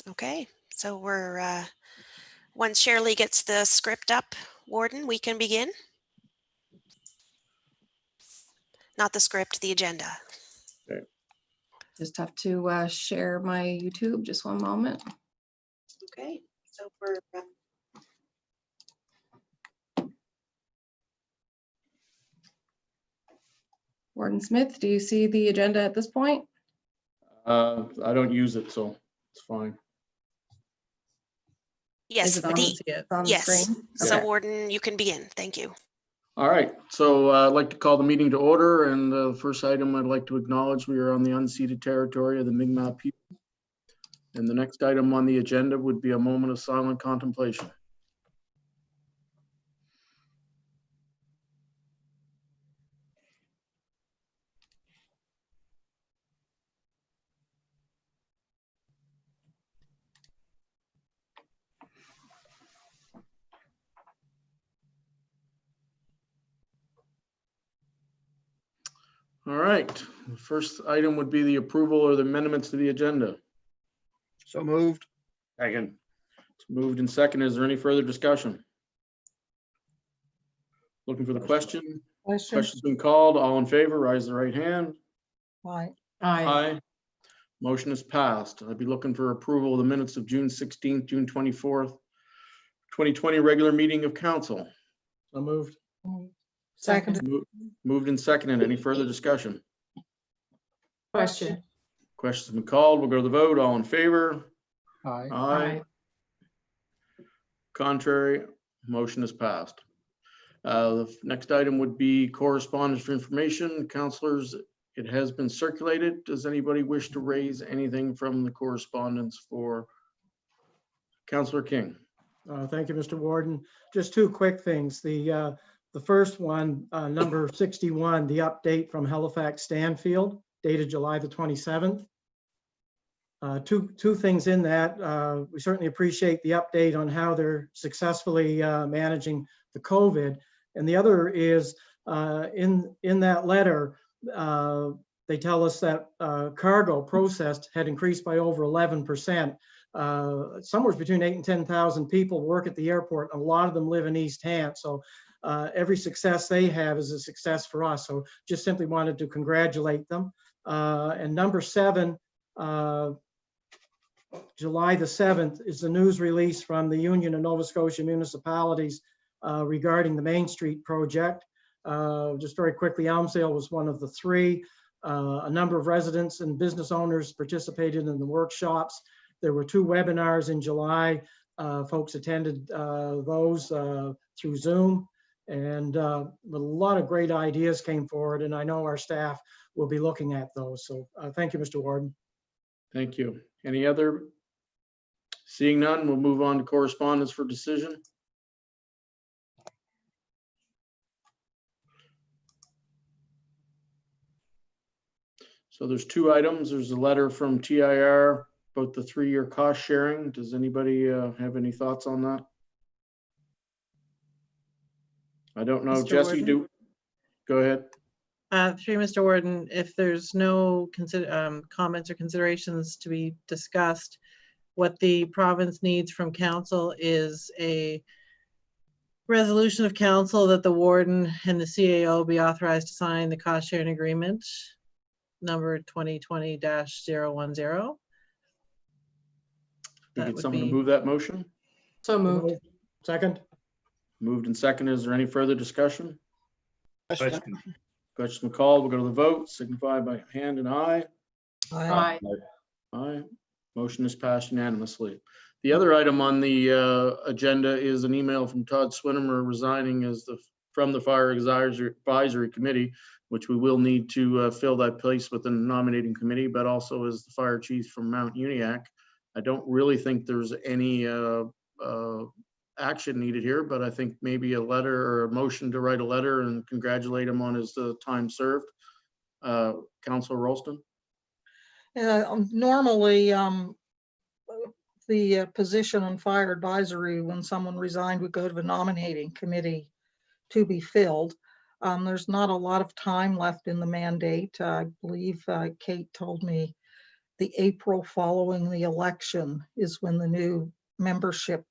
Okay, so once Shirley gets the script up, Warden, we can begin. Not the script, the agenda. Okay. Just have to share my YouTube. Just one moment. Okay, so we're Warden Smith, do you see the agenda at this point? I don't use it, so it's fine. yes, Is it on the yes. screen? So Okay. Warden, you can begin. Thank you. All right, so I'd like to call the meeting to order, and the first item I'd like to acknowledge we are on the unceded territory of the Mi'kmaq people. And the next item on the agenda would be a moment of silent contemplation. All right, the first item would be the approval or the amendments to the agenda. So moved. Second. It's moved and second. Is there any further discussion? Looking for the question. Question's been called. All in favor, raise the right hand. Aye. Aye. Motion is passed. I'd be looking for approval of the minutes of June 16th, June 24th, 2020 regular meeting of council. So moved. Second. Moved and seconded. Any further discussion? Question. Question's been called. We'll go to the vote. All in favor? Aye. Aye. Contrary, motion is passed. The next item would be correspondence for information. Councilors, it has been circulated. Does anybody wish to raise anything from the correspondence for Councillor King? Thank you, Mr. Warden. Just two quick things. The first one, number 61, the update from Halifax Stanfield, dated July the 27th. Two things in that. We certainly appreciate the update on how they're successfully managing the COVID. And the other is in that letter, they tell us that cargo processed had increased by over 11%. Somewhere between 8,000 and 10,000 people work at the airport, and a lot of them live in East Hants. So every success they have is a success for us. So just simply wanted to congratulate them. And number 7, July the 7th is the news release from the Union of Nova Scotia Municipalities regarding the Main Street project. Just very quickly, Elmsdale was one of the 3. A number of residents and business owners participated in the workshops. There were 2 webinars in July. Folks attended those through Zoom, and a lot of great ideas came forward, and I know our staff will be looking at those. So thank you, Mr. Warden. Thank you. Any other? Seeing none, we'll move on to correspondence for decision. So there's 2 items. There's a letter from TIR about the 3-year cost sharing. Does anybody have any thoughts on that? I don't know. Mr. Jesse, Warden? do. Go ahead. Through Mr. Warden, if there's no comments or considerations to be discussed, what the province needs from council is a resolution of council that the warden and the CAO be authorized to sign the cost sharing agreement number 2020-010. We get someone to move that motion. So moved. Second. Moved and seconded. Is there any further discussion? Question. Question called. We'll go to the vote. Signify by hand and aye. Aye. Aye. Motion is passed unanimously. The other item on the agenda is an email from Todd Swinimer resigning as from the Fire Advisory Committee, which we will need to fill that place with the nominating committee, but also as the fire chief from Mount Uniacke. I don't really think there's any action needed here, but I think maybe a letter or a motion to write a letter and congratulate him on his time served. Councilor Rolston. Normally, the position on fire advisory, when someone resigned, would go to the nominating committee to be filled. There's not a lot of time left in the mandate. I believe Kate told me the April following the election is when the new membership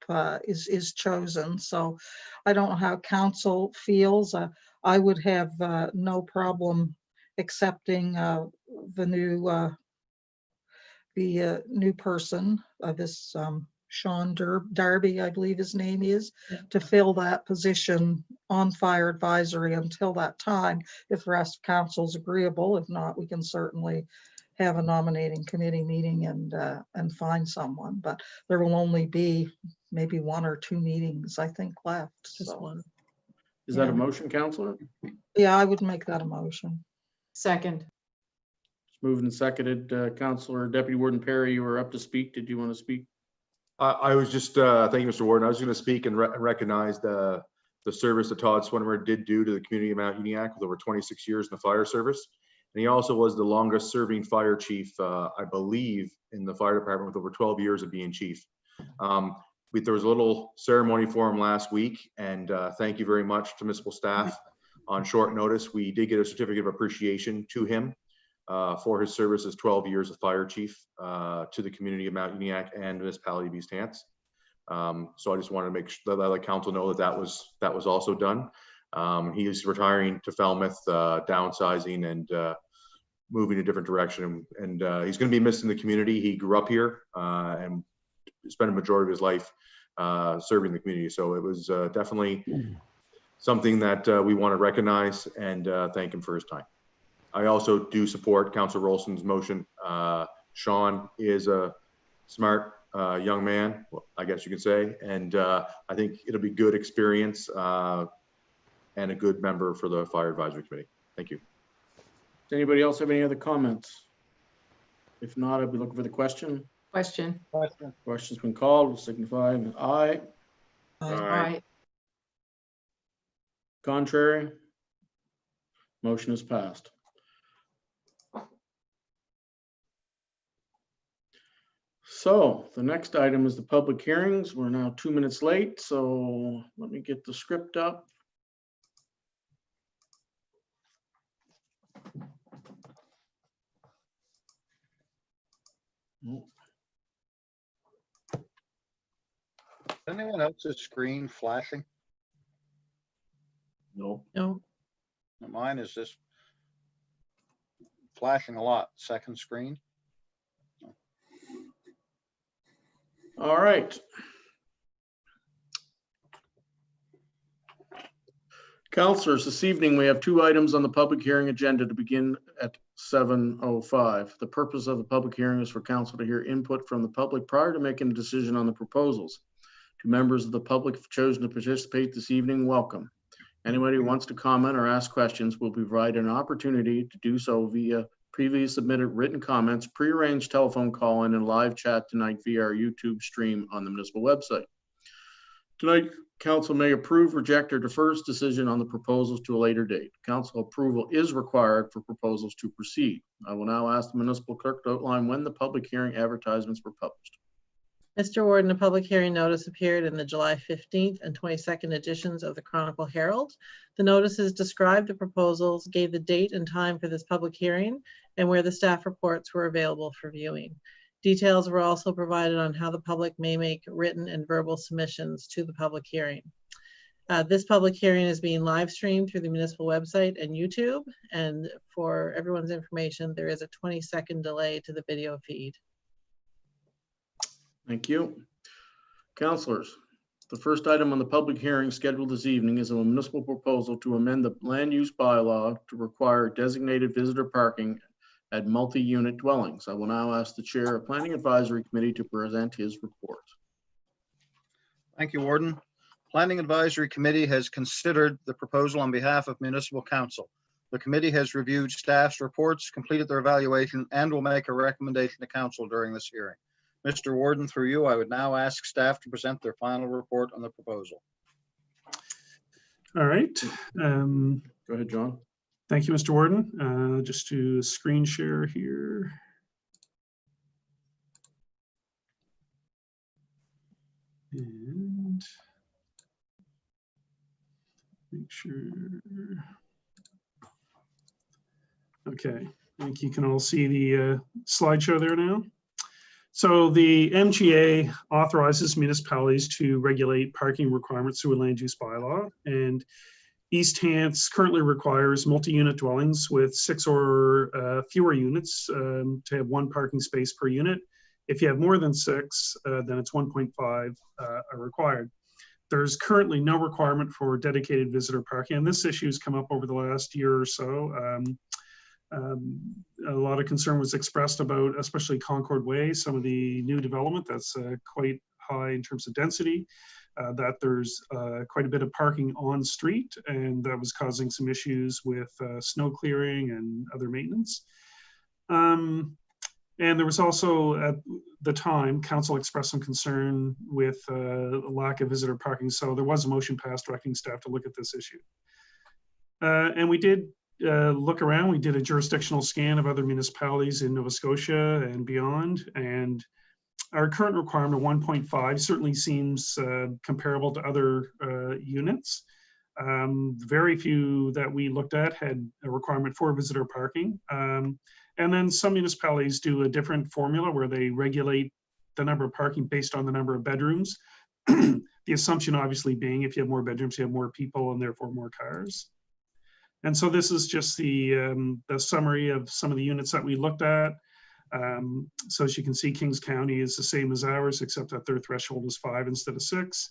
is chosen. So I don't know how council feels. I would have no problem accepting the new person, this Sean Darby, I believe his name is, Yeah. to fill that position on fire advisory until that time, if the rest of council's agreeable. If not, we can certainly have a nominating committee meeting and find someone, but there will only be maybe 1 or 2 meetings, I think, left. Just So, one. Is that a Yeah. motion, Counselor? yeah, I would make that a motion. Second. It's moved and seconded. Counselor Deputy Warden Perry, you were up to speak. Did you want to speak? I was just, thank you, Mr. Warden. I was going to speak and recognize the service that Todd Swinimer did do to the community of Mount Uniacke with over 26 years in the fire service. And he also was the longest serving fire chief, I believe, in the fire department with over 12 years of being chief. There was a little ceremony for him last week, and thank you very much to municipal staff. On short notice, we did get a certificate of appreciation to him for his service as 12 years as fire chief to the community of Mount Uniacke and municipality of East Hants. So I just wanted to make sure that the council know that that was also done. He is retiring to Falmouth, downsizing and moving a different direction. And he's going to be missed in the community. He grew up here and spent a majority of his life serving the community. So it was definitely something that we want to recognize and thank him for his time. I also do support Councilor Rolson's motion. Sean is a smart young man, I guess you could say, and I think it'll be good experience and a good member for the Fire Advisory Committee. Thank you. Does anybody else have any other comments? If not, I'd be looking for the question. Question. Question's been called. We'll signify with aye. Aye. Contrary? Motion is passed. So the next item is the public hearings. We're now 2 minutes late, so let me get the script up. Anyone else's screen flashing? No. No, Mine is just flashing a lot. Second screen. All right. Councilors, this evening we have 2 items on the public hearing agenda to begin at 7:05. The purpose of the public hearing is for council to hear input from the public prior to making a decision on the proposals. 2 members of the public have chosen to participate this evening. Welcome. Anybody who wants to comment or ask questions will be provided an opportunity to do so via previously submitted written comments, prearranged telephone call in, and live chat tonight via our YouTube stream on the municipal website. Tonight, council may approve, reject, or defer its decision on the proposals to a later date. Council approval is required for proposals to proceed. I will now ask the municipal clerk to outline when the public hearing advertisements were published. Mr. Warden, a public hearing notice appeared in the July 15th and 22nd editions of the Chronicle Herald. The notices described the proposals, gave the date and time for this public hearing, and where the staff reports were available for viewing. Details were also provided on how the public may make written and verbal submissions to the public hearing. This public hearing is being live streamed through the municipal website and YouTube. And for everyone's information, there is a 20-second delay to the video feed. Thank you. Councilors, the first item on the public hearing scheduled this evening is a municipal proposal to amend the land use bylaw to require designated visitor parking at multi-unit dwellings. I will now ask the Chair of Planning Advisory Committee to present his report. Thank you, Warden. Planning Advisory Committee has considered the proposal on behalf of Municipal Council. The committee has reviewed staff's reports, completed their evaluation, and will make a recommendation to Council during this hearing. Mr. Warden, through you, I would now ask staff to present their final report on the proposal. All right. Go ahead, John. Thank you, Mr. Warden. Just to screen share here. And make sure. Okay. I think you can all see the slideshow there now. So the MGA authorizes municipalities to regulate parking requirements through a land use bylaw, and East Hants currently requires multi-unit dwellings with 6 or fewer units to have 1 parking space per unit. If you have more than 6, then it's 1.5 are required. There's currently no requirement for dedicated visitor parking, and this issue has come up over the last year or so. A lot of concern was expressed about, especially Concord Way, some of the new development that's quite high in terms of density, that there's quite a bit of parking on street, and that was causing some issues with snow clearing and other maintenance. And there was also, at the time, council expressed some concern with a lack of visitor parking. So there was a motion passed directing staff to look at this issue. And we did look around. We did a jurisdictional scan of other municipalities in Nova Scotia and beyond. And our current requirement of 1.5 certainly seems comparable to other units. Very few that we looked at had a requirement for visitor parking. And then some municipalities do a different formula where they regulate the number of parking based on the number of bedrooms. The assumption obviously being if you have more bedrooms, you have more people and therefore more cars. And so this is just the summary of some of the units that we looked at. So as you can see, Kings County is the same as ours, except that their threshold is 5 instead of 6.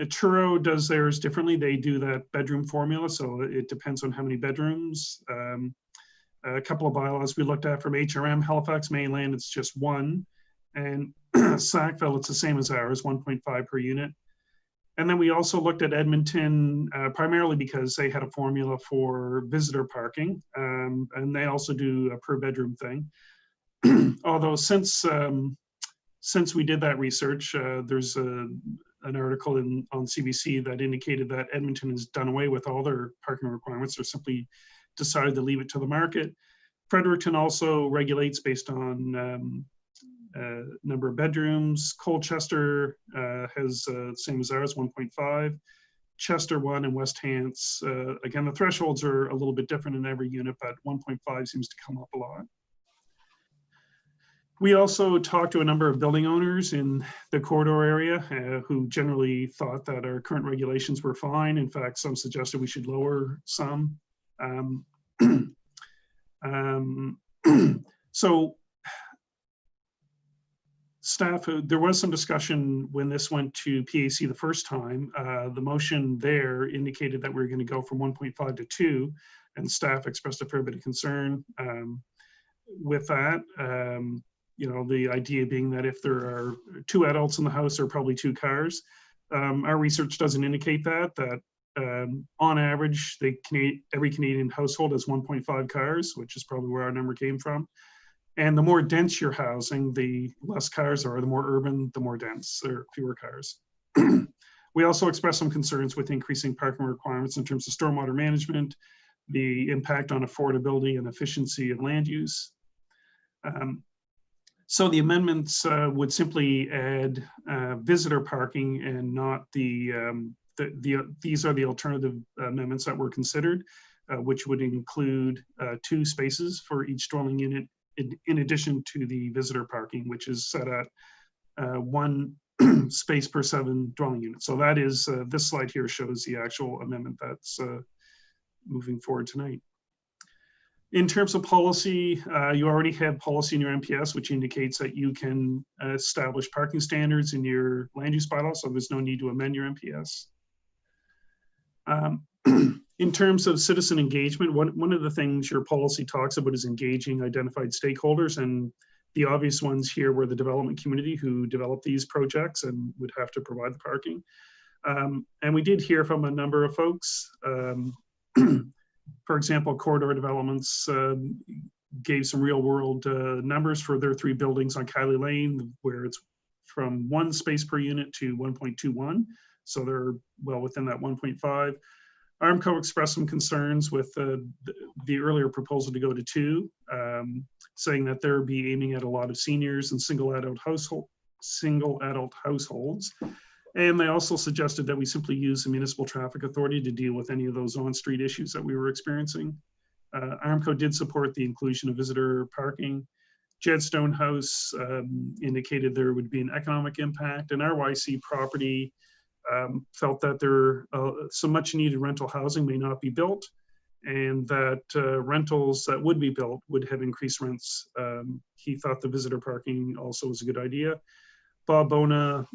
Truro does theirs differently. They do that bedroom formula, so it depends on how many bedrooms. A couple of bylaws we looked at from HRM, Halifax Mainland, it's just 1. And Sackville, it's the same as ours, 1.5 per unit. And then we also looked at Edmonton, primarily because they had a formula for visitor parking, and they also do a per bedroom thing. Although since we did that research, there's an article on CBC that indicated that Edmonton has done away with all their parking requirements, or simply decided to leave it to the market. Fredericton also regulates based on number of bedrooms. Colchester has same as ours, 1.5. Chester 1 and West Hants, again, the thresholds are a little bit different in every unit, but 1.5 seems to come up a lot. We also talked to a number of building owners in the corridor area who generally thought that our current regulations were fine. In fact, some suggested we should lower some. So staff, there was some discussion when this went to PAC the first time. The motion there indicated that we were going to go from 1.5 to 2, and staff expressed a fair bit of concern with that. You know, the idea being that if there are 2 adults in the house, there are probably 2 cars. Our research doesn't indicate that on average, every Canadian household has 1.5 cars, which is probably where our number came from. And the more dense your housing, the less cars are. The more urban, the more dense. There are fewer cars. We also expressed some concerns with increasing parking requirements in terms of stormwater management, the impact on affordability and efficiency of land use. So the amendments would simply add visitor parking and not these are the alternative amendments that were considered, which would include 2 spaces for each dwelling unit in addition to the visitor parking, which is set at 1 space per 7 dwelling units. So that is, this slide here shows the actual amendment that's moving forward tonight. In terms of policy, you already have policy in your MPS, which indicates that you can establish parking standards in your land use bylaw, so there's no need to amend your MPS. In terms of citizen engagement, one of the things your policy talks about is engaging identified stakeholders, and the obvious ones here were the development community who developed these projects and would have to provide the parking. And we did hear from a number of folks. For example, Corridor Developments gave some real world numbers for their 3 buildings on Kiley Lane, where it's from 1 space per unit to 1.21. So they're well within that 1.5. Armco expressed some concerns with the earlier proposal to go to 2, saying that they'll be aiming at a lot of seniors and single adult households. And they also suggested that we simply use the municipal traffic authority to deal with any of those on-street issues that we were experiencing. Armco did support the inclusion of visitor parking. Jedstone House indicated there would be an economic impact, and RYC Property felt that some much needed rental housing may not be built, and that rentals that would be built would have increased rents. He thought the visitor parking also was a good idea. Bob Bona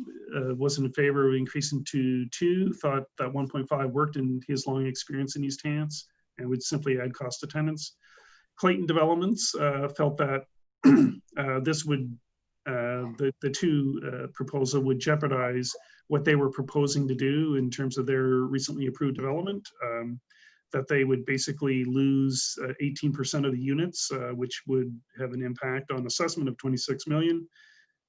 was in favor of increasing to 2, thought that 1.5 worked in his long experience in East Hants and would simply add cost to tenants. Clayton Developments felt that this would, the 2 proposal would jeopardize what they were proposing to do in terms of their recently approved development, that they would basically lose 18% of the units, which would have an impact on assessment of 26 million,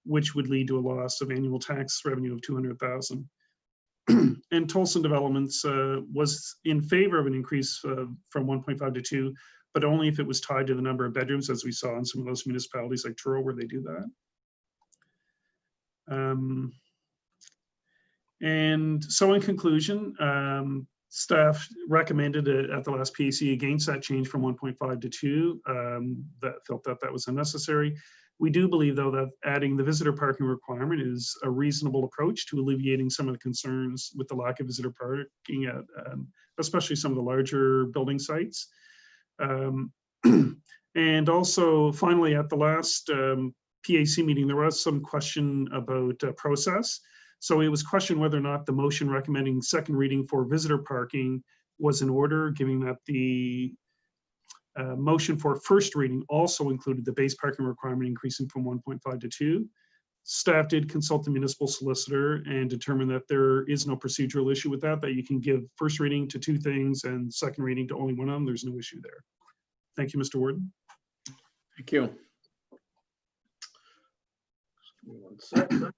which would lead to a loss of annual tax revenue of 200,000. And Tolson Developments was in favor of an increase from 1.5 to 2, but only if it was tied to the number of bedrooms, as we saw in some of those municipalities like Truro, where they do that. And so in conclusion, staff recommended at the last PAC against that change from 1.5 to 2, that felt that that was unnecessary. We do believe, though, that adding the visitor parking requirement is a reasonable approach to alleviating some of the concerns with the lack of visitor parking at especially some of the larger building sites. And also, finally, at the last PAC meeting, there was some question about process. So it was questioned whether or not the motion recommending second reading for visitor parking was in order, given that the motion for first reading also included the base parking requirement increasing from 1.5 to 2. Staff did consult the municipal solicitor and determined that there is no procedural issue with that, that you can give first reading to 2 things and second reading to only one of them. There's no issue there. Thank you, Mr. Warden. Thank you. Just give me 1 second.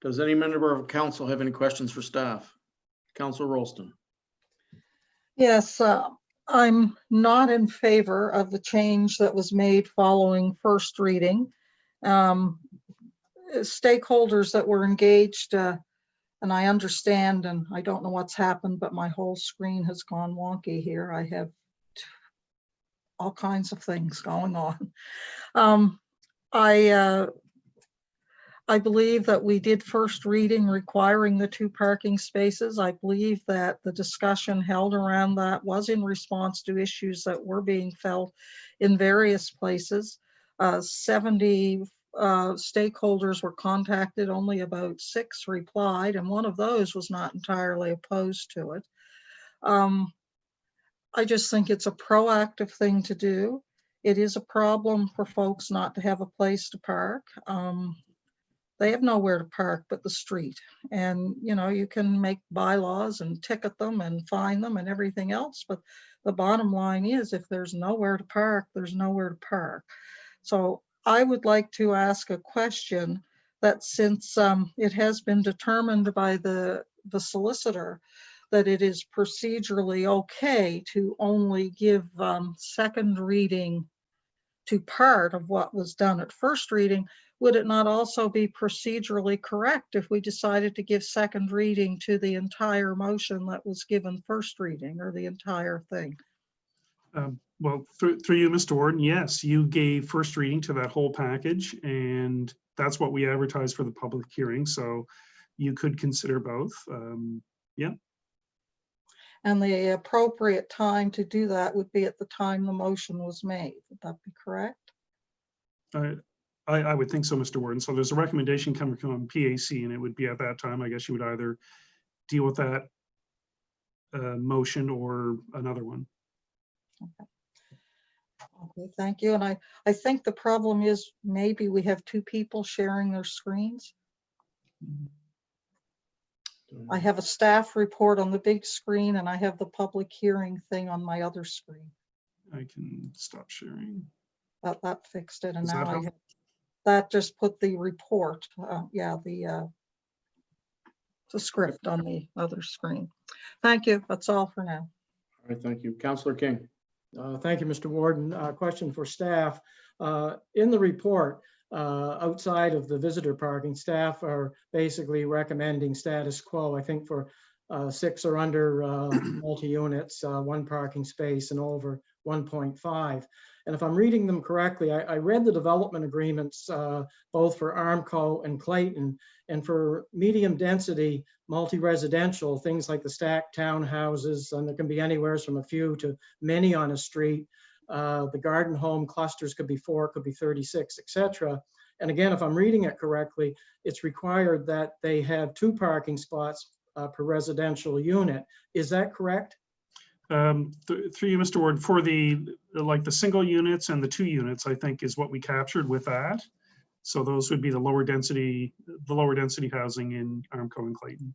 Does any member of council have any questions for staff? Councilor Rolston. Yes, I'm not in favor of the change that was made following first reading. Stakeholders that were engaged, and I understand, and I don't know what's happened, but my whole screen has gone wonky here. I have all kinds of things going on. I believe that we did first reading requiring the 2 parking spaces. I believe that the discussion held around that was in response to issues that were being felt in various places. 70 stakeholders were contacted, only about 6 replied, and one of those was not entirely opposed to it. I just think it's a proactive thing to do. It is a problem for folks not to have a place to park. They have nowhere to park but the street. And, you know, you can make bylaws and ticket them and fine them and everything else. But the bottom line is, if there's nowhere to park, there's nowhere to park. So I would like to ask a question that, since it has been determined by the solicitor that it is procedurally okay to only give second reading to part of what was done at first reading, would it not also be procedurally correct if we decided to give second reading to the entire motion that was given first reading, or the entire thing? Well, through you, Mr. Warden, yes, you gave first reading to that whole package, and that's what we advertised for the public hearing. So you could consider both. Yeah. And the appropriate time to do that would be at the time the motion was made. Would that be correct? I would think so, Mr. Warden. So there's a recommendation coming from PAC, and it would be at that time. I guess you would either deal with that motion or another one. Okay, thank you. And I think the problem is maybe we have 2 people sharing their screens. I have a staff report on the big screen, and I have the public hearing thing on my other screen. I can stop sharing. That fixed it. And Does now that I help? have, that just put the report, yeah, the script on the other screen. Thank you. That's all for now. All right, thank you. Councillor King. Thank you, Mr. Warden. Question for staff. In the report, outside of the visitor parking, staff are basically recommending status quo, I think, for 6 or under multi-units, 1 parking space and over 1.5. And if I'm reading them correctly, I read the development agreements both for Armco and Clayton, and for medium density multi-residential, things like the stacked townhouses, and there can be anywhere from a few to many on a street. The garden home clusters could be 4, could be 36, etc. And again, if I'm reading it correctly, it's required that they have 2 parking spots per residential unit. Is that correct? Through you, Mr. Ward, for the single units and the 2 units, I think is what we captured with that. So those would be the lower density housing in Armco and Clayton.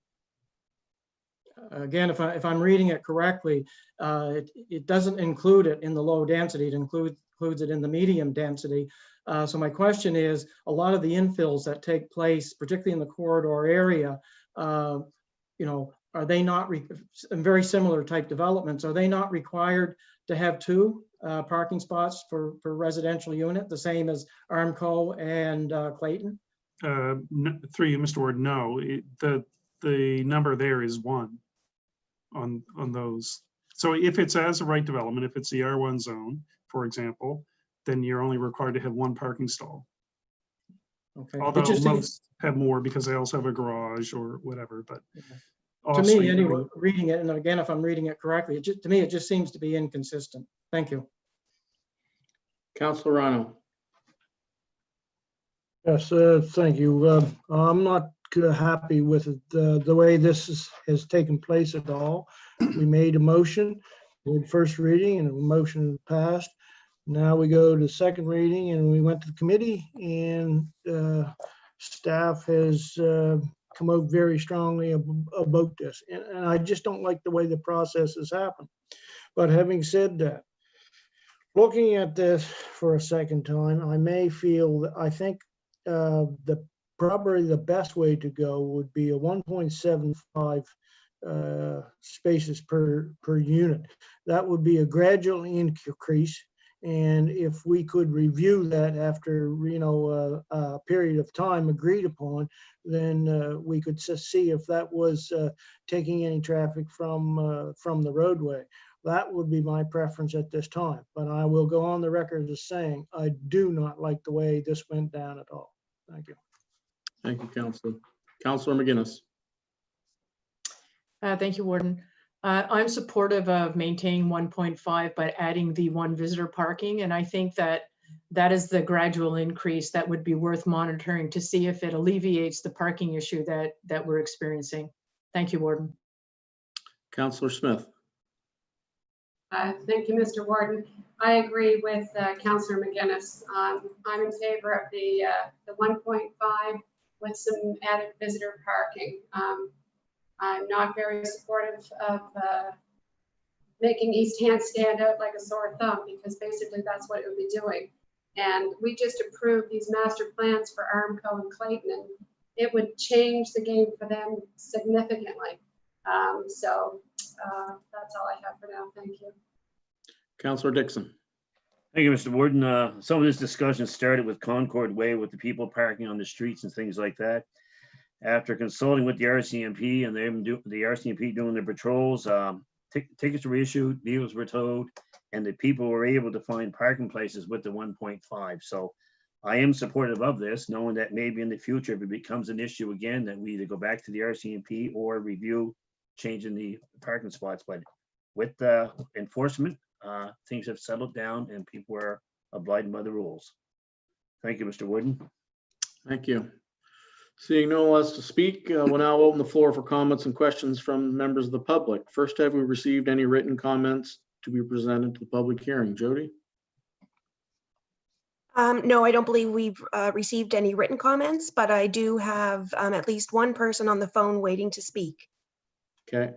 Again, if I'm reading it correctly, it doesn't include it in the low density. It includes it in the medium density. So my question is, a lot of the infills that take place, particularly in the corridor area, you know, are they not very similar type developments? Are they not required to have 2 parking spots for residential unit, the same as Armco and Clayton? Through you, Mr. Ward, no. The number there is 1 on those. So if it's as a right development, if it's the R1 zone, for example, then you're only required to have 1 parking stall. Okay. Although It most have more because they also have a garage or whatever, but. To me, anyway, reading it, and again, if I'm reading it correctly, to me, it just seems to be inconsistent. Thank you. Councillor Rano. Yes, thank you. I'm not happy with it, the way this has taken place at all. We made a motion, with first reading, and a motion passed. Now we go to second reading, and we went to the committee, and staff has come out very strongly about this. And I just don't like the way the process has happened. But having said that, looking at this for a second time, I may feel that I think probably the best way to go would be a 1.75 spaces per unit. That would be a gradual increase. And if we could review that after, you know, a period of time agreed upon, then we could see if that was taking any traffic from the roadway. That would be my preference at this time. But I will go on the record as saying I do not like the way this went down at all. Thank you. Thank you, Councillor. Councillor McGuinness. Thank you, Warden. I'm supportive of maintaining 1.5 but adding the 1 visitor parking. And I think that that is the gradual increase that would be worth monitoring to see if it alleviates the parking issue that we're experiencing. Thank you, Warden. Councillor Smith. Thank you, Mr. Warden. I agree with Councillor McGuinness. I'm in favor of the 1.5 with some added visitor parking. I'm not very supportive of making East Hants stand out like a sore thumb, because basically that's what it would be doing. And we just approved these master plans for Armco and Clayton, and it would change the game for them significantly. So that's all I have for now. Thank you. Councillor Dixon. Thank you, Mr. Warden. Some of this discussion started with Concord Way, with the people parking on the streets and things like that. After consulting with the RCMP and the RCMP doing their patrols, tickets were issued, vehicles were towed, and the people were able to find parking places with the 1.5. So I am supportive of this, knowing that maybe in the future, if it becomes an issue again, that we either go back to the RCMP or review changing the parking spots. But with the enforcement, things have settled down and people are abiding by the rules. Thank you, Mr. Warden. Thank you. Seeing no one else to speak, we'll now open the floor for comments and questions from members of the public. First, have we received any written comments to be presented to the public hearing? Jody? No, I don't believe we've received any written comments, but I do have at least 1 person on the phone waiting to speak. Okay.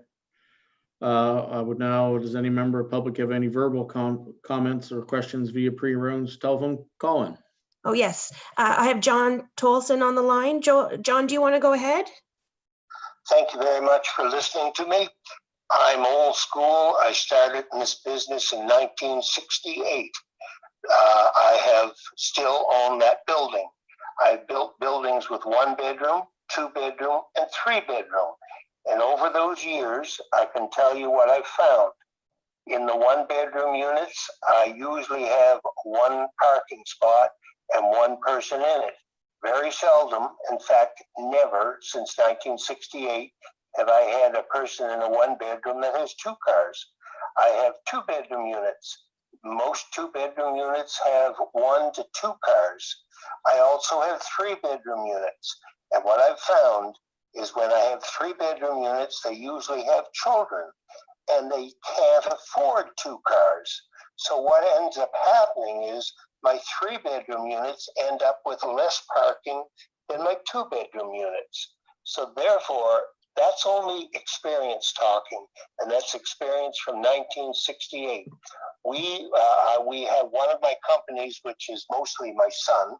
I would now, does any member of public have any verbal comments or questions via pre-arranged telephone call-in? Oh, yes. I have John Tolson on the line. John, do you want to go ahead? Thank you very much for listening to me. I'm old school. I started in this business in 1968. I have still owned that building. I built buildings with 1 bedroom, 2 bedroom, and 3 bedroom. And over those years, I can tell you what I've found. In the one-bedroom units, I usually have one parking spot and one person in it. Very seldom, in fact, never since 1968, have I had a person in a one-bedroom that has two cars. I have two-bedroom units. Most two-bedroom units have 1 to 2 cars. I also have three-bedroom units. And what I've found is when I have three-bedroom units, they usually have children, and they can't afford 2 cars. So what ends up happening is my three-bedroom units end up with less parking than my two-bedroom units. So therefore, that's only experience talking, and that's experience from 1968. We have one of my companies, which is mostly my son,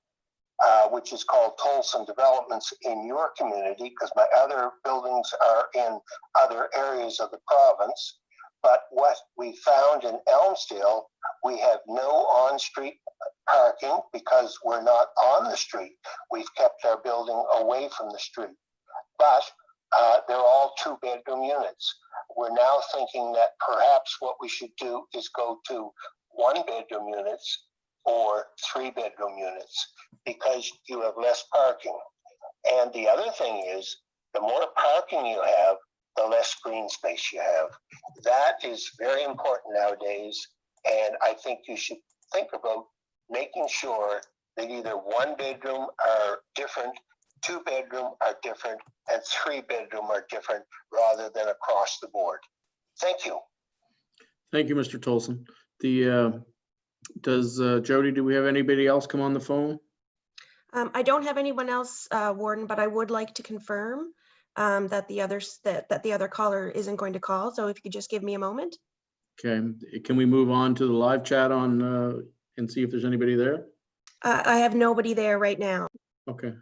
which is called Tolson Developments in your community, because my other buildings are in other areas of the province. But what we found in Elmsdale, we have no on-street parking because we're not on the street. We've kept our building away from the street. But they're all two-bedroom units. We're now thinking that perhaps what we should do is go to one-bedroom units or three-bedroom units because you have less parking. And the other thing is, the more parking you have, the less green space you have. That is very important nowadays. And I think you should think about making sure that either one bedroom are different, two bedroom are different, and three bedroom are different rather than across the board. Thank you. Thank you, Mr. Tolson. Does Jody, do we have anybody else come on the phone? I don't have anyone else, Warden, but I would like to confirm that the other caller isn't going to call. So if you could just give me a moment. Okay, can we move on to the live chat on and see if there's anybody there? I have nobody there right now. Okay.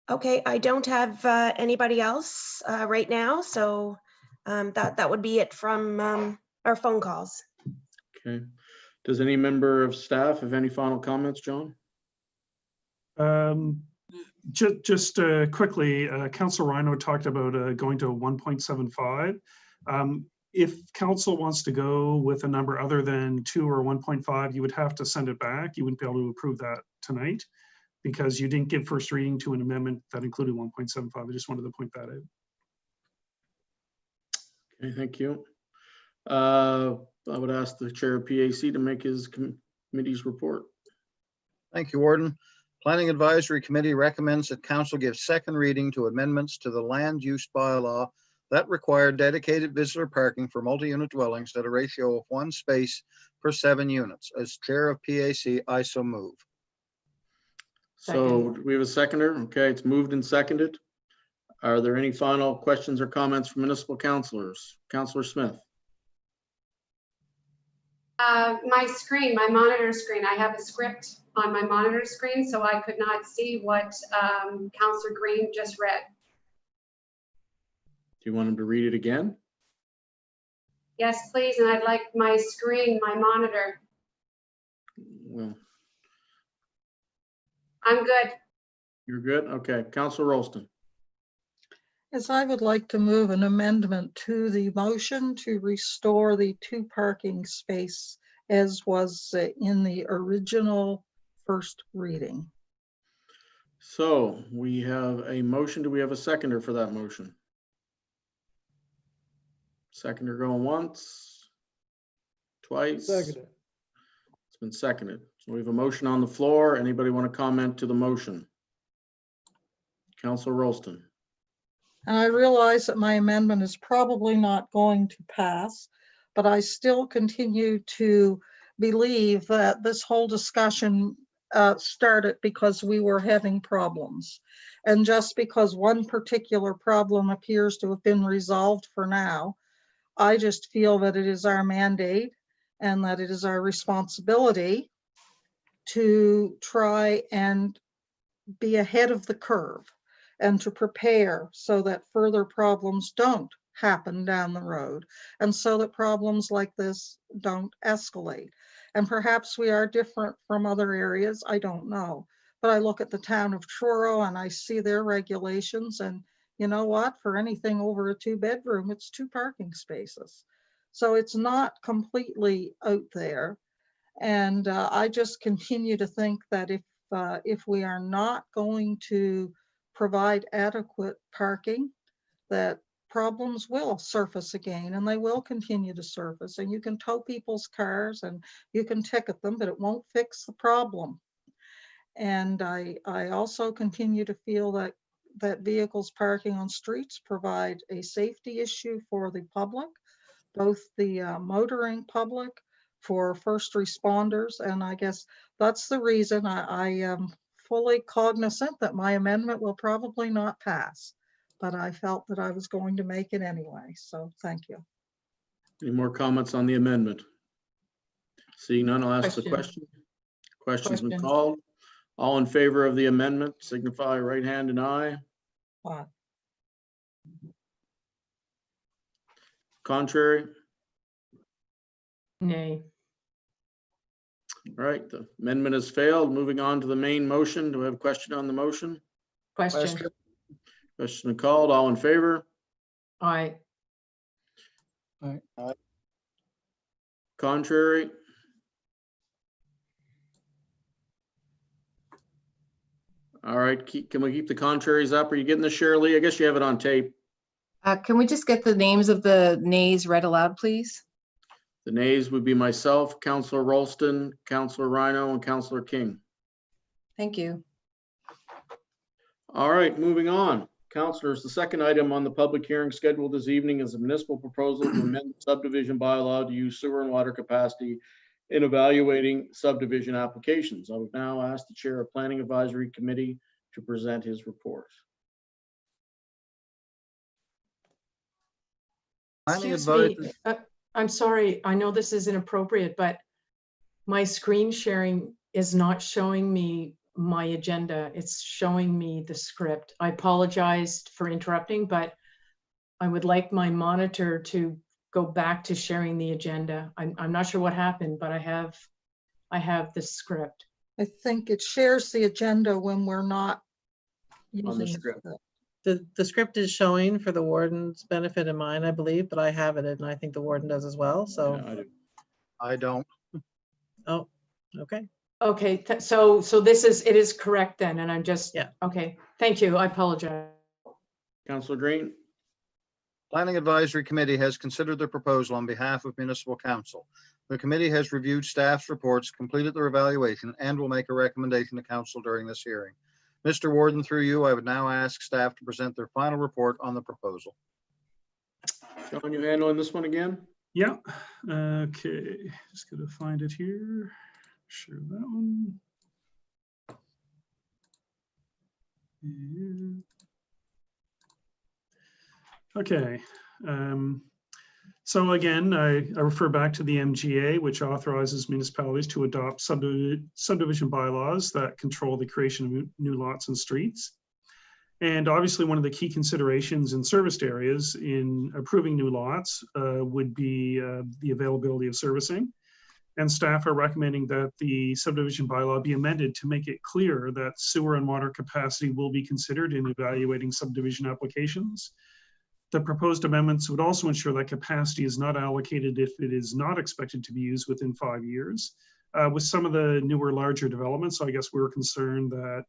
Okay, I don't have anybody else right now, so that would be it from our phone calls. Okay. Does any member of staff have any final comments, John? Just quickly, Councillor Rhino talked about going to 1.75. If council wants to go with a number other than 2 or 1.5, you would have to send it back. You wouldn't be able to approve that tonight because you didn't give first reading to an amendment that included 1.75. I just wanted to point that out. Okay, thank you. I would ask the chair of PAC to make his committee's report. Thank you, Warden. Planning Advisory Committee recommends that council give second reading to amendments to the land use bylaw that require dedicated visitor parking for multi-unit dwellings at a ratio of 1 space per 7 units. As chair of PAC, I so move. So we have a seconder. Okay, it's moved and seconded. Are there any final questions or comments from municipal councilors? Councillor Smith. My monitor screen, I have a script on my monitor screen, so I could not see what Councillor Green just read. Do you want him to read it again? Yes, please, and I'd like my screen, my monitor. Well, I'm good. you're good? Okay, Councillor Rolston. Yes, I would like to move an amendment to the motion to restore the 2 parking space as was in the original first reading. So we have a motion. Do we have a seconder for that motion? Seconder going once, twice. Second. It's been seconded. So we have a motion on the floor. Anybody want to comment to the motion? Councillor Rolston. And I realize that my amendment is probably not going to pass, but I still continue to believe that this whole discussion started because we were having problems. And just because one particular problem appears to have been resolved for now, I just feel that it is our mandate and that it is our responsibility to try and be ahead of the curve. and to prepare so that further problems don't happen down the road, and so that problems like this don't escalate. And perhaps we are different from other areas, I don't know. But I look at the town of Truro and I see their regulations, and you know what? For anything over a 2-bedroom, it's 2 parking spaces. So it's not completely out there. And I just continue to think that if we are not going to provide adequate parking, that problems will surface again, and they will continue to surface. And you can tow people's cars and you can ticket them, but it won't fix the problem. And I also continue to feel that vehicles parking on streets provide a safety issue for the public, both the motoring public, for first responders. And I guess that's the reason I am fully cognizant that my amendment will probably not pass, but I felt that I was going to make it anyway. So thank you. Any more comments on the amendment? Seeing none, I'll ask the question. Question's been Question. called. All in favor of the amendment, signify right hand and aye. Aye. Contrary? Nay. All right, the amendment has failed. Moving on to the main motion. Do we have a question on the motion? Question. Question called. All in favor? Aye. Contrary? All right, can we keep the contraries up? Are you getting this, Shirley? I guess you have it on tape. Can we just get the names of the nays read aloud, please? The nays would be myself, Councillor Rolston, Councillor Rhino, and Councillor King. Thank you. All right, moving on. Councillors, the second item on the public hearing scheduled this evening is a municipal proposal to amend the subdivision bylaw to use sewer and water capacity in evaluating subdivision applications. I would now ask the Chair of Planning Advisory Committee to present his report. Planning Excuse me, advisory. I'm sorry, I know this is inappropriate, but my screen sharing is not showing me my agenda. It's showing me the script. I apologize for interrupting, but I would like my monitor to go back to sharing the agenda. I'm not sure what happened, but I have the script. I think it shares the agenda when we're not On the using script. The script is showing for the warden's benefit and mine, I believe, but I have it and I think the warden does as well, so. Yeah, I do. I don't. Oh, okay. Okay, so it is correct then, and I'm just, Yeah. okay, thank you, I apologize. Councillor Green? Planning Advisory Committee has considered the proposal on behalf of Municipal Council. The committee has reviewed staff's reports, completed their evaluation, and will make a recommendation to council during this hearing. Mr. Warden, through you, I would now ask staff to present their final report on the proposal. Sean, you handling this one again? Yeah, okay, just gonna find it here. Share that one. And- Okay, so again, I refer back to the MGA, which authorizes municipalities to adopt subdivision bylaws that control the creation of new lots and streets. And obviously, one of the key considerations in serviced areas in approving new lots would be the availability of servicing. And staff are recommending that the subdivision bylaw be amended to make it clear that sewer and water capacity will be considered in evaluating subdivision applications. The proposed amendments would also ensure that capacity is not allocated if it is not expected to be used within 5 years. With some of the newer, larger developments, so I guess we were concerned that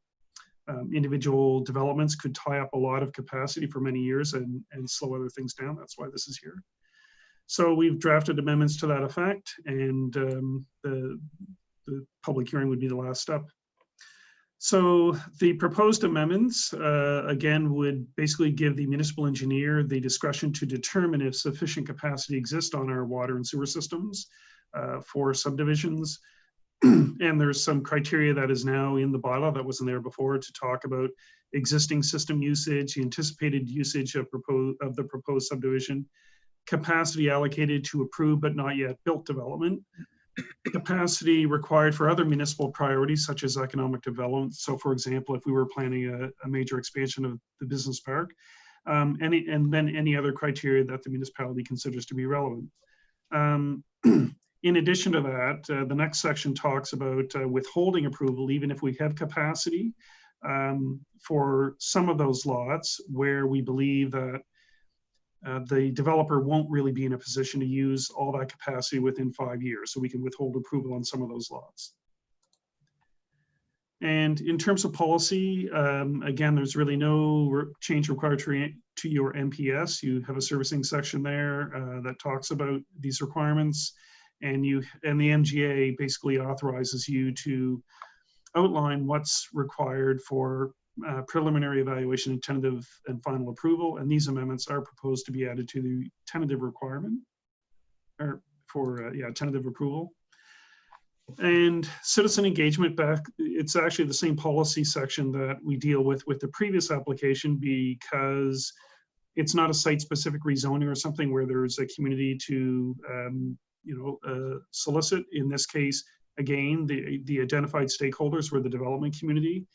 individual developments could tie up a lot of capacity for many years and slow other things down. That's why this is here. So we've drafted amendments to that effect, and the public hearing would be the last step. So the proposed amendments, again, would basically give the municipal engineer the discretion to determine if sufficient capacity exists on our water and sewer systems for subdivisions. And there's some criteria that is now in the bylaw that wasn't there before to talk about existing system usage, anticipated usage of the proposed subdivision, capacity allocated to approved but not yet built development, capacity required for other municipal priorities such as economic development. So for example, if we were planning a major expansion of the business park, and then any other criteria that the municipality considers to be relevant. In addition to that, the next section talks about withholding approval, even if we have capacity for some of those lots where we believe that the developer won't really be in a position to use all that capacity within 5 years. So we can withhold approval on some of those lots. And in terms of policy, again, there's really no change required to your MPS. You have a servicing section there that talks about these requirements, and the MGA basically authorizes you to outline what's required for preliminary evaluation and tentative and final approval. And these amendments are proposed to be added to the tentative requirement, or for tentative approval. And citizen engagement back, it's actually the same policy section that we deal with the previous application, because it's not a site-specific rezoning or something where there's a community to solicit. In this case, again, the identified stakeholders were the development community.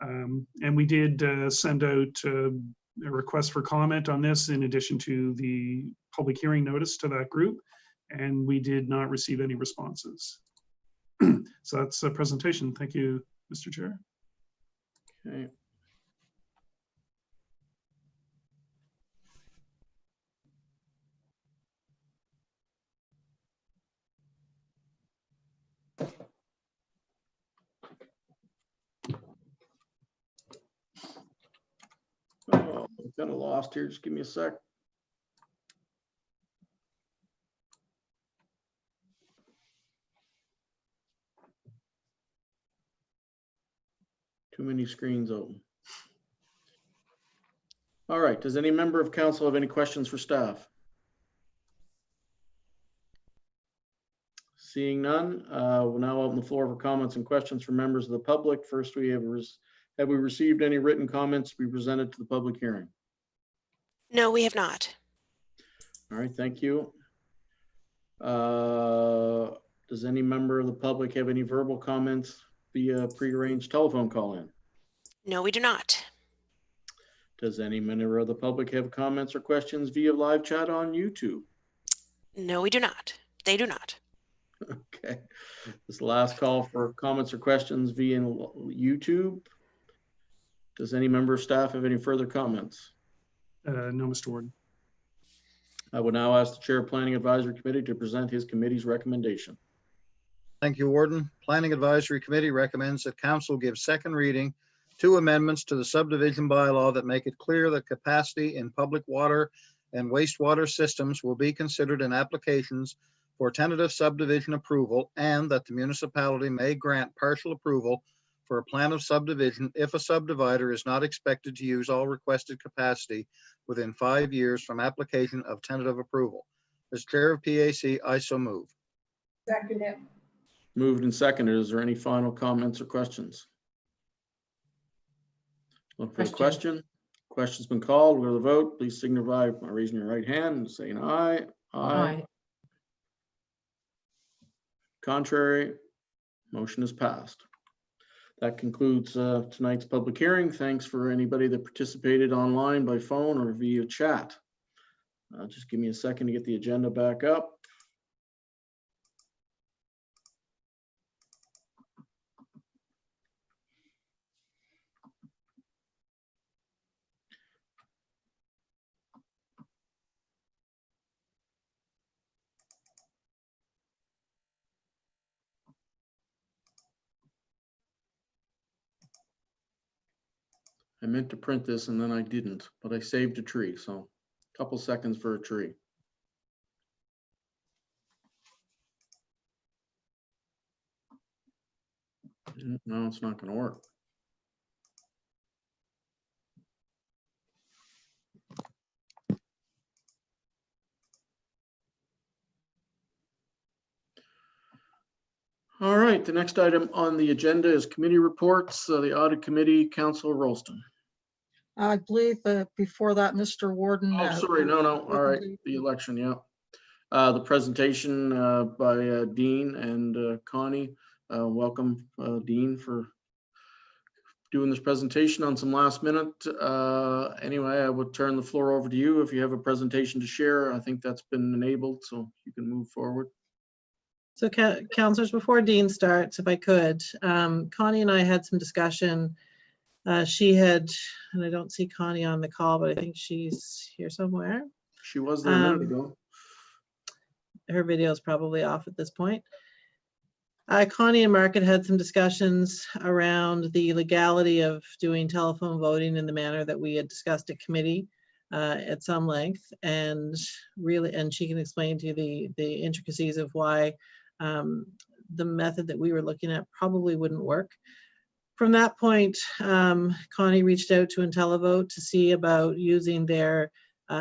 And we did send out a request for comment on this in addition to the public hearing notice to that group, and we did not receive any responses. So that's a presentation. Thank you, Mr. Chair. Okay. Oh, I'm kind of lost here. Just give me a sec. Too many screens open. All right. Does any member of council have any questions for staff? Seeing none, we'll now open the floor for comments and questions from members of the public. First, we have we received any written comments to be presented to the public hearing? No, we have not. All right, thank you. Does any member of the public have any verbal comments via prearranged telephone call in? No, we do not. Does any member of the public have comments or questions via live chat on YouTube? No, we do not. They do not. Okay. This last call for comments or questions via YouTube. Does any member of staff have any further comments? No, Mr. Warden. I would now ask the Chair of Planning Advisory Committee to present his committee's recommendation. Thank you, Warden. Planning Advisory Committee recommends that council give second reading to amendments to the subdivision bylaw that make it clear that capacity in public water and wastewater systems will be considered in applications for tentative subdivision approval, and that the municipality may grant partial approval for a plan of subdivision if a subdivider is not expected to use all requested capacity within 5 years from application of tentative approval. As Chair of PAC, I so move. Second it. Moved and seconded. Is there any final comments or questions? Look for the question. Question's been called. We'll go to the vote. Please signify by raising your right hand and saying aye. Aye. Contrary, motion is passed. That concludes tonight's public hearing. Thanks for anybody that participated online by phone or via chat. Just give me a second to get the agenda back up. I meant to print this and then I didn't, but I saved a tree, so a couple seconds for a tree. No, it's not going to work. All right, the next item on the agenda is committee reports. The audit committee, Councilor Rolston. I believe that before that, Mr. Warden. Oh, sorry, no. All right, the election, yeah. the presentation by Dean and Connie. Welcome, Dean, for doing this presentation on some last minute. Anyway, I would turn the floor over to you if you have a presentation to share. I think that's been enabled, so you can move forward. So councillors, before Dean starts, if I could, Connie and I had some discussion. She had, and I don't see Connie on the call, but I think she's here somewhere. She was there a minute ago. Her video is probably off at this point. Connie and Mark had some discussions around the legality of doing telephone voting in the manner that we had discussed at committee at some length, and she can explain to you the intricacies of why the method that we were looking at probably wouldn't work. From that point, Connie reached out to IntelliVote to see about using their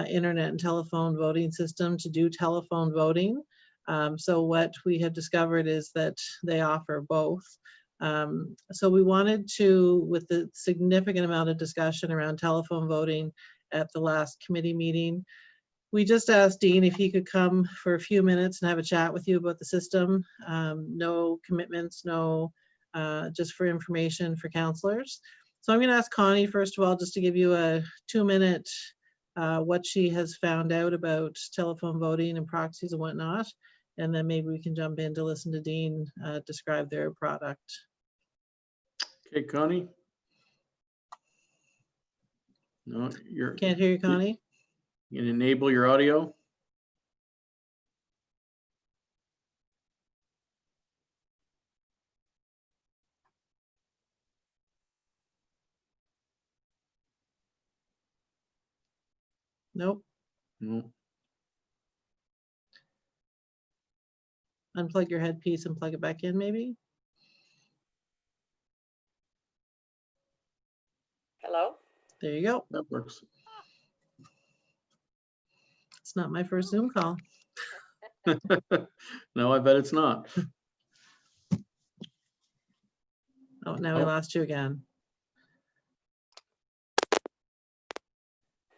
internet and telephone voting system to do telephone voting. So what we have discovered is that they offer both. So we wanted to, with the significant amount of discussion around telephone voting at the last committee meeting, we just asked Dean if he could come for a few minutes and have a chat with you about the system. No commitments, just for information for councillors. So I'm going to ask Connie, first of all, just to give you a 2-minute what she has found out about telephone voting and proxies and whatnot. And then maybe we can jump in to listen to Dean describe their product. Okay, Connie. No, Can't hear you, Connie. You can enable your audio. Nope. No. Unplug your headpiece and plug it back in, maybe. Hello? There you go. That works. It's not my first Zoom call. No, I bet it's not. Oh, now we lost you again.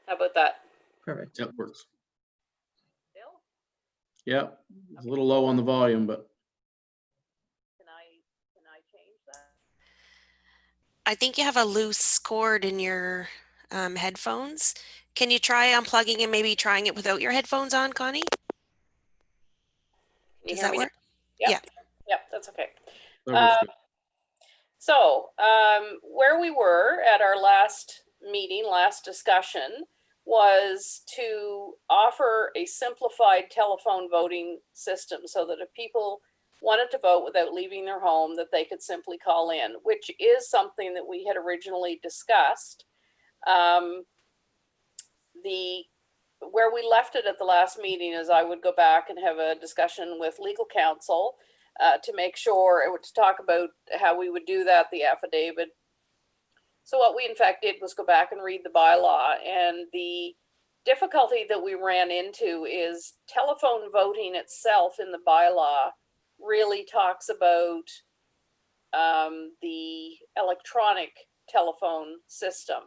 How about that? Perfect. That works. Bill? Yeah, it's a little low on the volume, but Can I change that? I think you have a loose cord in your headphones. Can you try unplugging and maybe trying it without your headphones on, Connie? Can you Does hear that me work? now? Yeah. Yep, that's okay. that works good. So where we were at our last meeting, last discussion, was to offer a simplified telephone voting system so that if people wanted to vote without leaving their home, that they could simply call in, which is something that we had originally discussed. Where we left it at the last meeting is I would go back and have a discussion with legal counsel to make sure, to talk about how we would do that, the affidavit. So what we in fact did was go back and read the bylaw, and the difficulty that we ran into is telephone voting itself in the bylaw really talks about the electronic telephone system.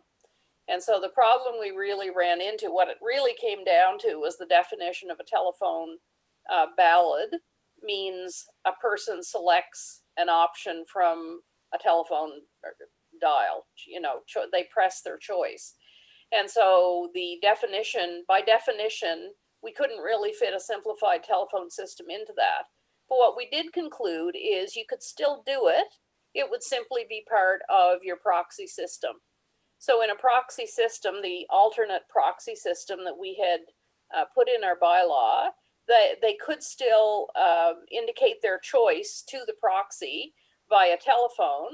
And so the problem we really ran into, what it really came down to, was the definition of a telephone ballot means a person selects an option from a telephone dial, they press their choice. And so the definition, by definition, we couldn't really fit a simplified telephone system into that. But what we did conclude is you could still do it. It would simply be part of your proxy system. So in a proxy system, the alternate proxy system that we had put in our bylaw, they could still indicate their choice to the proxy via telephone.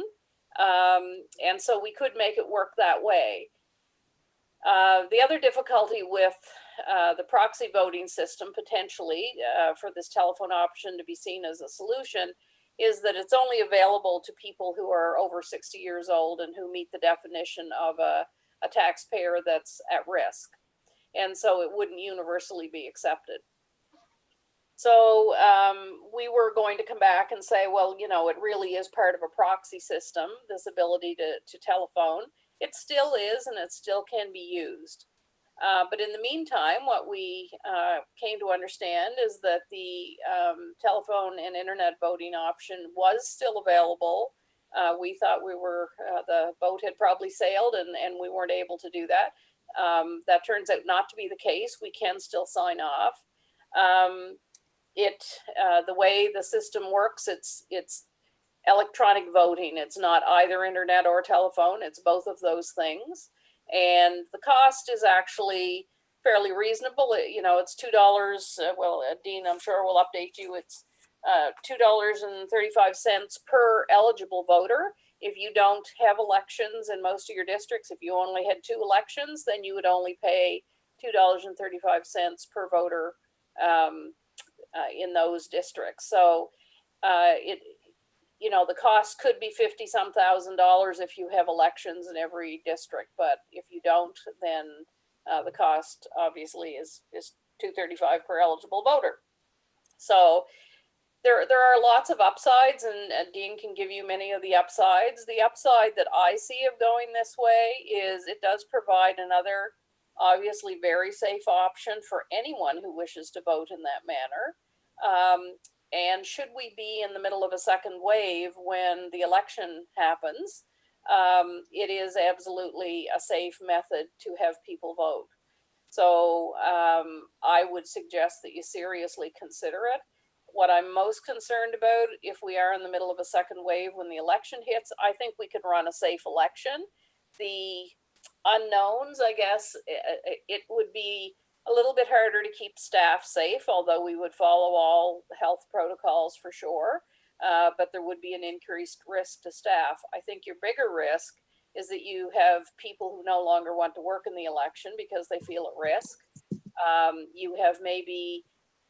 And so we could make it work that way. The other difficulty with the proxy voting system potentially for this telephone option to be seen as a solution is that it's only available to people who are over 60 years old and who meet the definition of a taxpayer that's at risk. And so it wouldn't universally be accepted. So we were going to come back and say, well, it really is part of a proxy system, this ability to telephone. It still is, and it still can be used. But in the meantime, what we came to understand is that the telephone and internet voting option was still available. We thought the boat had probably sailed and we weren't able to do that. That turns out not to be the case. We can still sign off. The way the system works, it's electronic voting. It's not either internet or telephone. It's both of those things. And the cost is actually fairly reasonable. It's $2. Well, Dean, I'm sure will update you. It's $2.35 per eligible voter. If you don't have elections in most of your districts, if you only had 2 elections, then you would only pay $2.35 per voter in those districts. So the cost could be $50-some thousand if you have elections in every district, but if you don't, then the cost obviously is $2.35 per eligible voter. So there are lots of upsides, and Dean can give you many of the upsides. The upside that I see of going this way is it does provide another obviously very safe option for anyone who wishes to vote in that manner. And should we be in the middle of a second wave when the election happens, it is absolutely a safe method to have people vote. So I would suggest that you seriously consider it. What I'm most concerned about, if we are in the middle of a second wave when the election hits, I think we could run a safe election. The unknowns, I guess, it would be a little bit harder to keep staff safe, although we would follow all health protocols for sure, but there would be an increased risk to staff. I think your bigger risk is that you have people who no longer want to work in the election because they feel at risk. You have maybe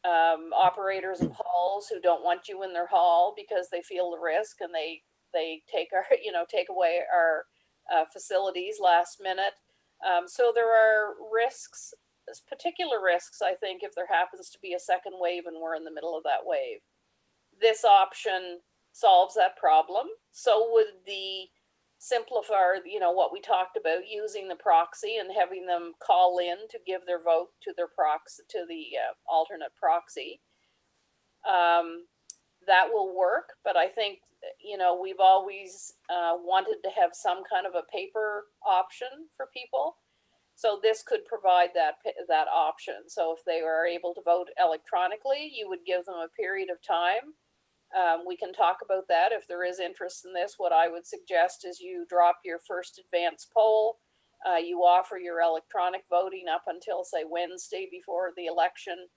operators of halls who don't want you in their hall because they feel the risk, and they take away our facilities last minute. So there are risks, particular risks, I think, if there happens to be a second wave and we're in the middle of that wave. This option solves that problem. So would the simplifier, what we talked about, using the proxy and having them call in to give their vote to their proxy, to the alternate proxy. That will work, but I think, we've always wanted to have some kind of a paper option for people. So this could provide that option. So if they are able to vote electronically, you would give them a period of time. We can talk about that if there is interest in this. What I would suggest is you drop your first advance poll. You offer your electronic voting up until, say, Wednesday before the election,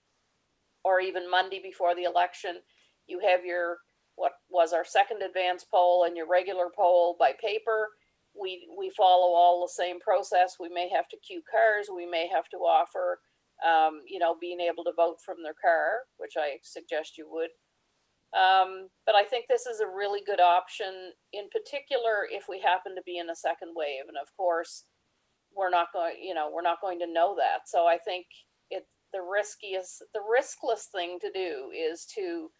or even Monday before the election. You have your, what was our second advance poll, and your regular poll by paper. We follow all the same process. We may have to queue cars. We may have to offer, being able to vote from their car, which I suggest you would. But I think this is a really good option, in particular if we happen to be in a second wave. And of course, we're not going to know that. So I think the riskless thing to do is to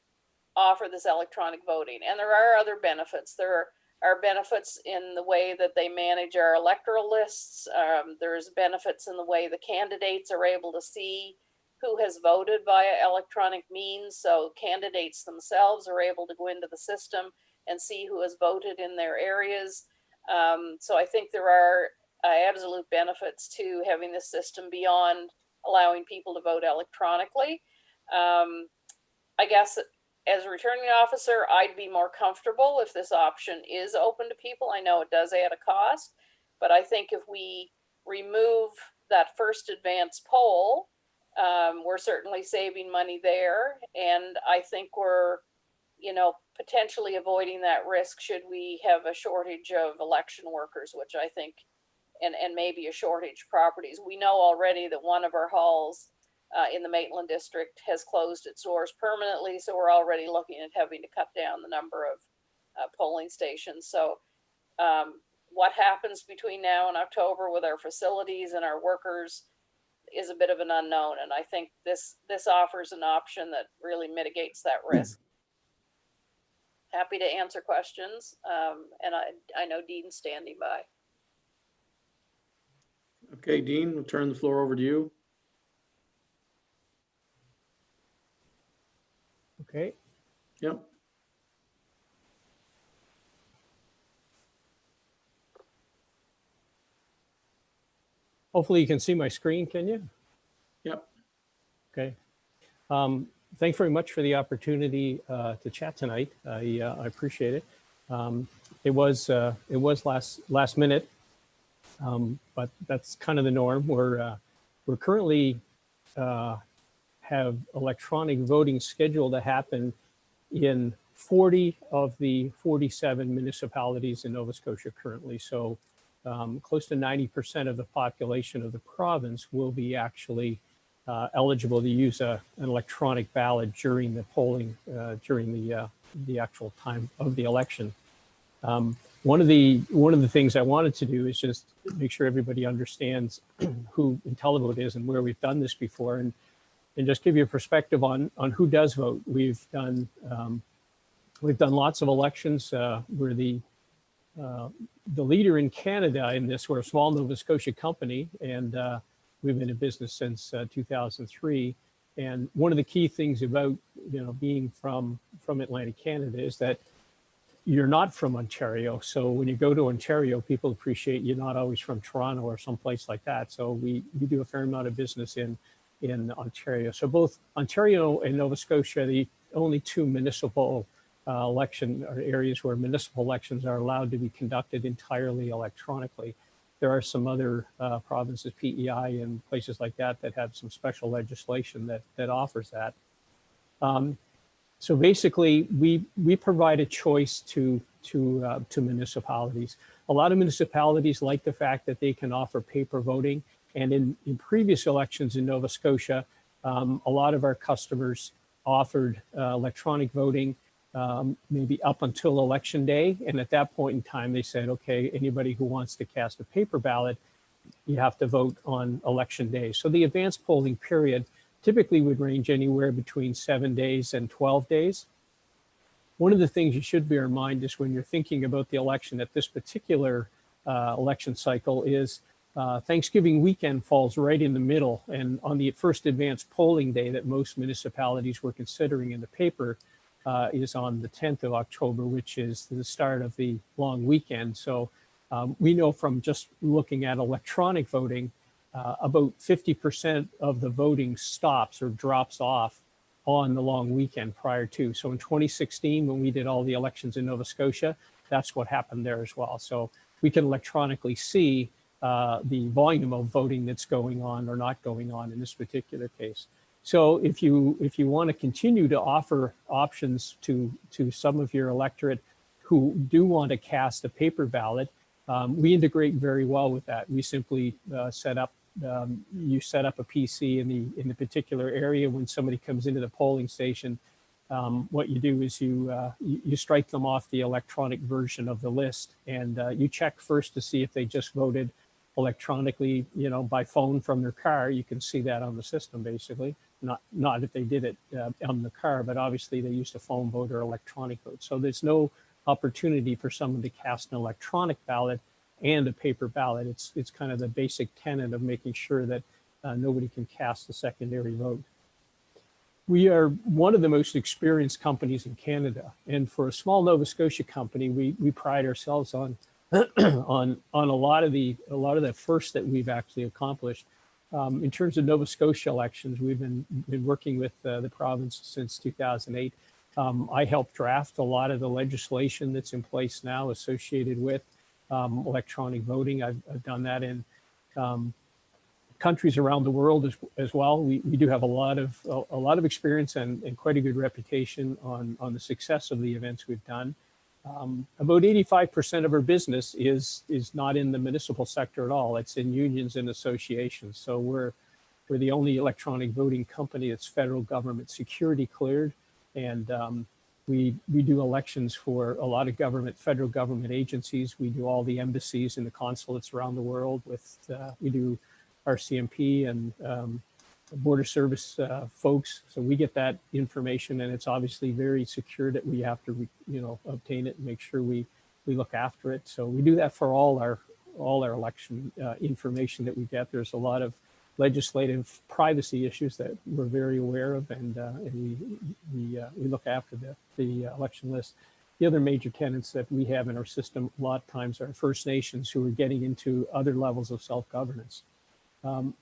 offer this electronic voting. And there are other benefits. There are benefits in the way that they manage our electoral lists. There's benefits in the way the candidates are able to see who has voted via electronic means. So candidates themselves are able to go into the system and see who has voted in their areas. So I think there are absolute benefits to having this system beyond allowing people to vote electronically. I guess as a returning officer, I'd be more comfortable if this option is open to people. I know it does add a cost, but I think if we remove that first advance poll, we're certainly saving money there. And I think we're, potentially avoiding that risk should we have a shortage of election workers, which I think, and maybe a shortage of properties. We know already that one of our halls in the Maitland district has closed its doors permanently. So we're already looking at having to cut down the number of polling stations. So what happens between now and October with our facilities and our workers is a bit of an unknown. And I think this offers an option that really mitigates that risk. Happy to answer questions. And I know Dean's standing by. Okay, Dean, we'll turn the floor over to you. Okay. Yep. Hopefully you can see my screen, can you? Yep. Okay. Thanks very much for the opportunity to chat tonight. I appreciate it. It was last minute, but that's kind of the norm. We're currently have electronic voting scheduled to happen in 40 of the 47 municipalities in Nova Scotia currently. So close to 90% of the population of the province will be actually eligible to use an electronic ballot during the polling, during the actual time of the election. One of the things I wanted to do is just make sure everybody understands who IntelliVote is and where we've done this before, and just give you a perspective on who does vote. We've done lots of elections. We're the leader in Canada in this. We're a small Nova Scotia company, and we've been in business since 2003. And one of the key things about being from Atlantic Canada is that you're not from Ontario. So when you go to Ontario, people appreciate you're not always from Toronto or someplace like that. So we do a fair amount of business in Ontario. So both Ontario and Nova Scotia are the only two municipal election or areas where municipal elections are allowed to be conducted entirely electronically. There are some other provinces, PEI and places like that, that have some special legislation that offers that. So basically, we provide a choice to municipalities. A lot of municipalities like the fact that they can offer paper voting. And in previous elections in Nova Scotia, a lot of our customers offered electronic voting maybe up until election day. And at that point in time, they said, okay, anybody who wants to cast a paper ballot, you have to vote on election day. So the advanced polling period typically would range anywhere between 7 days and 12 days. One of the things you should bear in mind is when you're thinking about the election at this particular election cycle is Thanksgiving weekend falls right in the middle. And on the first advanced polling day that most municipalities were considering in the paper is on the 10th of October, which is the start of the long weekend. So we know from just looking at electronic voting, about 50% of the voting stops or drops off on the long weekend prior to. So in 2016, when we did all the elections in Nova Scotia, that's what happened there as well. So we can electronically see the volume of voting that's going on or not going on in this particular case. So if you want to continue to offer options to some of your electorate who do want to cast a paper ballot, we integrate very well with that. We simply set up you set up a PC in the particular area. When somebody comes into the polling station, what you do is you strike them off the electronic version of the list, and you check first to see if they just voted electronically, by phone from their car. You can see that on the system, basically. Not if they did it on the car, but obviously they used a phone vote or electronic vote. So there's no opportunity for someone to cast an electronic ballot and a paper ballot. It's kind of the basic tenet of making sure that nobody can cast a secondary vote. We are one of the most experienced companies in Canada, and for a small Nova Scotia company, we pride ourselves on on a lot of the firsts that we've actually accomplished. In terms of Nova Scotia elections, we've been working with the province since 2008. I helped draft a lot of the legislation that's in place now associated with electronic voting. I've done that in countries around the world as well. We do have a lot of experience and quite a good reputation on the success of the events we've done. About 85% of our business is not in the municipal sector at all. It's in unions and associations. So we're the only electronic voting company that's federal government security cleared, and we do elections for a lot of federal government agencies. We do all the embassies and the consulates around the world. We do RCMP and border service folks. So we get that information, and it's obviously very secure that we have to obtain it and make sure we look after it. So we do that for all all our election information that we get. There's a lot of legislative privacy issues that we're very aware of, and we look after the election list. The other major tenants that we have in our system a lot of times are First Nations who are getting into other levels of self-governance.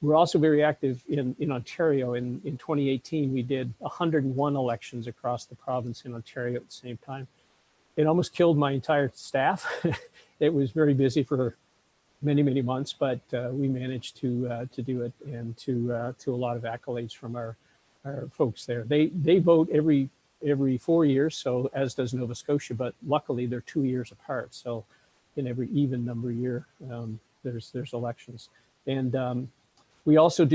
We're also very active in Ontario. In 2018, we did 101 elections across the province in Ontario at the same time. It almost killed my entire staff. It was very busy for many, many months, but we managed to do it, and to a lot of accolades from our folks there. They vote every 4 years, so as does Nova Scotia, but luckily they're 2 years apart. So in every even number year, there's elections. And we also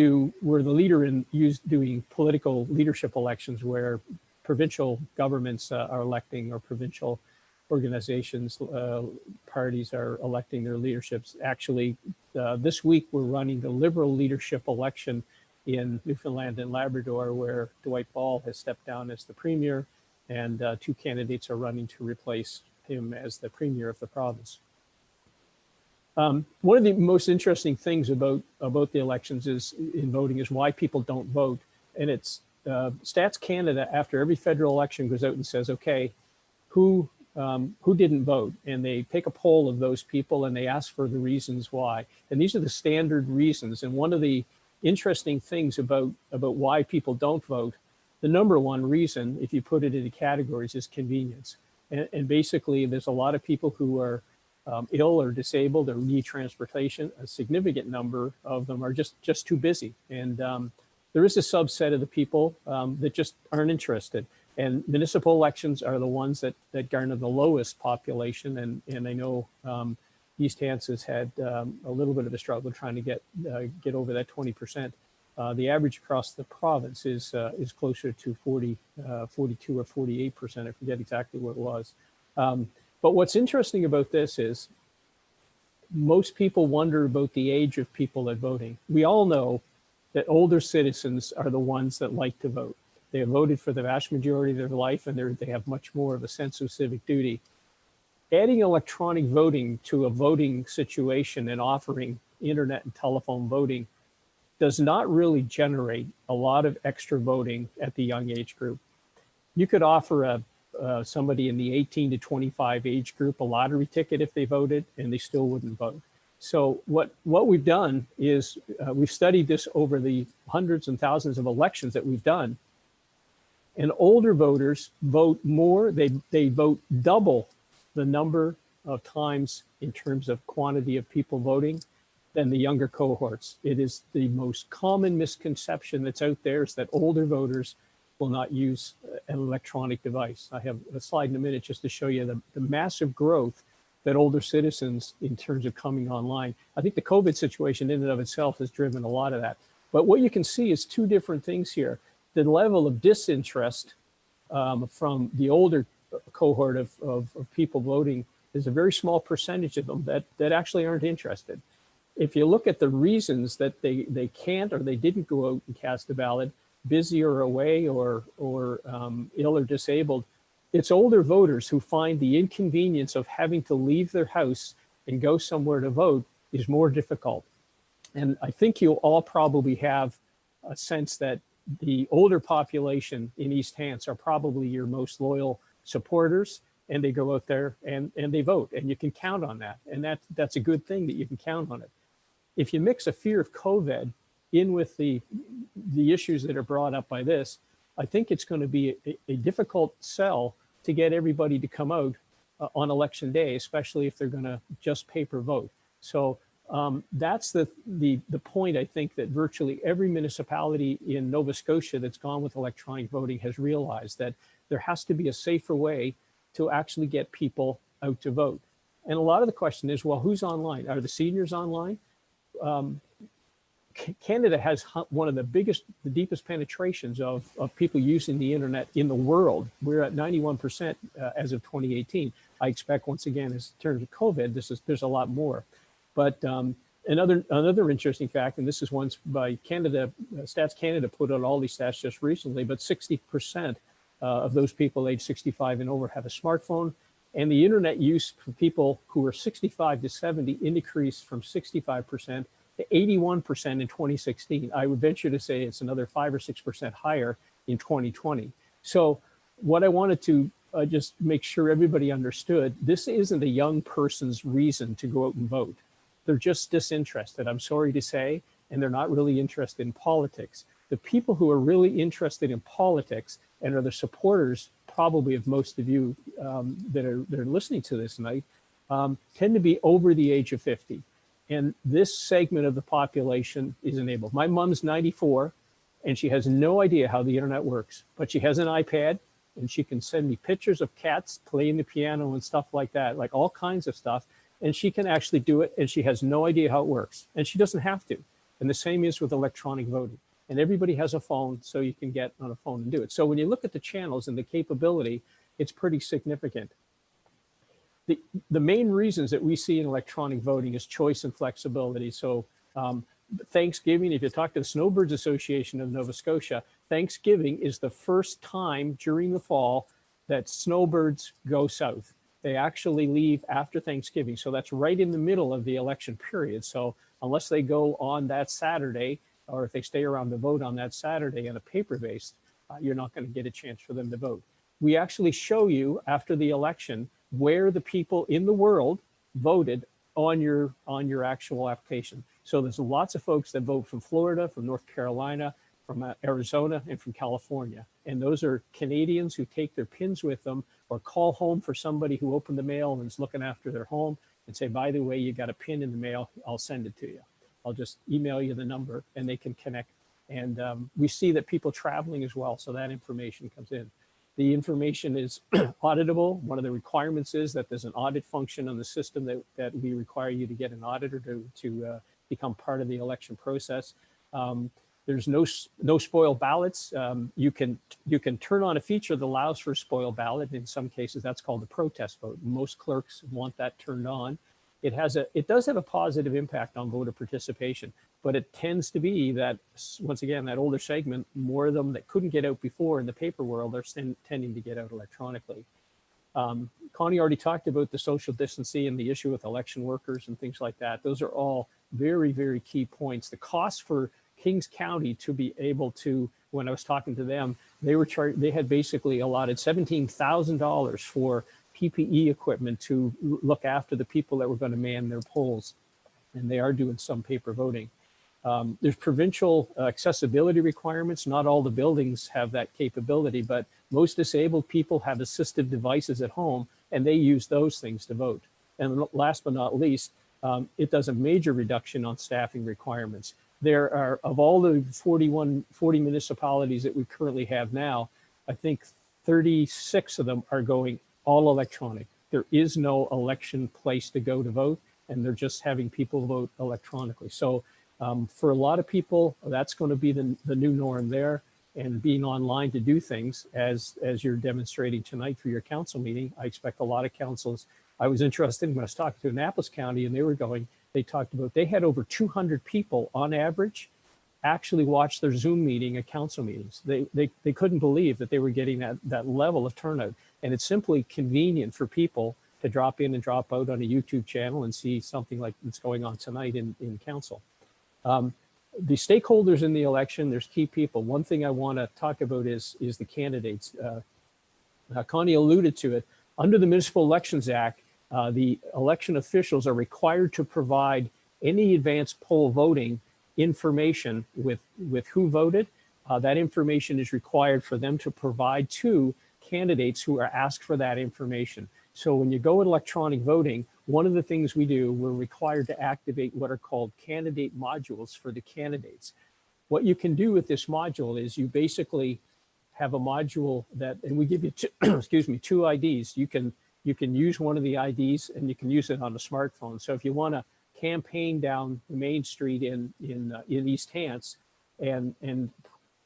we're the leader in doing political leadership elections, where provincial governments are electing, or provincial organizations, parties are electing their leaderships. Actually, this week we're running the Liberal leadership election in Newfoundland and Labrador, where Dwight Ball has stepped down as the premier, and 2 candidates are running to replace him as the premier of the province. One of the most interesting things about the elections in voting is why people don't vote. And it's Stats Canada, after every federal election, goes out and says, okay, who didn't vote? And they take a poll of those people and they ask for the reasons why. And these are the standard reasons. And one of the interesting things about why people don't vote, the number one reason, if you put it into categories, is convenience. And basically, there's a lot of people who are ill or disabled or need transportation. A significant number of them are just too busy. And there is a subset of the people that just aren't interested. And municipal elections are the ones that garner the lowest population. And I know East Hants has had a little bit of a struggle trying to get over that 20%. The average across the province is closer to 42 or 48%. I forget exactly what it was. But what's interesting about this is most people wonder about the age of people that voting. We all know that older citizens are the ones that like to vote. They have voted for the vast majority of their life, and they have much more of a sense of civic duty. Adding electronic voting to a voting situation and offering internet and telephone voting does not really generate a lot of extra voting at the young age group. You could offer somebody in the 18 to 25 age group a lottery ticket if they voted, and they still wouldn't vote. So what we've done is we've studied this over the hundreds and thousands of elections that we've done. And older voters vote more, they vote double the number of times in terms of quantity of people voting than the younger cohorts. It is the most common misconception that's out there, is that older voters will not use an electronic device. I have a slide in a minute just to show you the massive growth that older citizens in terms of coming online. I think the COVID situation in and of itself has driven a lot of that. But what you can see is 2 different things here. The level of disinterest from the older cohort of people voting is a very small percentage of them that actually aren't interested. If you look at the reasons that they can't or they didn't go out and cast a ballot, busy or away or ill or disabled, it's older voters who find the inconvenience of having to leave their house and go somewhere to vote is more difficult. And I think you'll all probably have a sense that the older population in East Hants are probably your most loyal supporters, and they go out there and they vote, and you can count on that. And that's a good thing that you can count on it. If you mix a fear of COVID in with the issues that are brought up by this, I think it's going to be a difficult sell to get everybody to come out on election day, especially if they're going to just paper vote. So that's the point, I think, that virtually every municipality in Nova Scotia that's gone with electronic voting has realized, that there has to be a safer way to actually get people out to vote. And a lot of the question is, well, who's online? Are the seniors online? Canada has one of the deepest penetrations of people using the internet in the world. We're at 91% as of 2018. I expect, once again, in terms of COVID, there's a lot more. But another interesting fact, and this is one by Canada, Stats Canada put out all these stats just recently, but 60% of those people age 65 and over have a smartphone, And the internet use for people who are 65 to 70 increased from 65% to 81% in 2016. I would venture to say it's another 5 or 6% higher in 2020. So what I wanted to just make sure everybody understood, this isn't a young person's reason to go out and vote. They're just disinterested, I'm sorry to say, and they're not really interested in politics. The people who are really interested in politics and are the supporters probably of most of you that are listening to this tonight tend to be over the age of 50. And this segment of the population is enabled. My mom's 94 and she has no idea how the internet works, but she has an iPad and she can send me pictures of cats playing the piano and stuff like that, like all kinds of stuff. And she can actually do it and she has no idea how it works and she doesn't have to. And the same is with electronic voting. And everybody has a phone, so you can get on a phone and do it. So when you look at the channels and the capability, it's pretty significant. The main reasons that we see in electronic voting is choice and flexibility. So Thanksgiving, if you talk to the Snowbirds Association of Nova Scotia, Thanksgiving is the first time during the fall that snowbirds go south. They actually leave after Thanksgiving. So that's right in the middle of the election period. So unless they go on that Saturday, or if they stay around to vote on that Saturday on a paper-based, you're not going to get a chance for them to vote. We actually show you after the election where the people in the world voted on your actual application. So there's lots of folks that vote from Florida, from North Carolina, from Arizona, and from California. And those are Canadians who take their pins with them or call home for somebody who opened the mail and is looking after their home and say, by the way, you got a pin in the mail, I'll send it to you. I'll just email you the number and they can connect. And we see that people traveling as well. So that information comes in. The information is auditable. One of the requirements is that there's an audit function on the system that we require you to get an auditor to become part of the election process. There's no spoiled ballots. You can turn on a feature that allows for a spoiled ballot. In some cases, that's called a protest vote. Most clerks want that turned on. It does have a positive impact on voter participation, but it tends to be that, once again, that older segment, more of them that couldn't get out before in the paper world are tending to get out electronically. Connie already talked about the social distancing and the issue with election workers and things like that. Those are all very, very key points. The cost for Kings County to be able to, when I was talking to them, they had basically allotted $17,000 for PPE equipment to look after the people that were going to man their polls. And they are doing some paper voting. There's provincial accessibility requirements. Not all the buildings have that capability, but most disabled people have assistive devices at home and they use those things to vote. And last but not least, it does a major reduction on staffing requirements. There are, of all the 40 municipalities that we currently have now, I think 36 of them are going all electronic. There is no election place to go to vote, and they're just having people vote electronically. So for a lot of people, that's going to be the new norm there, and being online to do things as you're demonstrating tonight for your council meeting. I expect a lot of councils. I was interested when I was talking to Annapolis County, and they talked about, they had over 200 people on average actually watch their Zoom meeting at council meetings. They couldn't believe that they were getting that level of turnout. And it's simply convenient for people to drop in and drop out on a YouTube channel and see something like that's going on tonight in council. The stakeholders in the election, there's key people. One thing I want to talk about is the candidates. Connie alluded to it. Under the Municipal Elections Act, the election officials are required to provide any advanced poll voting information with who voted. That information is required for them to provide to candidates who are asked for that information. So when you go electronic voting, one of the things we do, we're required to activate what are called candidate modules for the candidates. What you can do with this module is you basically have a module that, and we give you two, excuse me, 2 IDs. You can use one of the IDs and you can use it on a smartphone. So if you want to campaign down the main street in East Hants and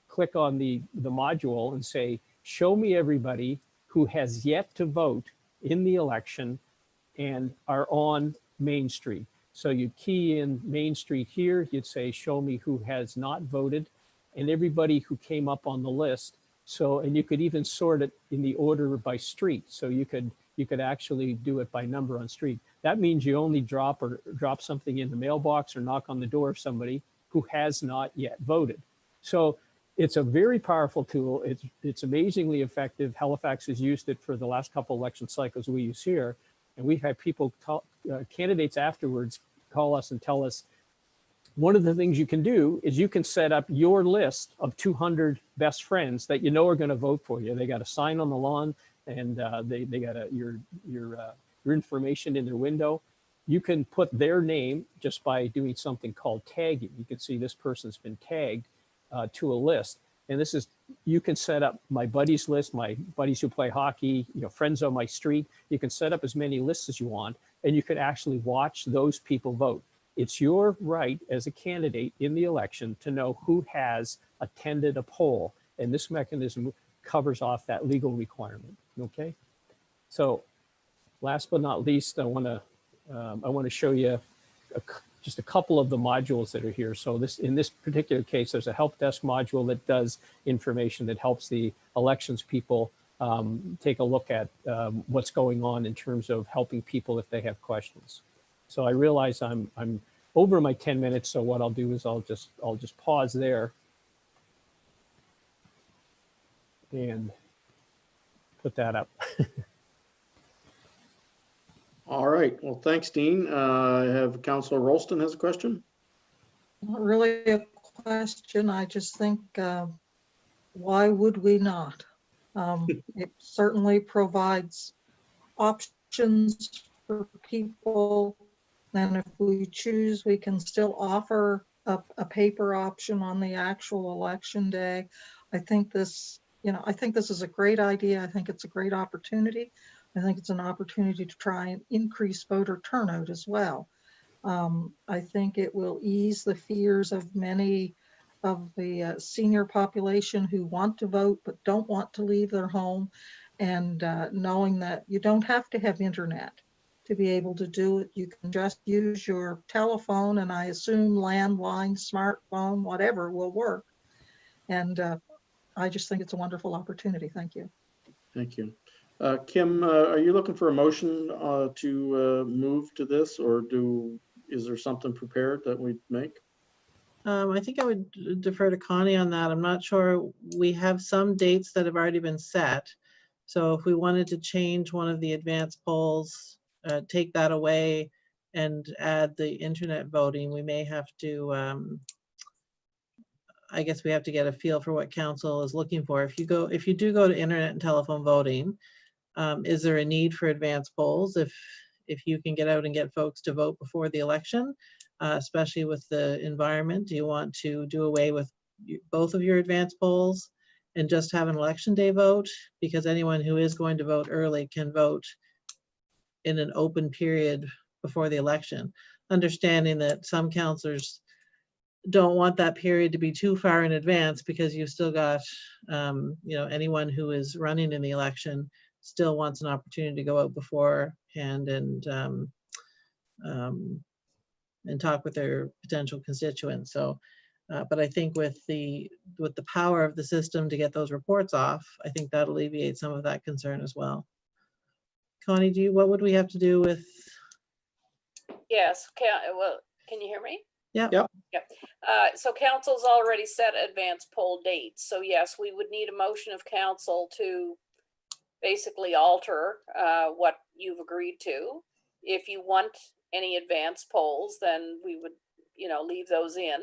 click on the module and say, show me everybody who has yet to vote in the election and are on Main Street. So you key in Main Street here, you'd say, show me who has not voted and everybody who came up on the list. So, and you could even sort it in the order by street. So you could you could actually do it by number on street. That means you only drop something in the mailbox or knock on the door of somebody who has not yet voted. So it's a very powerful tool. It's amazingly effective. Halifax has used it for the last couple election cycles we use here. And we've had people, candidates afterwards, call us and tell us, one of the things you can do is you can set up your list of 200 best friends that you know are going to vote for you. They got a sign on the lawn, and they got your information in their window. You can put their name just by doing something called tagging. You can see this person's been tagged to a list. And this is, you can set up my buddies list, my buddies who play hockey, friends on my street. You can set up as many lists as you want, and you could actually watch those people vote. It's your right as a candidate in the election to know who has attended a poll. And this mechanism covers off that legal requirement, okay? So last but not least, I wanna show you just a couple of the modules that are here. So in this particular case, there's a help desk module that does information that helps the elections people take a look at what's going on in terms of helping people if they have questions. So I realize I'm over my 10 minutes. So what I'll do is I'll just pause there and put that up. All right. Well, thanks, Dean. I have Councillor Rolston has a question. Not really a question. I just think, why would we not? It certainly provides options for people. And if we choose, we can still offer a paper option on the actual election day. I think this is a great idea. I think it's a great opportunity. I think it's an opportunity to try and increase voter turnout as well. I think it will ease the fears of many of the senior population who want to vote but don't want to leave their home, and knowing that you don't have to have internet to be able to do it. You can just use your telephone, and I assume landline, smartphone, whatever will work. And I just think it's a wonderful opportunity. Thank you. Thank you. Kim, are you looking for a motion to move to this, or is there something prepared that we make? I think I would defer to Connie on that. I'm not sure. We have some dates that have already been set. So if we wanted to change one of the advance polls, take that away and add the internet voting, we may have to, I guess we have to get a feel for what council is looking for. If you do go to internet and telephone voting, is there a need for advance polls if you can get out and get folks to vote before the election, especially with the environment? Do you want to do away with both of your advance polls and just have an election day vote? Because anyone who is going to vote early can vote in an open period before the election, understanding that some councillors don't want that period to be too far in advance, because you've still got, anyone who is running in the election still wants an opportunity to go out beforehand and talk with their potential constituents. So, but I think with the power of the system to get those reports off, I think that alleviates some of that concern as well. Connie, what would we have to do with? Yes, can you hear me? Yeah. Yep. Yep. So council's already set advance poll dates. So yes, we would need a motion of council to basically alter what you've agreed to. If you want any advance polls, then we would, leave those in.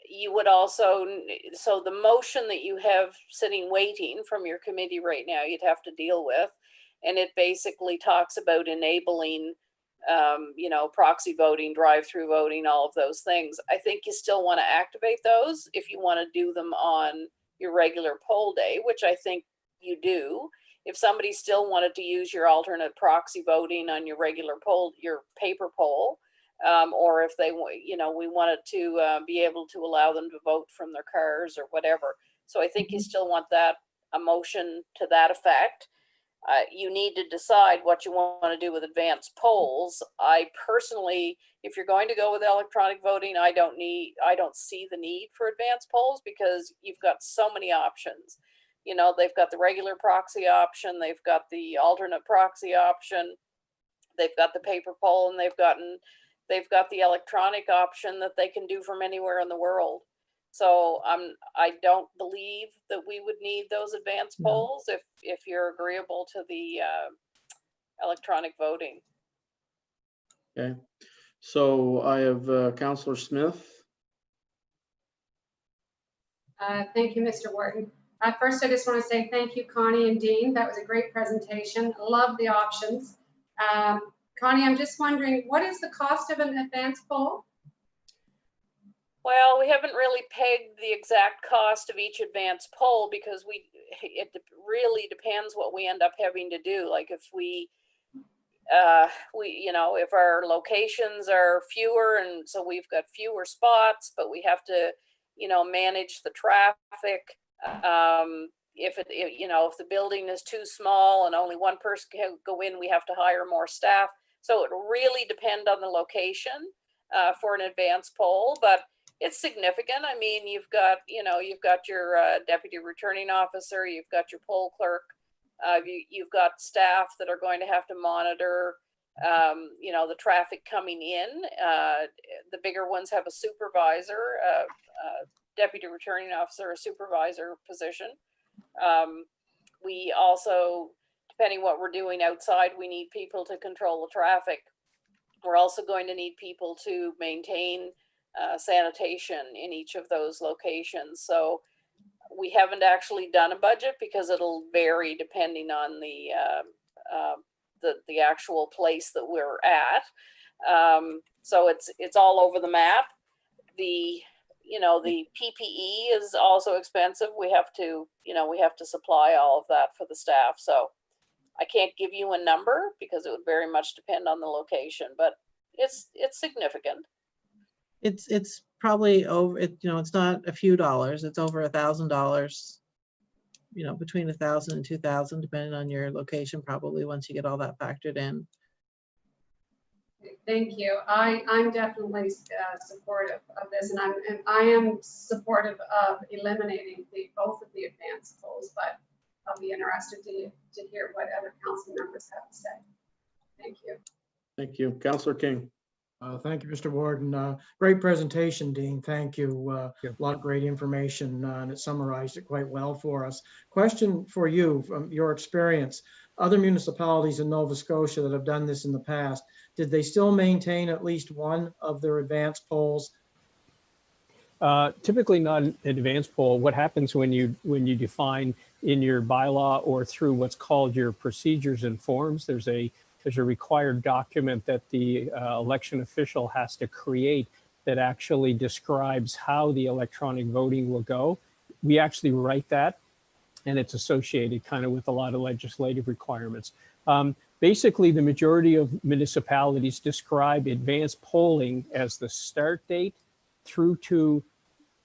You would also, so the motion that you have sitting waiting from your committee right now, you'd have to deal with. And it basically talks about enabling proxy voting, drive-through voting, all of those things. I think you still want to activate those if you want to do them on your regular poll day, which I think you do. If somebody still wanted to use your alternate proxy voting on your regular poll, your paper poll, or if they, we wanted to be able to allow them to vote from their cars or whatever. So I think you still want that, a motion to that effect. You need to decide what you want to do with advanced polls. I personally, if you're going to go with electronic voting, I don't see the need for advanced polls, because you've got so many options. You know, they've got the regular proxy option, they've got the alternate proxy option, they've got the paper poll, and they've got the electronic option that they can do from anywhere in the world. So I don't believe that we would need those advanced polls if you're agreeable to the electronic voting. Okay, so I have Councillor Smith. Thank you, Mr. Wharton. First, I just want to say thank you, Connie and Dean. That was a great presentation. Love the options. Connie, I'm just wondering, what is the cost of an advance poll? Well, we haven't really pegged the exact cost of each advance poll because it really depends what we end up having to do. Like if if our locations are fewer, and so we've got fewer spots, but we have to, manage the traffic. If the building is too small and only one person can go in, we have to hire more staff. So it really depends on the location for an advance poll, but it's significant. I mean, you've got your deputy returning officer, you've got your poll clerk, you've got staff that are going to have to monitor, the traffic coming in. The bigger ones have a supervisor, deputy returning officer, a supervisor position. We also, depending what we're doing outside, we need people to control the traffic. We're also going to need people to maintain sanitation in each of those locations. So we haven't actually done a budget because it'll vary depending on the actual place that we're at. So it's all over the map. The PPE is also expensive. We have to supply all of that for the staff. So I can't give you a number because it would very much depend on the location, but it's significant. It's probably over, it's not a few dollars, it's over $1,000, between 1,000 and 2,000, depending on your location, probably once you get all that factored in. Thank you. I'm definitely supportive of this, and I am supportive of eliminating both of the advance polls, but I'll be interested to hear what other council members have to say. Thank you. Thank you. Councillor King. Thank you, Mr. Warden. Great presentation, Dean. Thank you. A lot of great information, and it summarized it quite well for us. Question for you, from your experience, other municipalities in Nova Scotia that have done this in the past, did they still maintain at least one of their advance polls? Typically not an advanced poll. What happens when you define in your bylaw or through what's called your procedures and forms, there's a required document that the election official has to create that actually describes how the electronic voting will go. We actually write that, and it's associated kind of with a lot of legislative requirements. Basically, the majority of municipalities describe advanced polling as the start date through to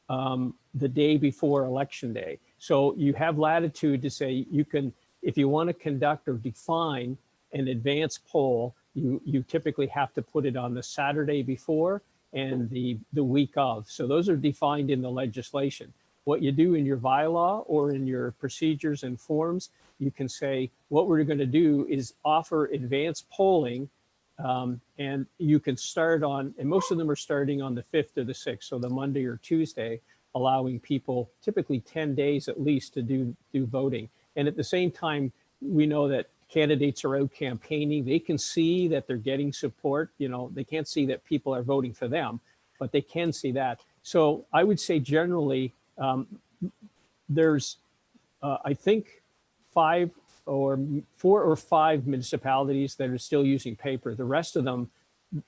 the day before election day. So you have latitude to say you can, if you want to conduct or define an advance poll, you typically have to put it on the Saturday before and the week of. So those are defined in the legislation. What you do in your bylaw or in your procedures and forms, you can say what we're going to do is offer advance polling, and you can start on, and most of them are starting on the 5th or the 6th, so the Monday or Tuesday, allowing people typically 10 days at least to do voting. And at the same time, we know that candidates are out campaigning. They can see that they're getting support. They can't see that people are voting for them, but they can see that. So I would say generally, there's, I think, 4 or 5 municipalities that are still using paper. The rest of them,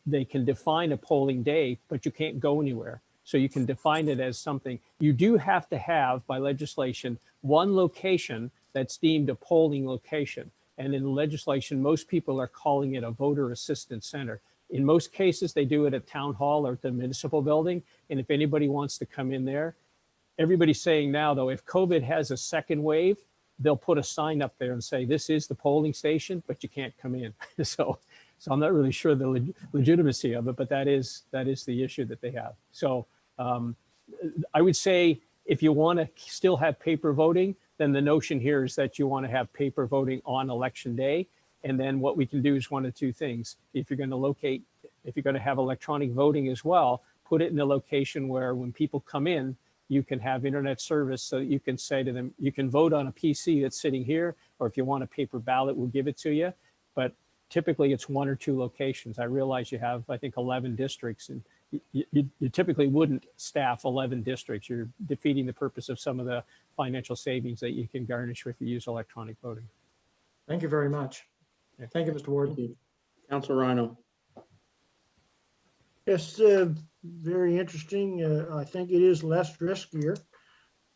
they can define a polling day, but you can't go anywhere. So you can define it as something. You do have to have, by legislation, one location that's deemed a polling location. And in legislation, most people are calling it a voter assistance center. In most cases, they do it at town hall or at the municipal building. And if anybody wants to come in there, everybody's saying now, though, if COVID has a second wave, they'll put a sign up there and say, this is the polling station, but you can't come in. So I'm not really sure the legitimacy of it, but that is the issue that they have. So I would say if you want to still have paper voting, then the notion here is that you want to have paper voting on election day. And then what we can do is one of two things. If you're going to have electronic voting as well, put it in a location where when people come in, you can have internet service so that you can say to them, you can vote on a PC that's sitting here, or if you want a paper ballot, we'll give it to you. But typically it's one or two locations. I realize you have, I think, 11 districts, and you typically wouldn't staff 11 districts. You're defeating the purpose of some of the financial savings that you can garnish if you use electronic voting. Thank you very much. Thank you, Mr. Warden. Councilor Rhino. Yes, very interesting. I think it is less riskier,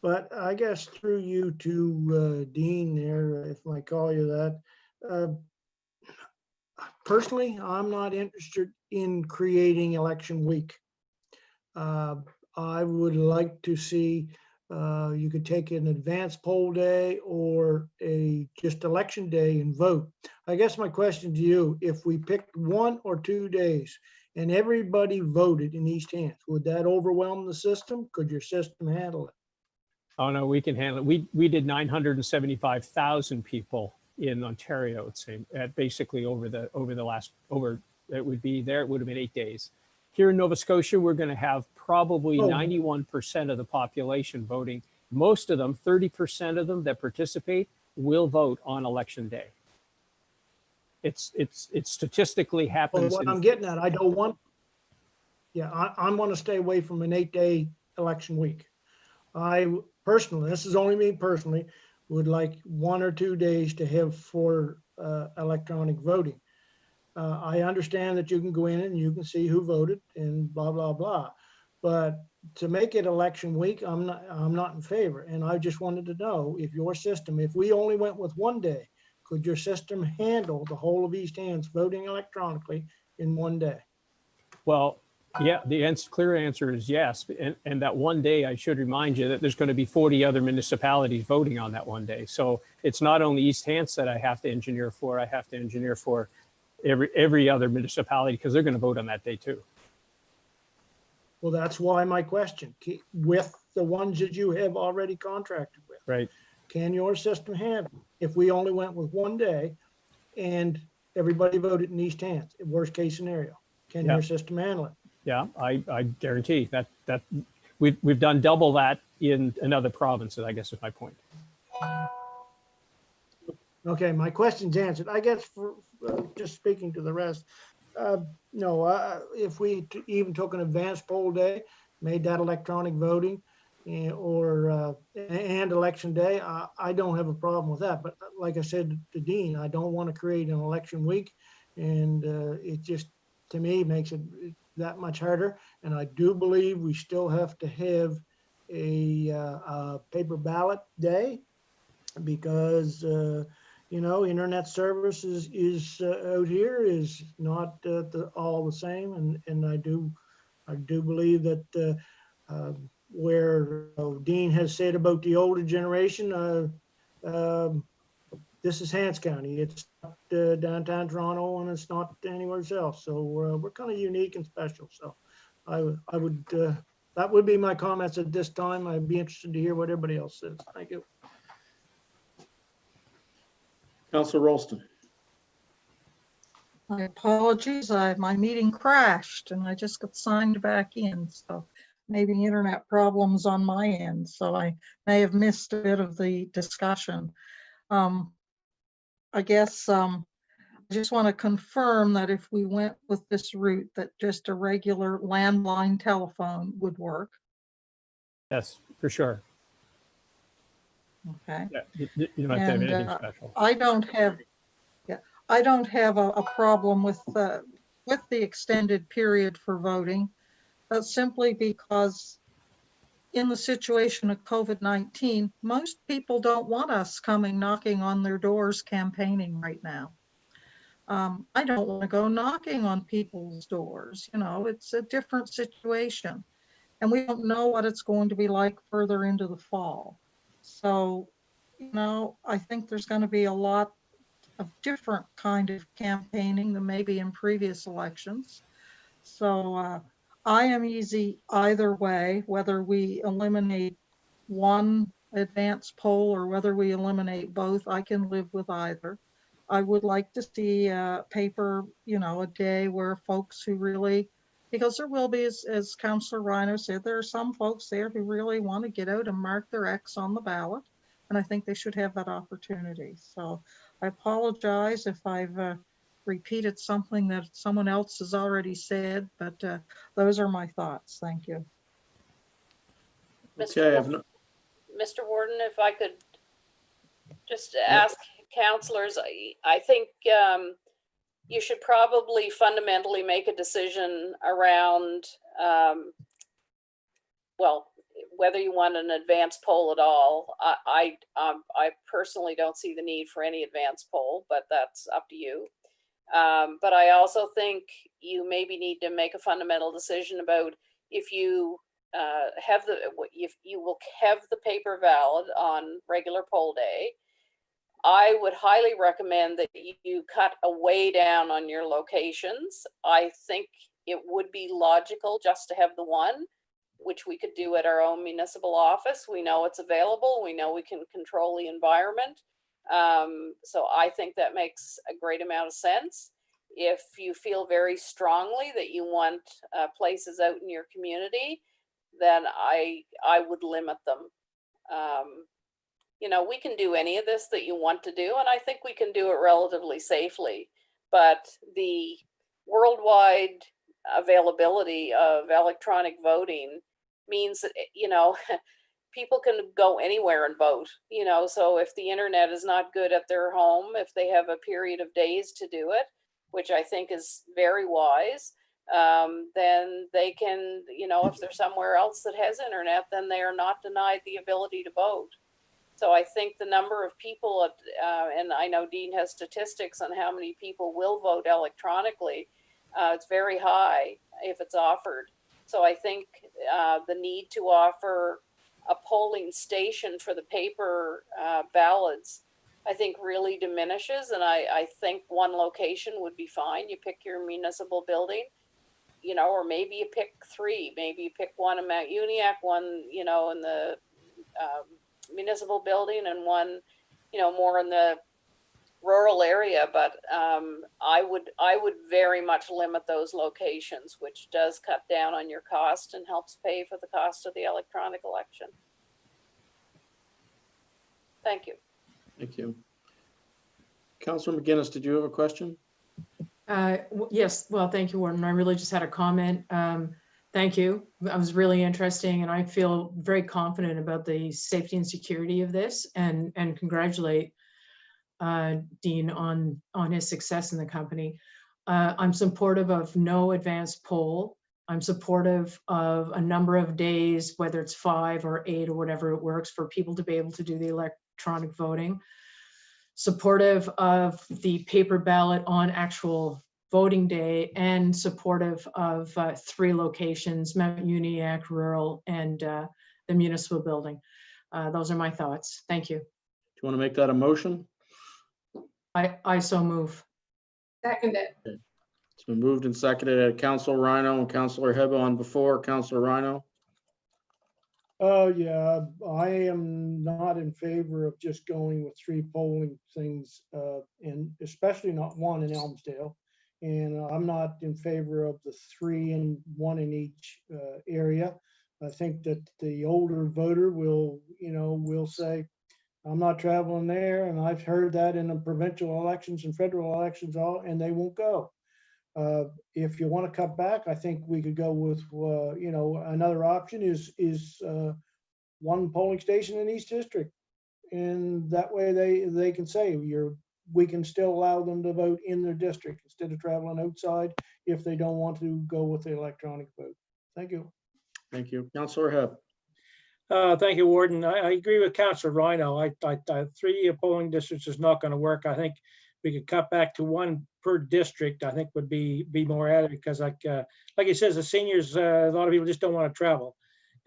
but I guess through you to Dean there, if I call you that, personally, I'm not interested in creating election week. I would like to see you could take an advance poll day or a just election day and vote. I guess my question to you, if we picked 1 or 2 days and everybody voted in East Hants, would that overwhelm the system? Could your system handle it? Oh no, we can handle it. We did 975,000 people in Ontario, it seemed, basically over the last, it would have been 8 days. Here in Nova Scotia, we're going to have probably 91% of the population voting. Most of them, 30% of them that participate, will vote on election day. It statistically happens. Well, what I'm getting at, I don't want, I want to stay away from an 8-day election week. I personally, this is only me personally, would like 1 or 2 days to have for electronic voting. I understand that you can go in and you can see who voted and blah, blah, blah. But to make it election week, I'm not in favor. And I just wanted to know if your system, if we only went with 1 day, could your system handle the whole of East Hants voting electronically in 1 day? Well, yeah, the clear answer is yes. And that 1 day, I should remind you that there's going to be 40 other municipalities voting on that 1 day. So it's not only East Hants that I have to engineer for, I have to engineer for every other municipality because they're going to vote on that day too. Well, that's why my question, with the ones that you have already contracted with, right? Can your system handle if we only went with 1 day and everybody voted in East Hants, worst case scenario? Can your system handle it? Yeah, I guarantee that we've done double that in other provinces, I guess is my point. Okay, my question's answered. I guess for just speaking to the rest, no, if we even took an advanced poll day, made that electronic voting, and election day, I don't have a problem with that. But like I said to Dean, I don't want to create an election week, and it just, to me, makes it that much harder. And I do believe we still have to have a paper ballot day because internet service is out here is not all the same, and I do believe that where Dean has said about the older generation, this is Hants County. It's not downtown Toronto, and it's not anywhere else. So we're kind of unique and special. So I would that would be my comments at this time. I'd be interested to hear what everybody else says. Thank you. Councilor Rolston. My apologies, my meeting crashed and I just got signed back in. So maybe internet problems on my end. So I may have missed a bit of the discussion. I guess I just want to confirm that if we went with this route, that just a regular landline telephone would work. Yes, for sure. Okay. Yeah, you don't have to have anything special. I don't have a problem with the extended period for voting, simply because in the situation of COVID-19, most people don't want us coming knocking on their doors campaigning right now. I don't want to go knocking on people's doors. It's a different situation, and we don't know what it's going to be like further into the fall. So, I think there's going to be a lot of different kind of campaigning than maybe in previous elections. So I am easy either way, whether we eliminate 1 advance poll or whether we eliminate both. I can live with either. I would like to see paper, a day where folks who really, because there will be, as Councillor Rhino said, there are some folks there who really want to get out and mark their X on the ballot. And I think they should have that opportunity. So I apologize if I've repeated something that someone else has already said, but those are my thoughts. Thank you. Okay, Mr. Warden, if I could just ask councillors, I think you should probably fundamentally make a decision around, well, whether you want an advance poll at all. I personally don't see the need for any advance poll, but that's up to you. But I also think you maybe need to make a fundamental decision about if you if you will have the paper ballot on regular poll day. I would highly recommend that you cut way down on your locations. I think it would be logical just to have the one, which we could do at our own municipal office. We know it's available. We know we can control the environment. So I think that makes a great amount of sense. If you feel very strongly that you want places out in your community, then I would limit them. We can do any of this that you want to do, and I think we can do it relatively safely. But the worldwide availability of electronic voting means that, people can go anywhere and vote, so if the internet is not good at their home, if they have a period of days to do it, which I think is very wise, then they can, if they're somewhere else that has internet, then they are not denied the ability to vote. So I think the number of people, and I know Dean has statistics on how many people will vote electronically, it's very high if it's offered. So I think the need to offer a polling station for the paper ballots, I think really diminishes. And I think one location would be fine. You pick your municipal building, or maybe you pick three. Maybe you pick one in Mount Uniacke, one, in the municipal building, and one, more in the rural area. But I would very much limit those locations, which does cut down on your cost and helps pay for the cost of the electronic election. Thank you. Thank you. Councillor McGinnis, did you have a question? Yes, well, thank you, Warden. I really just had a comment. Thank you. That was really interesting, and I feel very confident about the safety and security of this, and congratulate Dean on his success in the company. I'm supportive of no advance poll. I'm supportive of a number of days, whether it's 5 or 8 or whatever it works, for people to be able to do the electronic voting. Supportive of the paper ballot on actual voting day, and supportive of 3 locations: Mount Uniacke, rural, and the municipal building. Those are my thoughts. Thank you. Do you want to make that a motion? I so move. Second it. Okay. It's been moved and seconded. Councillor Rhino and Councillor Heba on before. Councillor Rhino? Yeah, I am not in favor of just going with 3 polling things, and especially not 1 in Elmsdale. And I'm not in favor of the 3 and 1 in each area. I think that the older voter will say, I'm not traveling there. And I've heard that in the provincial elections and federal elections, and they won't go. If you want to cut back, I think we could go with, another option is 1 polling station in each district. And that way they can say we can still allow them to vote in their district instead of traveling outside if they don't want to go with the electronic vote. Thank you. Thank you. Councillor Hebb? Thank you, Warden. I agree with Councillor Rhino. 3 polling districts is not going to work. I think we could cut back to 1 per district. I think would be more added, because like he says, the seniors, a lot of people just don't want to travel,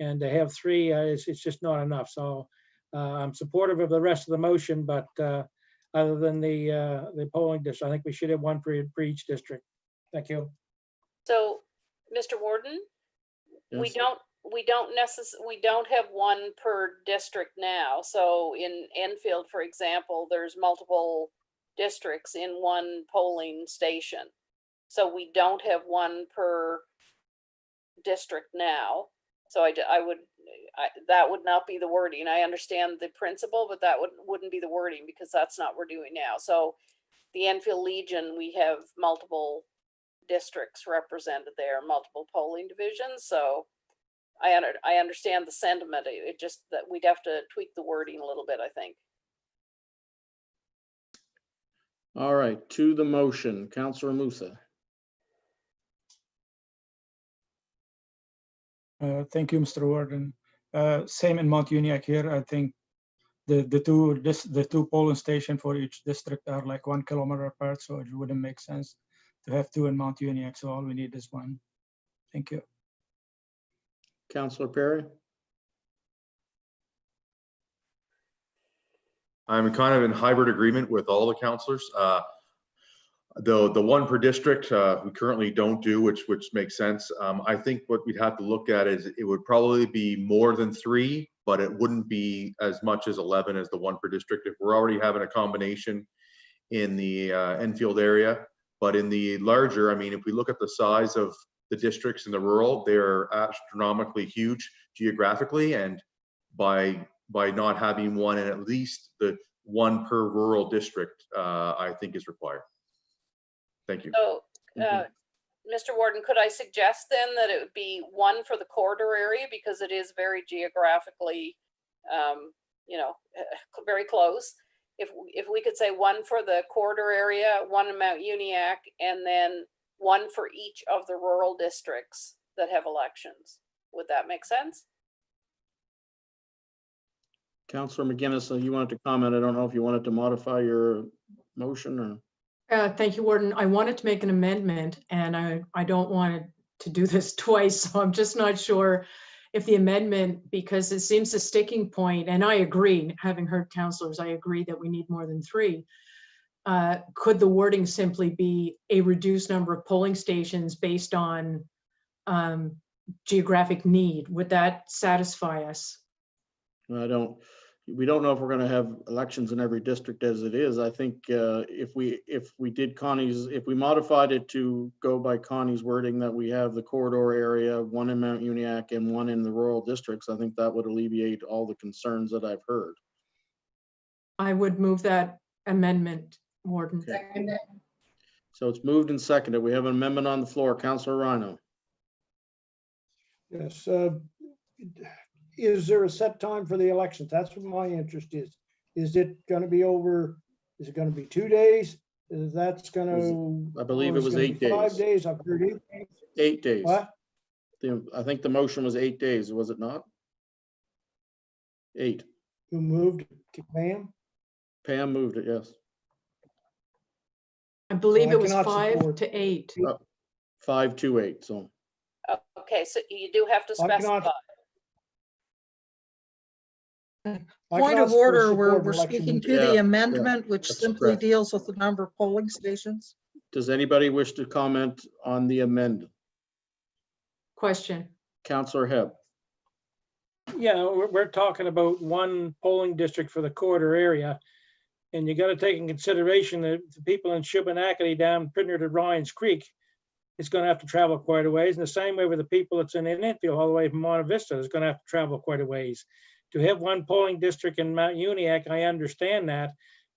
and to have 3 it's just not enough. So I'm supportive of the rest of the motion, but other than the polling district, I think we should have 1 for each district. Thank you. So, Mr. Warden, Yes. we don't have one per district now. So in Enfield, for example, there's multiple districts in one polling station. So we don't have one per district now. So that would not be the wording. I understand the principle, but that wouldn't be the wording, because that's not what we're doing now. So the Enfield Legion, we have multiple districts represented there, multiple polling divisions. So I understand the sentiment. It just that we'd have to tweak the wording a little bit, I think. All right, to the motion, Councillor Musa. Thank you, Mr. Warden. Same in Mount Uniac here. I think the two polling stations for each district are like 1 kilometer apart, so it wouldn't make sense to have two in Mount Uniac. So all we need is one. Thank you. Councillor Perry. I'm kind of in hybrid agreement with all the councillors. The one per district we currently don't do, which makes sense. I think what we'd have to look at is it would probably be more than 3, but it wouldn't be as much as 11 as the one per district if we're already having a combination in the Enfield area. But in the larger, I mean, if we look at the size of the districts in the rural, they're astronomically huge geographically, and by not having one, and at least the one per rural district, I think is required. Thank you. So, Mr. Warden, could I suggest then that it would be one for the corridor area, because it is very geographically, very close. If we could say one for the corridor area, one in Mount Uniac, and then one for each of the rural districts that have elections. Would that make sense? Councillor McGuinness, you wanted to comment. I don't know if you wanted to modify your motion or. Thank you, Warden. I wanted to make an amendment, and I don't want to do this twice, so I'm just not sure if the amendment, because it seems a sticking point, and I agree, having heard councillors, I agree that we need more than 3. Could the wording simply be a reduced number of polling stations based on geographic need? Would that satisfy us? We don't know if we're going to have elections in every district as it is. I think if we modified it to go by Connie's wording that we have the corridor area, one in Mount Uniac and one in the rural districts, I think that would alleviate all the concerns that I've heard. I would move that amendment, Warden. Second it. So it's moved and seconded. We have an amendment on the floor. Councillor Rhino. Yes. Is there a set time for the elections? That's what my interest is. Is it going to be over? Is it going to be 2 days? That's going to. I believe it was 8 days. 5 days. I've heard 8 days. 8 days. What? I think the motion was 8 days, was it not? 8. Who moved? Pam? Pam moved it, yes. I believe it was cannot 5 support. to 8. 5 to 8, so. Okay, so you do have to specify. Point of order, we're speaking to the amendment, which That's simply correct. deals with the number of polling stations. Does anybody wish to comment on the amendment? Question. Councillor Hebb. Yeah, we're talking about one polling district for the corridor area. And you got to take in consideration that the people in Shubenacadie down Prisoner to Ryan's Creek, it's going to have to travel quite a ways. And the same way with the people that's in Enfield all the way from Monte Vista is going to have to travel quite a ways. To have one polling district in Mount Uniac, I understand that,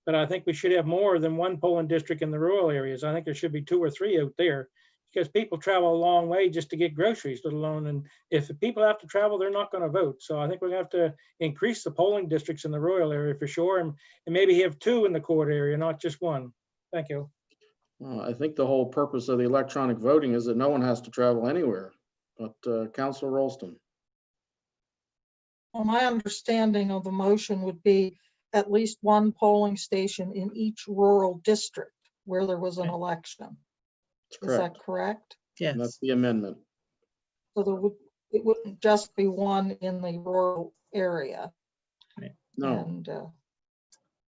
but I think we should have more than one polling district in the rural areas. I think there should be 2 or 3 out there, because people travel a long way just to get groceries, let alone, and if the people have to travel, they're not going to vote. So I think we're going to have to increase the polling districts in the rural area for sure, and maybe have 2 in the court area, not just 1. Thank you. Well, I think the whole purpose of the electronic voting is that no one has to travel anywhere. But Councillor Rolston. Well, my understanding of the motion would be at least one polling station in each rural district where there was an election. Is that correct? Yes. And that's the amendment. So it wouldn't just be one in the rural area. No. And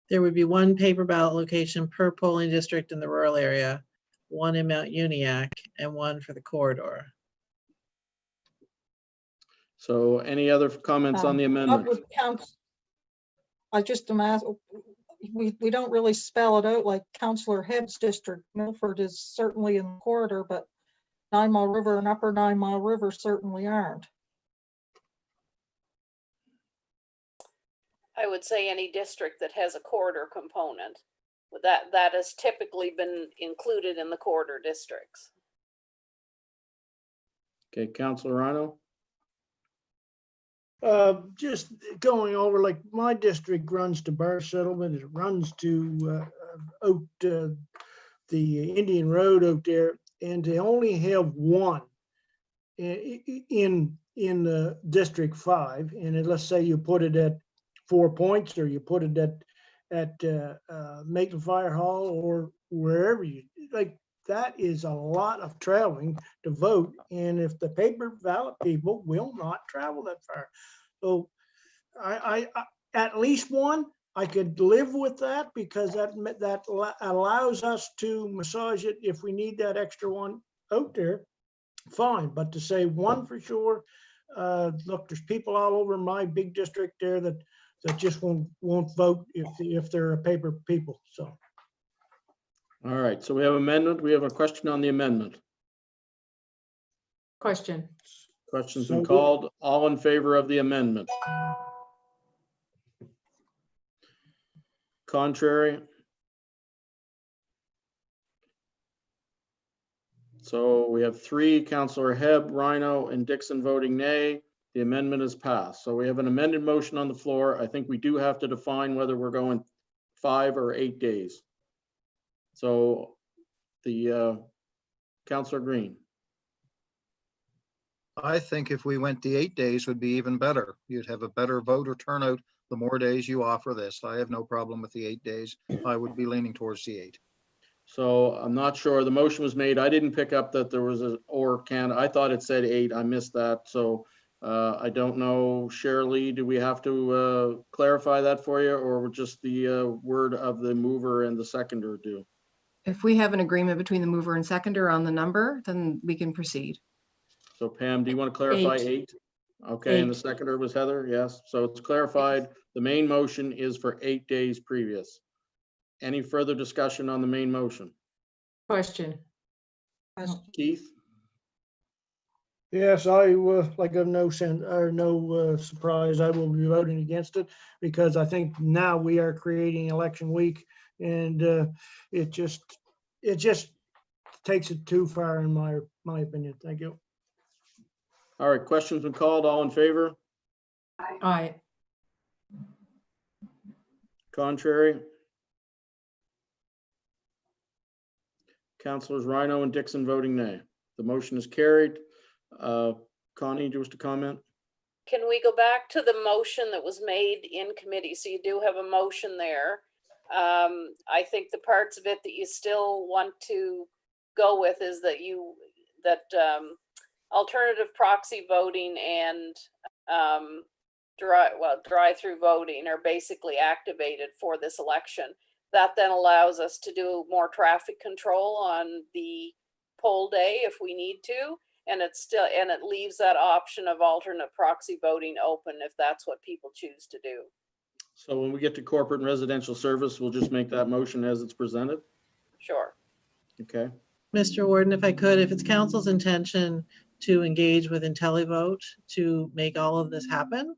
There would be one paper ballot location per polling district in the rural area, one in Mount Uniac, and one for the corridor. So any other comments on the What amendment? would count? I just imagine, we don't really spell it out like Councillor Hebb's district. Milford is certainly in the corridor, but 9 Mile River and Upper 9 Mile River certainly aren't. I would say any district that has a corridor component, that has typically been included in the corridor districts. Okay, Councilor Rhino? Just going over, like my district runs to Bar Settlement, it runs to the Indian Road out there, and they only have one in District 5, and let's say you put it at 4 Points, or you put it at Maitland Fire Hall, or wherever you like. That is a lot of traveling to vote, and if the paper ballot people will not travel that far, so I at least one, I could live with that, because that allows us to massage it if we need that extra one out there. Fine, but to say one for sure, look, there's people all over my big district there that just won't vote if they're a paper people. So. All right, so we have amendment. We have a question on the amendment. Question. Question's been called. All in favor of the amendment? Contrary? So we have 3, Councilor Hebb, Rhino, and Dixon voting nay. The amendment is passed. So we have an amended motion on the floor. I think we do have to define whether we're going 5 or 8 days. So the Councilor Green. I think if we went the 8 days would be even better. You'd have a better voter turnout the more days you offer this. I have no problem with the 8 days. I would be leaning towards the 8. So I'm not sure. The motion was made. I didn't pick up that there was a or can. I thought it said 8. I missed that. So I don't know. Shirley, do we have to clarify that for you, or just the word of the mover and the seconder do? If we have an agreement between the mover and seconder on the number, then we can proceed. So Pam, do you want to clarify 8? Okay, and the 8. seconder was Heather, yes. So it's clarified. The main motion is for 8 days previous. Any further discussion on the main motion? Question. Keith? Yes, I like of no surprise. I will be voting against it, because I think now we are creating election week, and it just takes it too far in my opinion. Thank you. All right, questions been called. All in favor? Aye. Contrary? Councilors Rhino and Dixon voting nay. The motion is carried. Connie, do you wish to comment? Can we go back to the motion that was made in committee? So you do have a motion there. I think the parts of it that you still want to go with is that alternative proxy voting and drive-through voting are basically activated for this election. That then allows us to do more traffic control on the poll day if we need to. And it leaves that option of alternate proxy voting open if that's what people choose to do. So when we get to corporate and residential service, we'll just make that motion as it's presented? Sure. Okay. Mr. Warden, if I could, if it's council's intention to engage with IntelliVote to make all of this happen,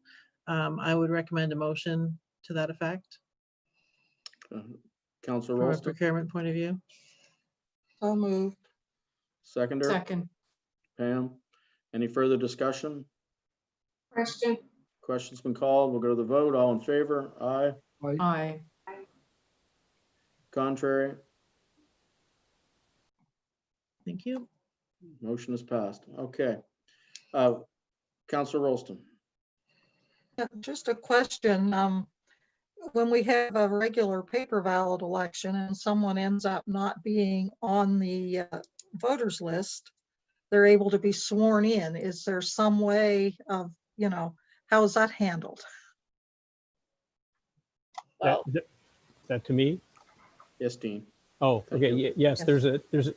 I would recommend a motion to that effect. Councilor From a Ralston, procurement point of view. So moved. seconder? Second. Pam, any further discussion? Question. Question's been called. We'll go to the vote. All in favor? Aye. Aye. Contrary? Thank you. Motion is passed. Okay. Councilor Ralston. Yeah, just a question. When we have a regular paper ballot election and someone ends up not being on the voters list, they're able to be sworn in. Is there some way of, how is that handled? That to me? Yes, Dean. Oh, okay. Yes, there's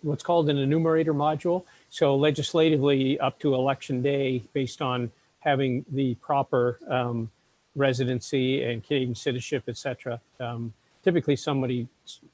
what's called an enumerator module. So legislatively, up to election day, based on having the proper residency and Canadian citizenship, etc. Typically, somebody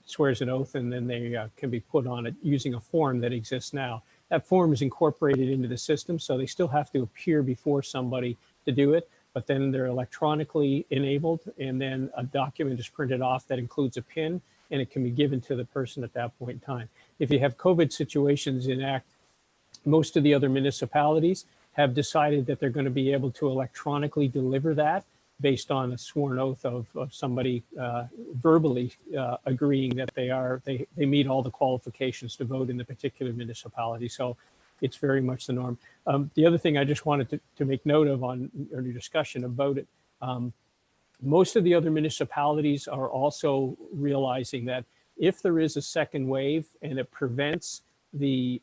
swears an oath and then they can be put on it using a form that exists now. That form is incorporated into the system, so they still have to appear before somebody to do it, but then they're electronically enabled, and then a document is printed off that includes a PIN, and it can be given to the person at that point in time. If you have COVID situations enact, most of the other municipalities have decided that they're going to be able to electronically deliver that based on a sworn oath of somebody verbally agreeing that they meet all the qualifications to vote in the particular municipality. So it's very much the norm. The other thing I just wanted to make note of on your discussion about it, most of the other municipalities are also realizing that if there is a second wave and it prevents the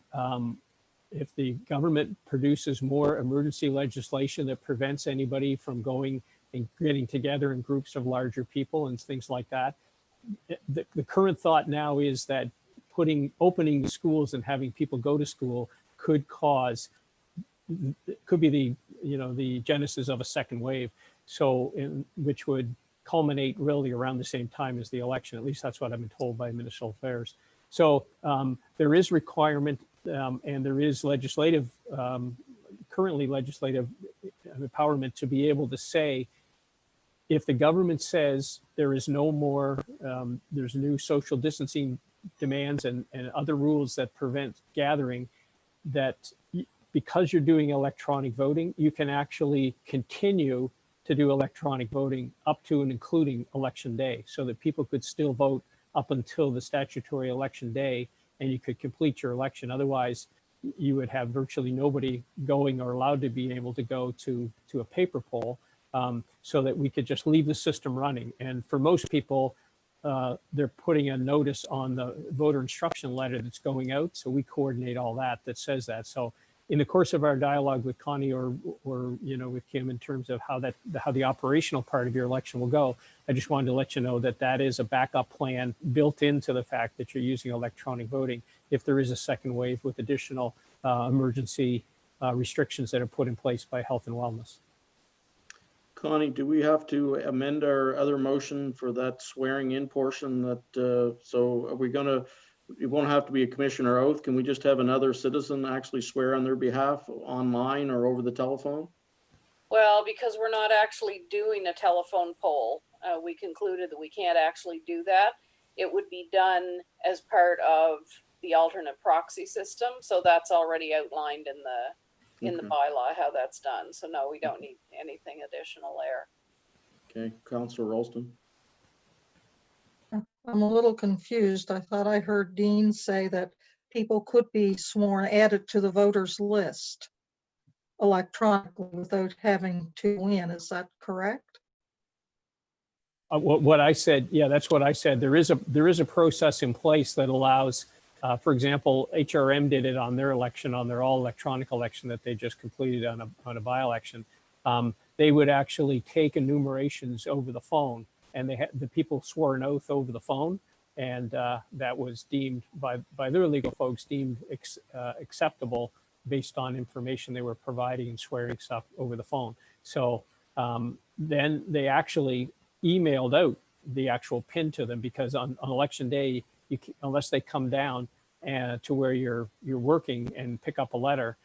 if the government produces more emergency legislation that prevents anybody from going and getting together in groups of larger people and things like that, the current thought now is that opening the schools and having people go to school could be the genesis of a second wave. So which would culminate really around the same time as the election. At least that's what I've been told by Municipal Affairs. So there is requirement and there is currently legislative empowerment to be able to say, if the government says there is no more, there's new social distancing demands and other rules that prevent gathering, that because you're doing electronic voting, you can actually continue to do electronic voting up to and including election day, so that people could still vote up until the statutory election day and you could complete your election. Otherwise, you would have virtually nobody going or allowed to be able to go to a paper poll, so that we could just leave the system running. And for most people, they're putting a notice on the voter instruction letter that's going out. So we coordinate all that says that. So in the course of our dialogue with Connie or with Kim in terms of how the operational part of your election will go, I just wanted to let you know that is a backup plan built into the fact that you're using electronic voting if there is a second wave with additional emergency restrictions that are put in place by Health and Wellness. Connie, do we have to amend our other motion for that swearing in portion that, so are we gonna, it won't have to be a commissioner oath. Can we just have another citizen actually swear on their behalf online or over the telephone? Well, because we're not actually doing a telephone poll, we concluded that we can't actually do that. It would be done as part of the alternate proxy system. So that's already outlined in the bylaw how that's done. So no, we don't need anything additional there. Okay, Councillor Ralston. I'm a little confused. I thought I heard Dean say that people could be sworn, added to the voters list electronically without having to win. Is that correct? What I said, yeah, that's what I said. There is a process in place that allows, for example, HRM did it on their election, on their all electronic election that they just completed on a by-election. They would actually take enumerations over the phone, and the people swore an oath over the phone, and that was deemed by their legal folks deemed acceptable based on information they were providing and swearing stuff over the phone. So then they actually emailed out the actual PIN to them, because on election day, unless they come down to where you're working and pick up a letter,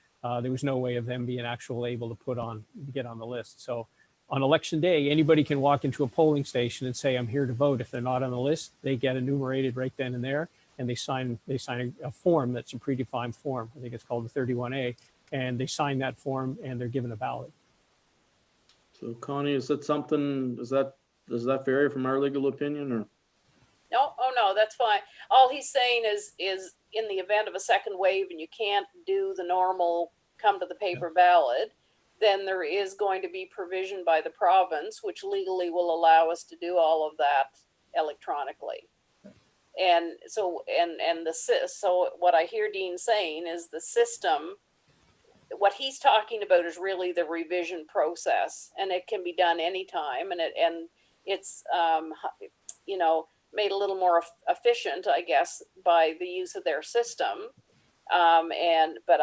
there was no way of them being actually able to get on the list. So on election day, anybody can walk into a polling station and say, I'm here to vote. If they're not on the list, they get enumerated right then and there, and they sign a form that's a predefined form. I think it's called the 31A, and they sign that form and they're given a ballot. So Connie, is that something, does that vary from our legal opinion, or? No, oh no, that's fine. All he's saying is in the event of a second wave and you can't do the normal come to the paper ballot, then there is going to be provision by the province, which legally will allow us to do all of that electronically. And so, so what I hear Dean saying is the system, what he's talking about is really the revision process, and it can be done anytime, and it's made a little more efficient, I guess, by the use of their system. But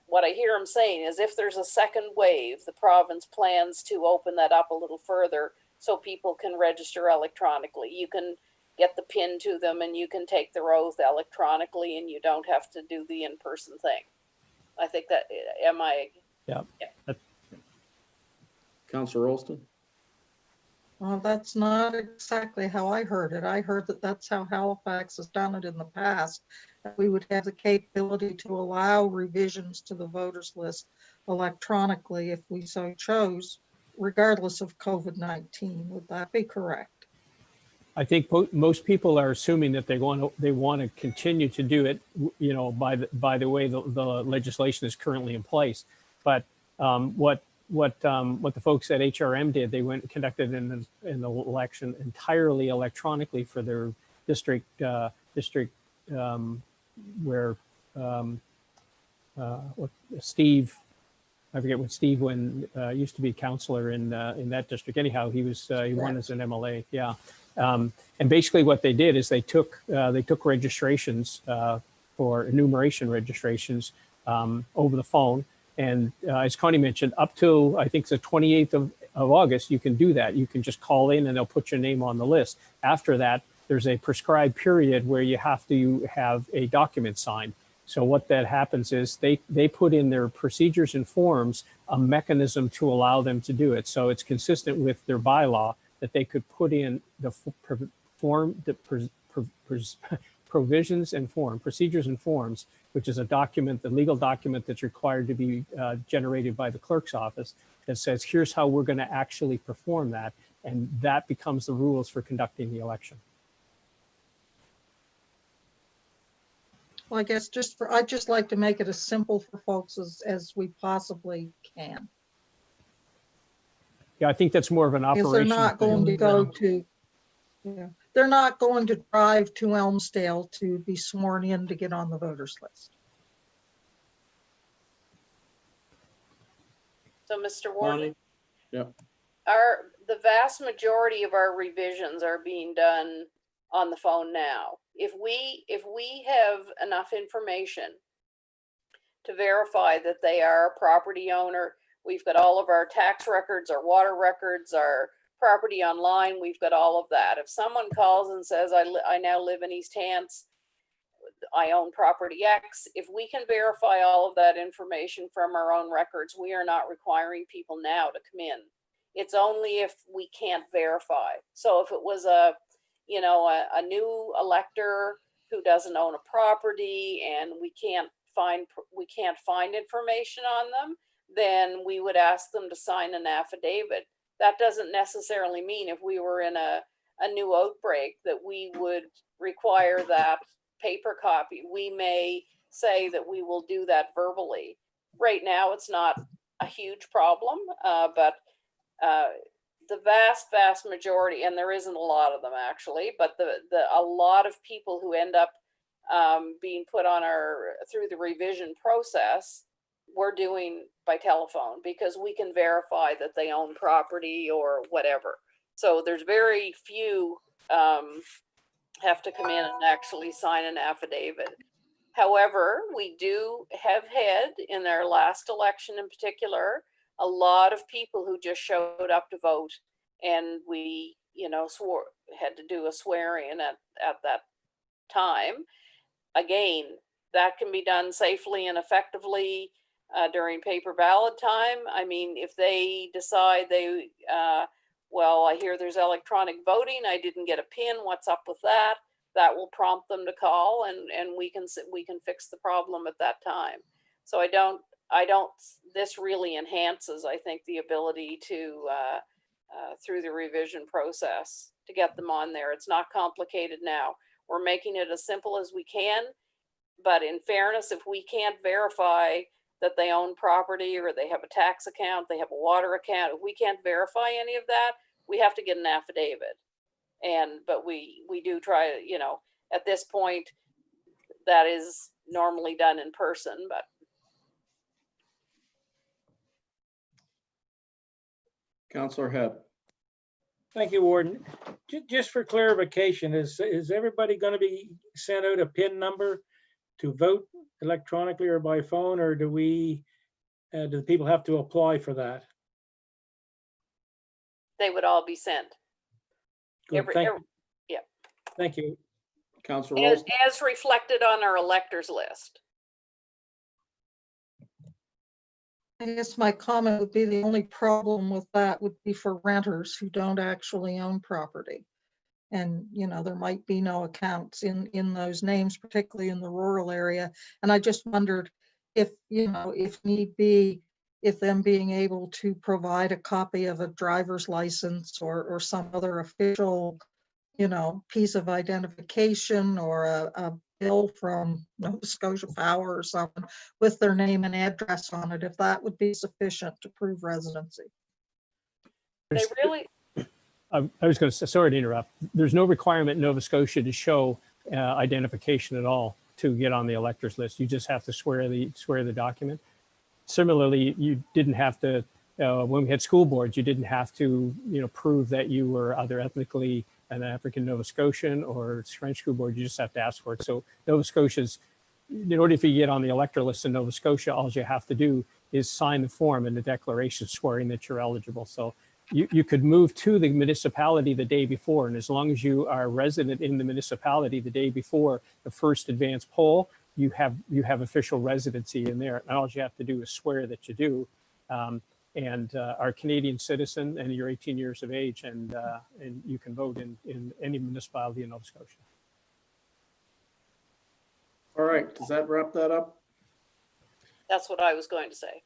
what I hear him saying is if there's a second wave, the province plans to open that up a little further so people can register electronically. You can get the PIN to them and you can take their oath electronically and you don't have to do the in-person thing. I think that, am I? Yeah. Councillor Rolston? Well, that's not exactly how I heard it. I heard that that's how Halifax has done it in the past. That we would have the capability to allow revisions to the voters list electronically if we so chose, regardless of COVID-19. Would that be correct? I think most people are assuming that they want to continue to do it, you know, by the way the legislation is currently in place. But what the folks at HRM did, they conducted an election entirely electronically for their district where Steve, I forget what Steve used to be a councillor in that district. Anyhow, he won as an MLA. Yeah. And basically what they did is they took registrations for enumeration registrations over the phone. And as Connie mentioned, up to, I think, the 28th of August, you can do that. You can just call in and they'll put your name on the list. After that, there's a prescribed period where you have to have a document signed. So what that happens is they put in their procedures and forms a mechanism to allow them to do it. So it's consistent with their bylaw that they could put in the provisions and procedures and forms, which is a document, the legal document that's required to be generated by the clerk's office that says, here's how we're going to actually perform that. And that becomes the rules for conducting the election. Well, I guess I'd just like to make it as simple for folks as we possibly can. Yeah, I think that's more of an operation. Because they're not going to go to, they're not going to drive to Elmsdale to be sworn in to get on the voters list. So, Mr. Warden, yeah, the vast majority of our revisions are being done on the phone now. If we have enough information to verify that they are a property owner, we've got all of our tax records, our water records, our property online, we've got all of that. If someone calls and says, I now live in East Hants, I own property X, if we can verify all of that information from our own records, we are not requiring people now to come in. It's only if we can't verify. So if it was a new elector who doesn't own a property and we can't find information on them, then we would ask them to sign an affidavit. That doesn't necessarily mean if we were in a new outbreak that we would require that paper copy. We may say that we will do that verbally. Right now, it's not a huge problem, but the vast majority, and there isn't a lot of them actually, but a lot of people who end up being put on through the revision process, we're doing by telephone because we can verify that they own property or whatever. So there's very few have to come in and actually sign an affidavit. However, we do have had in our last election in particular, a lot of people who just showed up to vote, and we, had to do a swearing at that time. Again, that can be done safely and effectively during paper ballot time. I mean, if they decide well, I hear there's electronic voting, I didn't get a PIN, what's up with that? That will prompt them to call, and we can fix the problem at that time. So this really enhances, I think, the ability to through the revision process to get them on there. It's not complicated now. We're making it as simple as we can, but in fairness, if we can't verify that they own property or they have a tax account, they have a water account, if we can't verify any of that, we have to get an affidavit. But we do try, at this point, that is normally done in person, but. Councillor Hebb. Thank you, Warden. Just for clarification, is everybody going to be sent out a PIN number to vote electronically or by phone, or do the people have to apply for that? They would all be sent. Good, thank you. Yeah, Thank you. Councilor Rolston? as reflected on our electors list. I guess my comment would be the only problem with that would be for renters who don't actually own property. And, you know, there might be no accounts in those names, particularly in the rural area. And I just wondered if, you know, if need be, if them being able to provide a copy of a driver's license or some other official, you know, piece of identification or a bill from Nova Scotia Power or something with their name and address on it, if that would be sufficient to prove residency. They really, I was going to say, sorry to interrupt. There's no requirement in Nova Scotia to show identification at all to get on the electors list. You just have to swear the document. Similarly, you didn't have to, when we had school boards, you didn't have to, you know, prove that you were either ethnically an African Nova Scotian or French school board. You just have to ask for it. So Nova Scotia's, in order for you to get on the elector list in Nova Scotia, all you have to do is sign the form and the declaration swearing that you're eligible. So you could move to the municipality the day before, and as long as you are a resident in the municipality the day before the first advance poll, you have official residency in there, and all you have to do is swear that you do, and are a Canadian citizen, and you're 18 years of age, and you can vote in any municipality in Nova Scotia. All right, does that wrap that up? that's what I was going to say.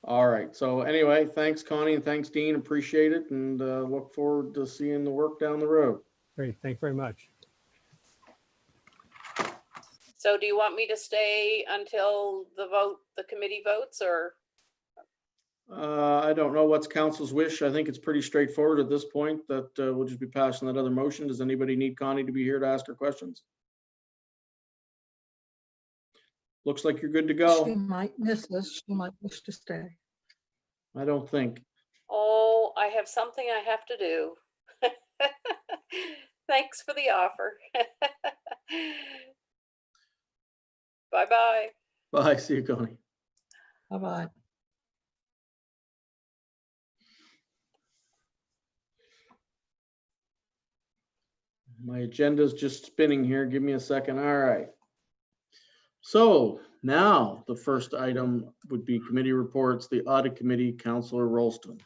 All right, so anyway, thanks Connie and thanks Dean, appreciate it, and look forward to seeing the work down the road. Great, thank you very much. So do you want me to stay until the committee votes, or? I don't know what's council's wish. I think it's pretty straightforward at this point that we'll just be passing that other motion. Does anybody need Connie to be here to ask her questions? Looks like you're good to She go. might miss this. She might wish to stay. I don't think. Oh, I have something I have to do. Thanks for the offer. Bye-bye. Bye, see you, Connie. Bye-bye. My agenda's just spinning here. Give me a second. All right. So now the first item would be committee reports, the audit committee, Councilor Rolston.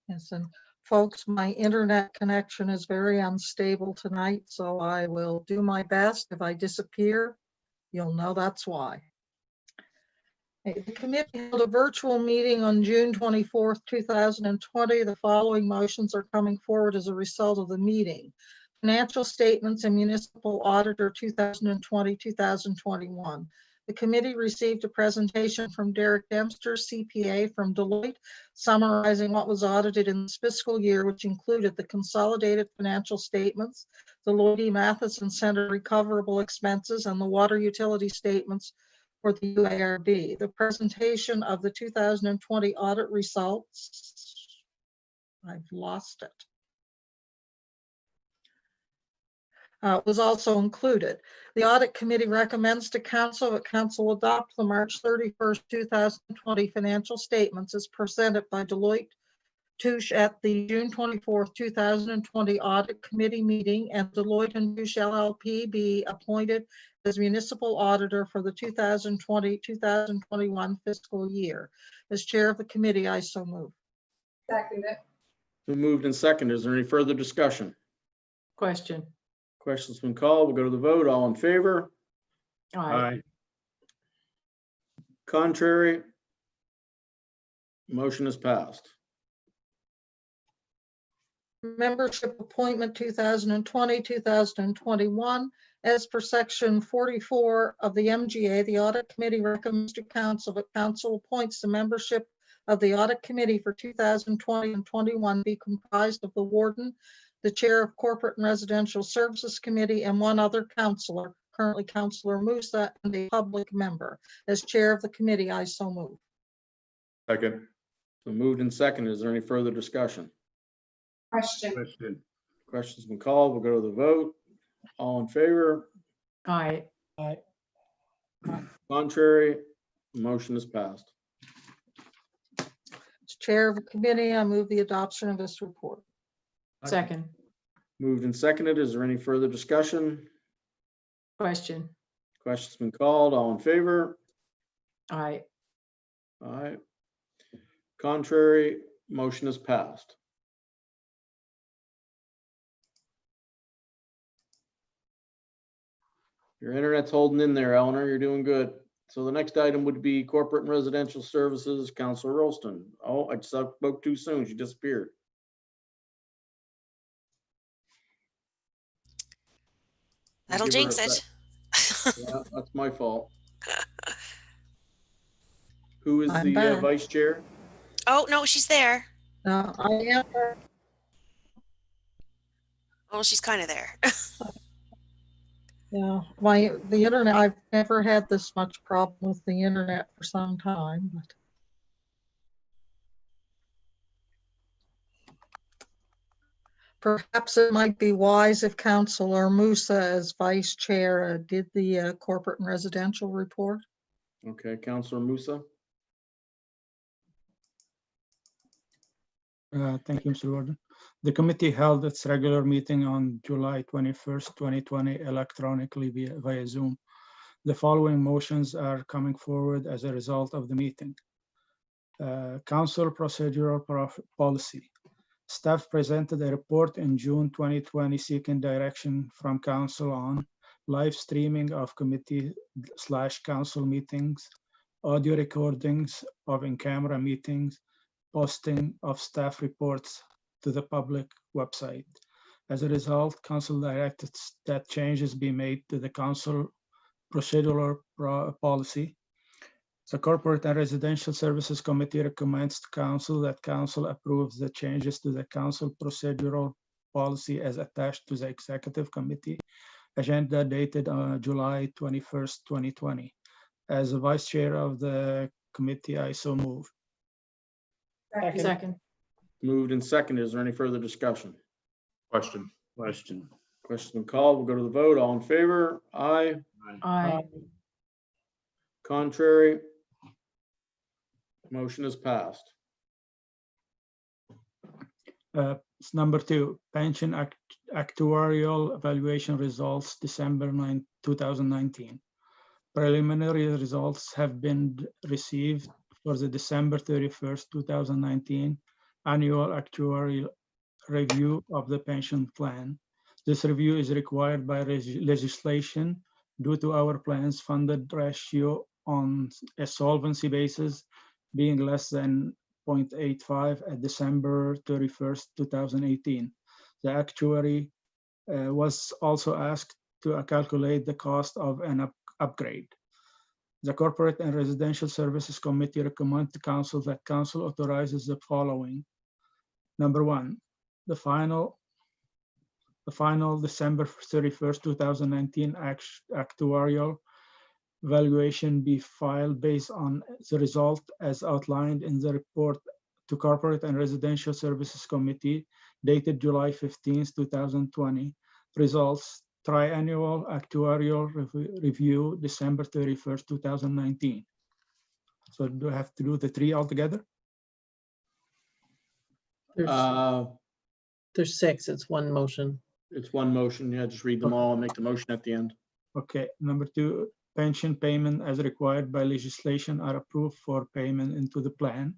Yes, and folks, my internet connection is very unstable tonight, so I will do my best. If I disappear, you'll know that's why. The committee held a virtual meeting on June 24th, 2020. The following motions are coming forward as a result of the meeting. Financial statements and municipal auditor 2020-2021. The committee received a presentation from Derek Dempster, CPA from Deloitte, summarizing what was audited in this fiscal year, which included the consolidated financial statements, the Lloyd E. Matheson Center recoverable expenses, and the water utility statements for the UARB. The presentation of the 2020 audit results, I've lost it. Was also included. The audit committee recommends to council that council adopt the March 31st, 2020 financial statements as presented by Deloitte Touche at the June 24th, 2020 audit committee meeting, and Deloitte and Touche LLP be appointed as municipal auditor for the 2020-2021 fiscal year. As chair of the committee, I so move. Second it. Who moved and seconded? Is there any further discussion? Question. Question's been called. We'll go to the vote. All in favor? Aye. Contrary? Motion is passed. Membership appointment 2020-2021. As per section 44 of the MGA, the audit committee recommends to council that council appoints the membership of the audit committee for 2020 and 21 be comprised of the warden, the chair of corporate and residential services committee, and one other councillor, currently Councillor Musa, and a public member. As chair of the committee, I so move. Second. So moved and seconded. Is there any further discussion? Question. Question's been called. We'll go to the vote. All in favor? Aye. Aye. Contrary? Motion is passed. As chair of the committee, I move the adoption of this report. Second. Moved and seconded. Is there any further discussion? Question. Question's been called. All in favor? Aye. Aye. Contrary? Motion is passed. Your internet's holding in there, Eleanor. You're doing good. So the next item would be corporate and residential services, Councilor Rolston. Oh, I spoke too soon. She disappeared. That'll Give her a jinx it. Yeah, that's my fault. Who is I'm the back. vice chair? Oh, no, she's there. I am. Oh, she's kind of there. Yeah, the internet, I've never had this much problem with the internet for some time, but. Perhaps it might be wise if Councilor Musa as vice chair did the corporate and residential report. Okay, Councilor Musa. Thank you, Mr. Warden. The committee held its regular meeting on July 21st, 2020, electronically via Zoom. The following motions are coming forward as a result of the meeting. Council procedural policy. Staff presented a report in June 2020 seeking direction from Council on live streaming of committee/council meetings, audio recordings of in-camera meetings, posting of staff reports to the public website. As a result, Council directed that changes be made to the Council procedural policy. The Corporate and Residential Services Committee recommends to Council that Council approves the changes to the Council procedural policy as attached to the Executive Committee agenda dated on July 21st, 2020. As a Vice Chair of the committee, I so move. Second. Moved and seconded. Is there any further discussion? Question. Question called. We'll go to the vote. All in favor? Aye. Aye. Contrary? Motion is passed. Number 2, pension actuarial evaluation results, December 9, 2019. Preliminary results have been received for the December 31st, 2019 annual actuarial review of the pension plan. This review is required by legislation due to our plan's funded ratio on a solvency basis being less than 0.85 at December 31st, 2018. The actuary was also asked to calculate the cost of an upgrade. The Corporate and Residential Services Committee recommends to Council that Council authorizes the following. Number 1, the final December 31st, 2019 actuarial valuation be filed based on the result as outlined in the report to Corporate and Residential Services Committee dated July 15th, 2020. Results, triannual actuarial review, December 31st, 2019. So do I have to do the 3 altogether? There's 6. It's one motion. It's one motion. Yeah, just read them all and make the motion at the end. Okay, number 2, pension payment as required by legislation are approved for payment into the plan.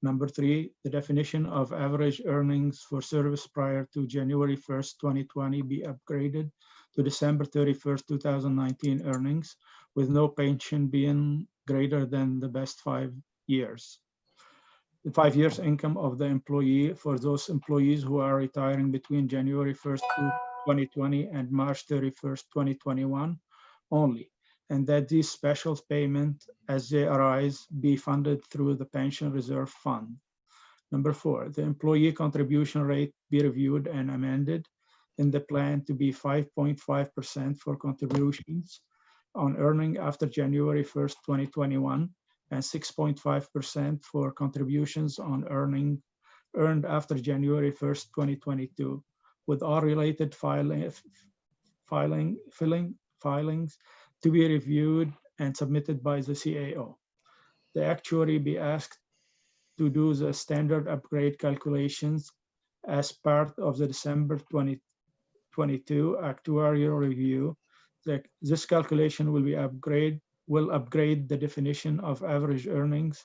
Number 3, the definition of average earnings for service prior to January 1st, 2020 be upgraded to December 31st, 2019 earnings, with no pension being greater than the best 5 years. The 5 years income of the employee for those employees who are retiring between January 1st, 2020 and March 31st, 2021 only, and that these special payments as they arise be funded through the pension reserve fund. Number 4, the employee contribution rate be reviewed and amended in the plan to be 5.5% for contributions on earning after January 1st, 2021, and 6.5% for contributions on earning earned after January 1st, 2022, with all related filings to be reviewed and submitted by the CAO. The actuary be asked to do the standard upgrade calculations as part of the December 2022 actuarial review. This calculation will upgrade the definition of average earnings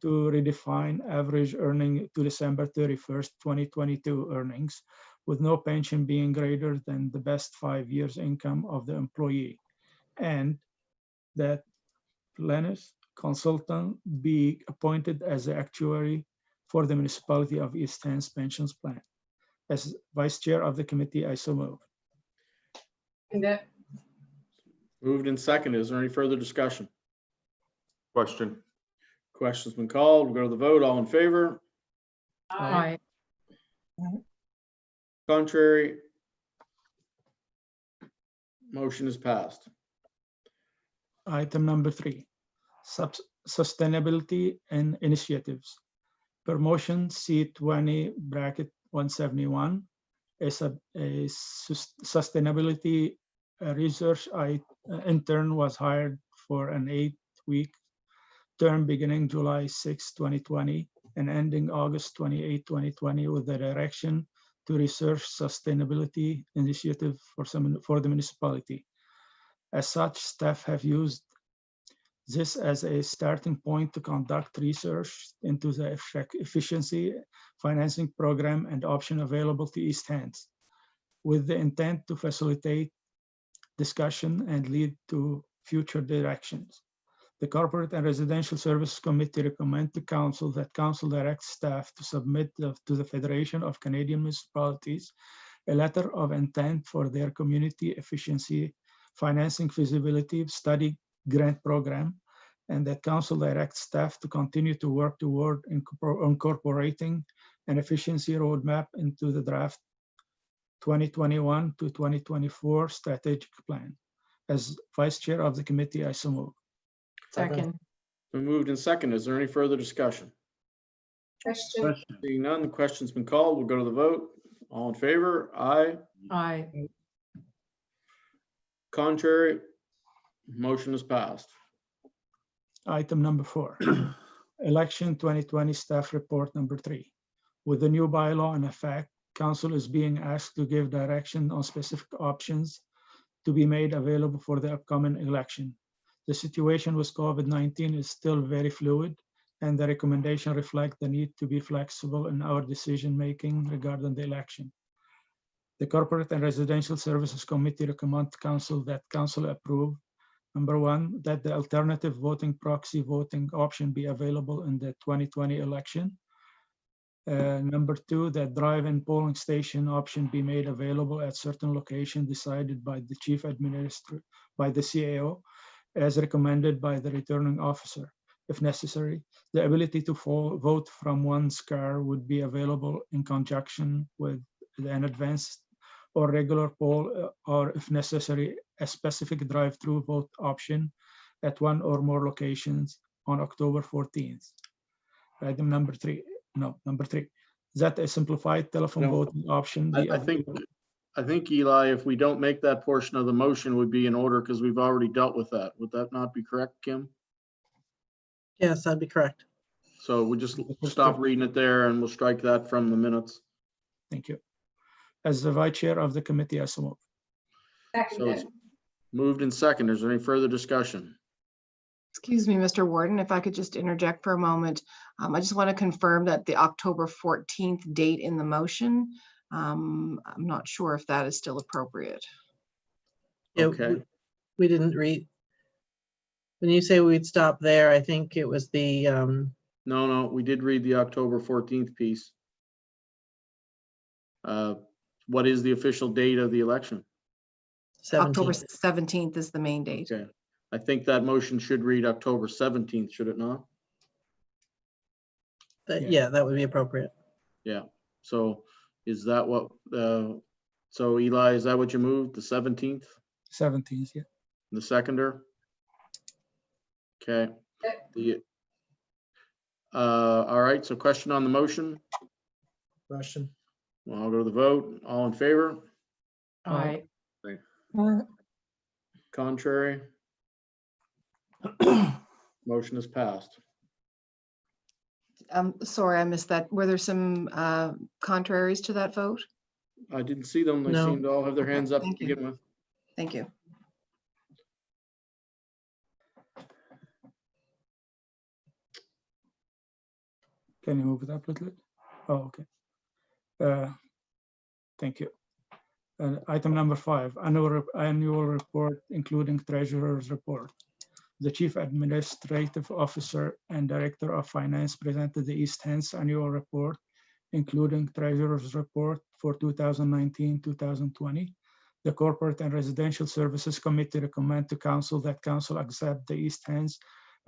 to redefine average earning to December 31st, 2022 earnings, with no pension being greater than the best 5 years income of the employee, and that Lennis consultant be appointed as the actuary for the municipality of East Hants pensions plan. As vice chair of the committee, I so move. Moved and seconded. Is there any further discussion? Question. Question's been called. We'll go to the vote. All in favor? Aye. Contrary? Motion is passed. Item number 3, sustainability and initiatives. Promotion C20 bracket 171 is a sustainability research intern was hired for an 8-week term beginning July 6, 2020 and ending August 28, 2020 with the direction to research sustainability initiative for the municipality. As such, staff have used this as a starting point to conduct research into the efficiency financing program and option available to East Hants, with the intent to facilitate discussion and lead to future directions. The Corporate and Residential Services Committee recommend to Council that Council direct staff to submit to the Federation of Canadian Municipalities a letter of intent for their community efficiency financing feasibility study grant program, and that Council direct staff to continue to work toward incorporating an efficiency roadmap into the draft 2021 to 2024 strategic plan. As vice chair of the committee, I so move. Second. Been moved and seconded. Is there any further discussion? Question. Seeing none, the question's been called. We'll go to the vote. All in favor? Aye. Aye. Contrary? Motion is passed. Item number 4, election 2020 staff report number 3. With the new bylaw in effect, Council is being asked to give direction on specific options to be made available for the upcoming election. The situation with COVID-19 is still very fluid, and the recommendation reflects the need to be flexible in our decision-making regarding the election. The Corporate and Residential Services Committee recommend to Council that Council approve, number 1, that the alternative voting proxy voting option be available in the 2020 election. Number 2, that drive-in polling station option be made available at certain location decided by the Chief Administrator, by the CAO, as recommended by the returning officer. If necessary, the ability to vote from one's car would be available in conjunction with an advanced or regular poll, or if necessary, a specific drive-through vote option at one or more locations on October 14th. Item number 3, that a simplified telephone voting option be I think, Eli, if we don't make that portion of the motion would be in order because we've already dealt with that. Would that not be correct, Kim? Yes, that'd be correct. So we just stop reading it there and we'll strike that from the minutes. Thank you. As the vice chair of the committee, I so move. So it's moved and seconded. Is there any further discussion? Excuse me, Mr. Warden, if I could just interject for a moment. I just want to confirm that the October 14th date in the motion, I'm not sure if that is still appropriate. Yeah, Okay. we didn't read. When you say we'd stop there, I think it was the, No, we did read the October 14th piece. What is the official date of the election? 17th. October 17th is the main date. Okay. I think that motion should read October 17th, should it not? Yeah, that would be appropriate. Yeah. So is that what, so Eli, is that what you moved, the 17th? 17th, yeah. The seconder? Okay. All right, so question on the motion? Question. Well, I'll go to the vote. All in favor? Aye. Contrary? Motion is passed. Sorry, I missed that. Were there some contraries to that vote? I didn't see them. They No. seem to all have their Okay, hands up to thank you. begin with. Thank you. Can you move it up a little bit? Oh, okay. Thank you. Item number 5, annual report, including treasurer's report. The Chief Administrative Officer and Director of Finance presented the East Hants annual report, including treasurer's report for 2019-2020. The Corporate and Residential Services Committee recommend to Council that Council accept the East Hants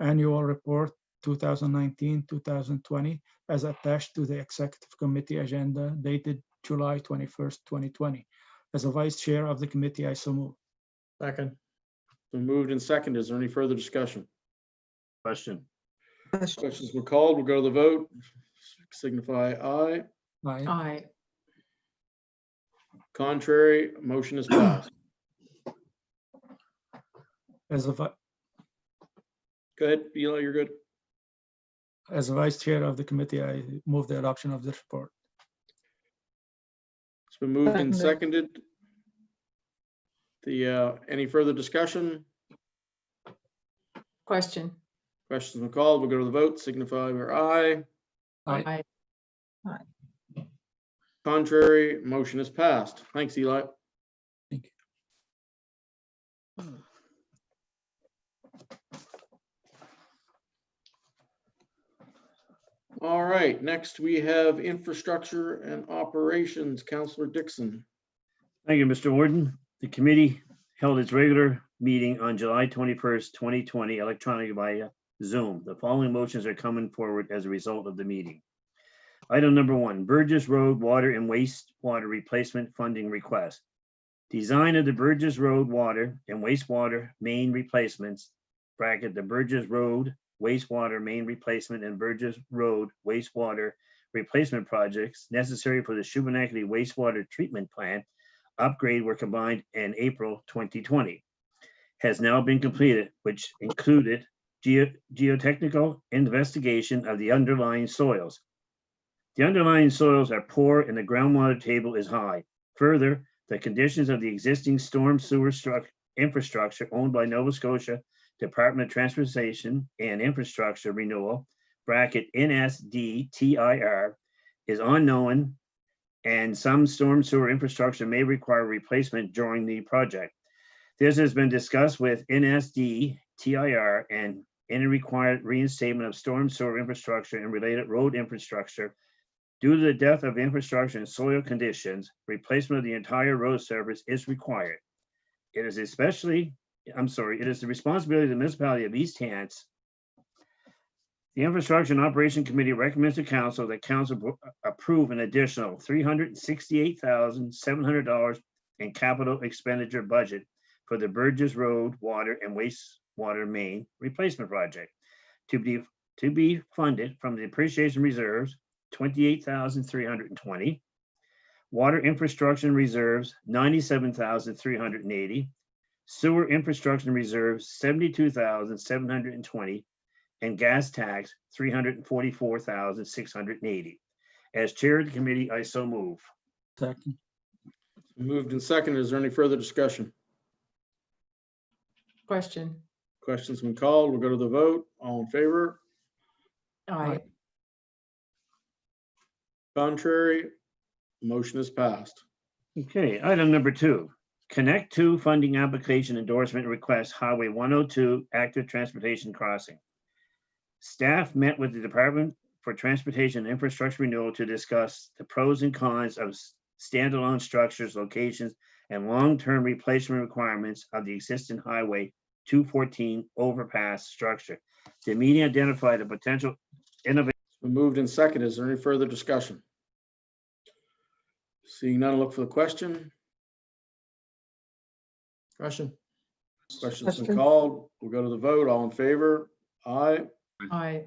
annual report 2019-2020 as attached to the Executive Committee agenda dated July 21st, 2020. As a Vice Chair of the committee, I so move. Second. Been moved and seconded. Is there any further discussion? Question. Questions were called. We'll go to the vote. Signify aye. Aye. Aye. Contrary, motion is passed. As a Go ahead, Eli, you're good. Vice Chair of the committee, I move the adoption of this report. It's been moved and Seconded. seconded. Any further discussion? Question. Questions were called. We'll go to the vote. Signify by aye. Aye. Contrary, motion is passed. Thanks, Eli. Thank you. All right, next we have infrastructure and operations. Councillor Dixon. Thank you, Mr. Warden. The committee held its regular meeting on July 21st, 2020, electronically via Zoom. The following motions are coming forward as a result of the meeting. Item number 1, Burgess Road Water and Wastewater Replacement Funding Request. Design of the Burgess Road Water and Wastewater Main Replacements, bracket, the Burgess Road Wastewater Main Replacement and Burgess Road Wastewater Replacement projects necessary for the Shubenacadie Wastewater Treatment Plant upgrade were combined in April 2020. Has now been completed, which included geotechnical investigation of the underlying soils. The underlying soils are poor and the groundwater table is high. Further, the conditions of the existing storm sewer infrastructure owned by Nova Scotia Department of Transportation and Infrastructure Renewal, bracket NSDTIR, is unknown, and some storm sewer infrastructure may require replacement during the project. This has been discussed with NSDTIR and any required reinstatement of storm sewer infrastructure and related road infrastructure. Due to the depth of infrastructure and soil conditions, replacement of the entire road surface is required. It is the responsibility of the municipality of East Hants. The Infrastructure and Operation Committee recommends to Council that Council approve an additional $368,700 in capital expenditure budget for the Burgess Road Water and Wastewater Main Replacement Project to be funded from the depreciation reserves, $28,320, water infrastructure reserves, $97,380, sewer infrastructure reserves, $72,720, and gas tax, $344,680. As chair of the committee, I so move. Second. Moved and seconded. Is there any further discussion? Question. Questions been called. We'll go to the vote. All in favor? Aye. Contrary, motion is passed. Okay, item number 2, Connect 2 funding application endorsement request Highway 102 active transportation crossing. Staff met with the Department for Transportation and Infrastructure Renewal to discuss the pros and cons of standalone structures, locations, and long-term replacement requirements of the existing Highway 214 overpass structure. The meeting identified a potential innovation. Moved and seconded. Is there any further discussion? Seeing none, look for the question. Questions been called. We'll go to the vote. All in favor? Aye. Aye.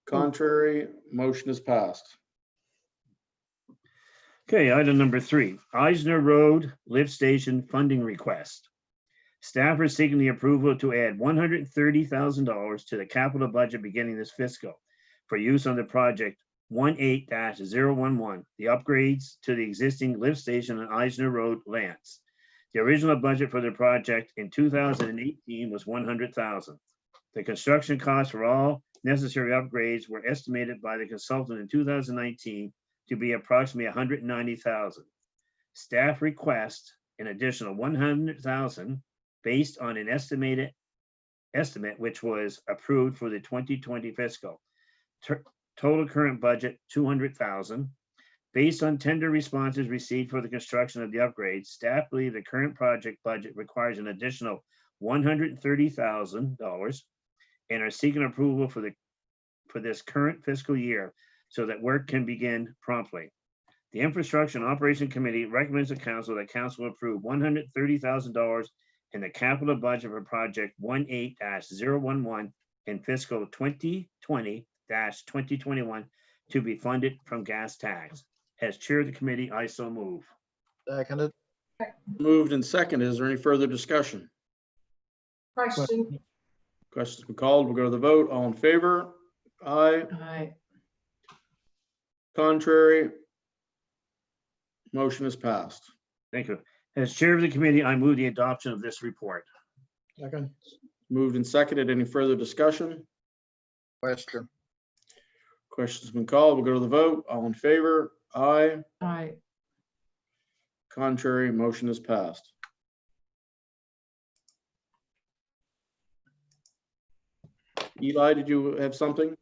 Contrary, motion is passed. Okay, item number 3, Eisner Road Lift Station funding request. Staff are seeking the approval to add $130,000 to the capital budget beginning this fiscal for use on the project 18-011, the upgrades to the existing lift station on Eisner Road, Lance. The original budget for the project in 2018 was $100,000. The construction costs for all necessary upgrades were estimated by the consultant in 2019 to be approximately $190,000. Staff requests an additional $100,000 based on an estimate which was approved for the 2020 fiscal. Total current budget $200,000. Based on tender responses received for the construction of the upgrades, staff believe the current project budget requires an additional $130,000 and are seeking approval for this current fiscal year so that work can begin promptly. The Infrastructure and Operation Committee recommends to council that council approve $130,000 in the capital budget for project 18-011 in fiscal 2020-2021 to be funded from gas tax. As chair of the committee, I so move. Seconded. Moved and seconded. Is there any further discussion? Question. Questions been called. We'll go to the vote. All in favor? Aye. Aye. Contrary? Motion is passed. Thank you. As chair of the committee, I move the adoption of this report. Second. Moved and seconded. Any further discussion? Question. Questions been called. We'll go to the vote. All in favor? Aye. Aye. Contrary? Motion is passed. Eli, did you have something?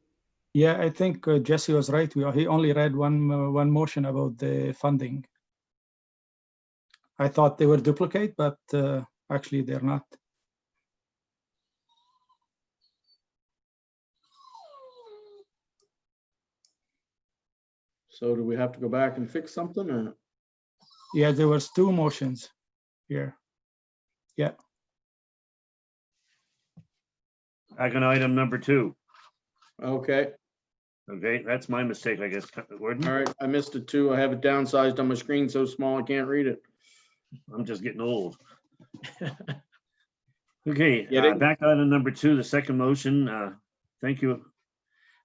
Yeah, I think Jesse was right. He only read one motion about the funding. I thought they were duplicate, but actually they're not. So do we have to go back and fix something or? Yeah, there was 2 motions here. Yeah. Back on item number 2. Okay. Okay, that's my mistake, I guess. Gordon? All right. I missed it too. I have it downsized on my screen so small I can't read it. I'm just getting old. Okay, Getting- back to item number 2, the second motion. Thank you.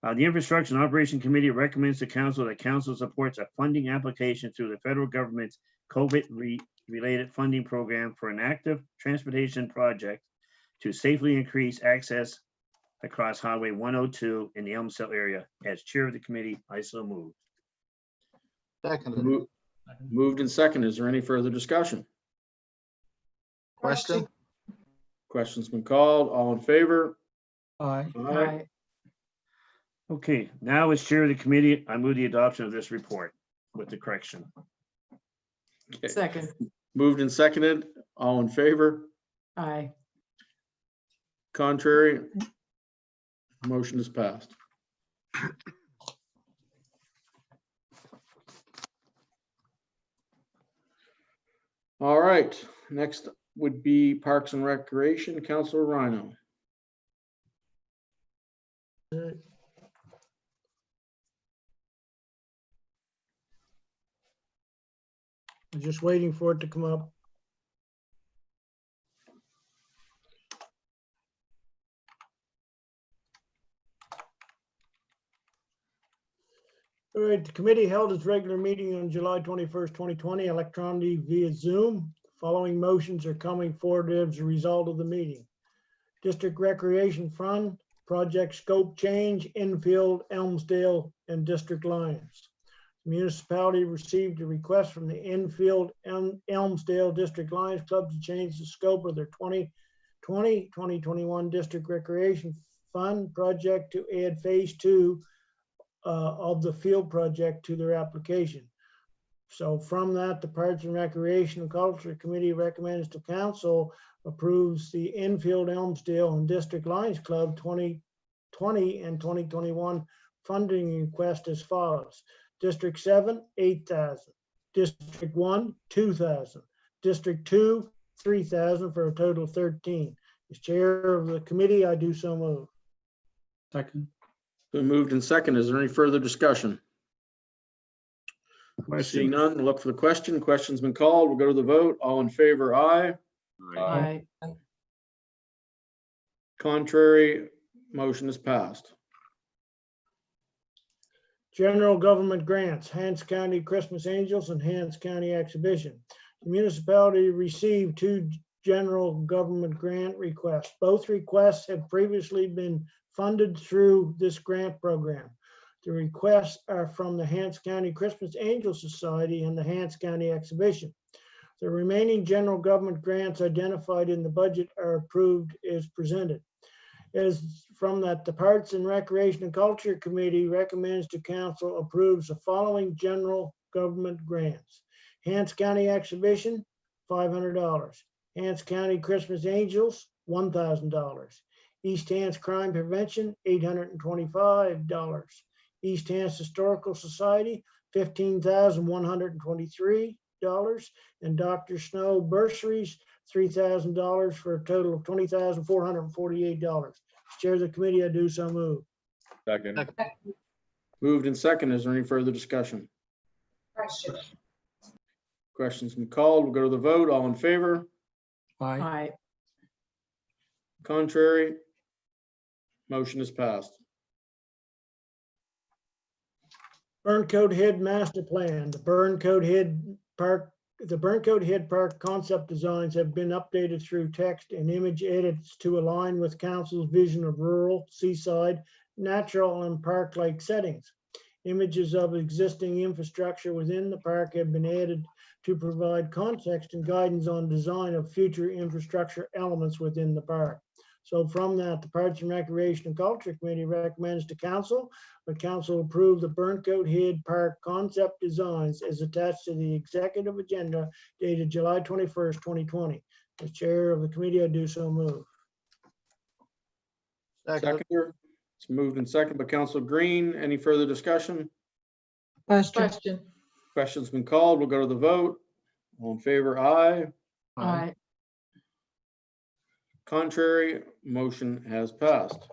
The Infrastructure and Operation Committee recommends to council that council supports a funding application through the federal government's COVID-related funding program for an active transportation project to safely increase access across Highway 102 in the Elmsdale area. As chair of the committee, I so move. Seconded. Moved and seconded. Is there any further discussion? Question. Questions been called. All in favor? Aye. Aye. Okay, now as chair of the committee, I move the adoption of this report with the correction. Okay. Second. Moved and seconded. All in favor? Aye. Contrary? Motion is passed. All right, next would be Parks and Recreation, Councilor Rhino. I'm just waiting for it to come up. All right, the committee held its regular meeting on July 21st, 2020, electronically via Zoom. The following motions are coming forward as a result of the meeting. District Recreation Fund, project scope change, infield, Elmsdale, and district lines. The municipality received a request from the infield Elmsdale District Lions Club to change the scope of their 2020-2021 District Recreation Fund project to add phase 2 of the field project to their application. So from that, the Parks and Recreation and Culture Committee recommends to council approves the infield Elmsdale and District Lions Club 2020 and 2021 funding request as follows. District 7, 8,000. District 1, 2,000. District 2, 3,000 for a total of 13. As chair of the committee, I do so move. Second. Been moved and seconded. Is there any further discussion? Seeing none, we'll look for the question. Question's been called. We'll go to the vote. All in favor, aye. Aye. Contrary, motion is passed. General government grants, Hants County Christmas Angels and Hants County Exhibition. The municipality received 2 general government grant requests. Both requests have previously been funded through this grant program. The requests are from the Hants County Christmas Angel Society and the Hants County Exhibition. The remaining general government grants identified in the budget are approved as presented. Is from that the Parks and Recreation and Culture Committee recommends to council approves the following general government grants. Hants County Exhibition, $500. Hants County Christmas Angels, $1,000. East Hants Crime Prevention, $825. East Hants Historical Society, $15,123. And Dr. Snow Bursaries, $3,000 for a total of $20,448. Chair of the committee, I do so move. Second. Moved and second. Is there any further discussion? Question. Question's been called. We'll go to the vote. All in favor? Aye. Aye. Contrary? Motion is passed. Burncoat Head Master Plan, the Burncoat Head Park concept designs have been updated through text and image edits to align with council's vision of rural, seaside, natural and park-like settings. Images of existing infrastructure within the park have been added to provide context and guidance on design of future infrastructure elements within the park. So from that, the Parks and Recreation and Culture Committee recommends to council that council approve the Burncoat Head Park concept designs as attached to the executive agenda dated July 21st, 2020. As chair of the committee, I do so move. Seconder. It's moved and second by Councilor Green. Any further discussion? Question. Question's been called. We'll go to the vote. All in favor, aye. Aye. Contrary, motion has passed.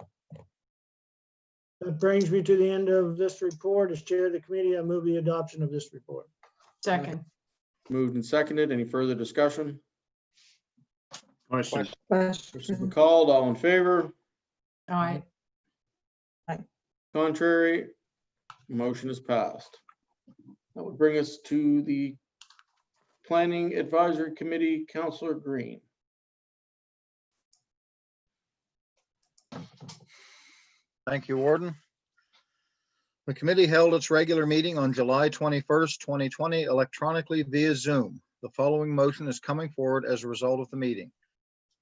That brings me to the end of this report. As chair of the committee, I move the adoption of this report. Second. Moved and seconded. Any further discussion? Question. Question's been called. All in favor? Aye. Contrary, motion is passed. That would bring us to the Planning Advisory Committee, Councilor Green. Thank you, Warden. The committee held its regular meeting on July 21st, 2020, electronically via Zoom. The following motion is coming forward as a result of the meeting.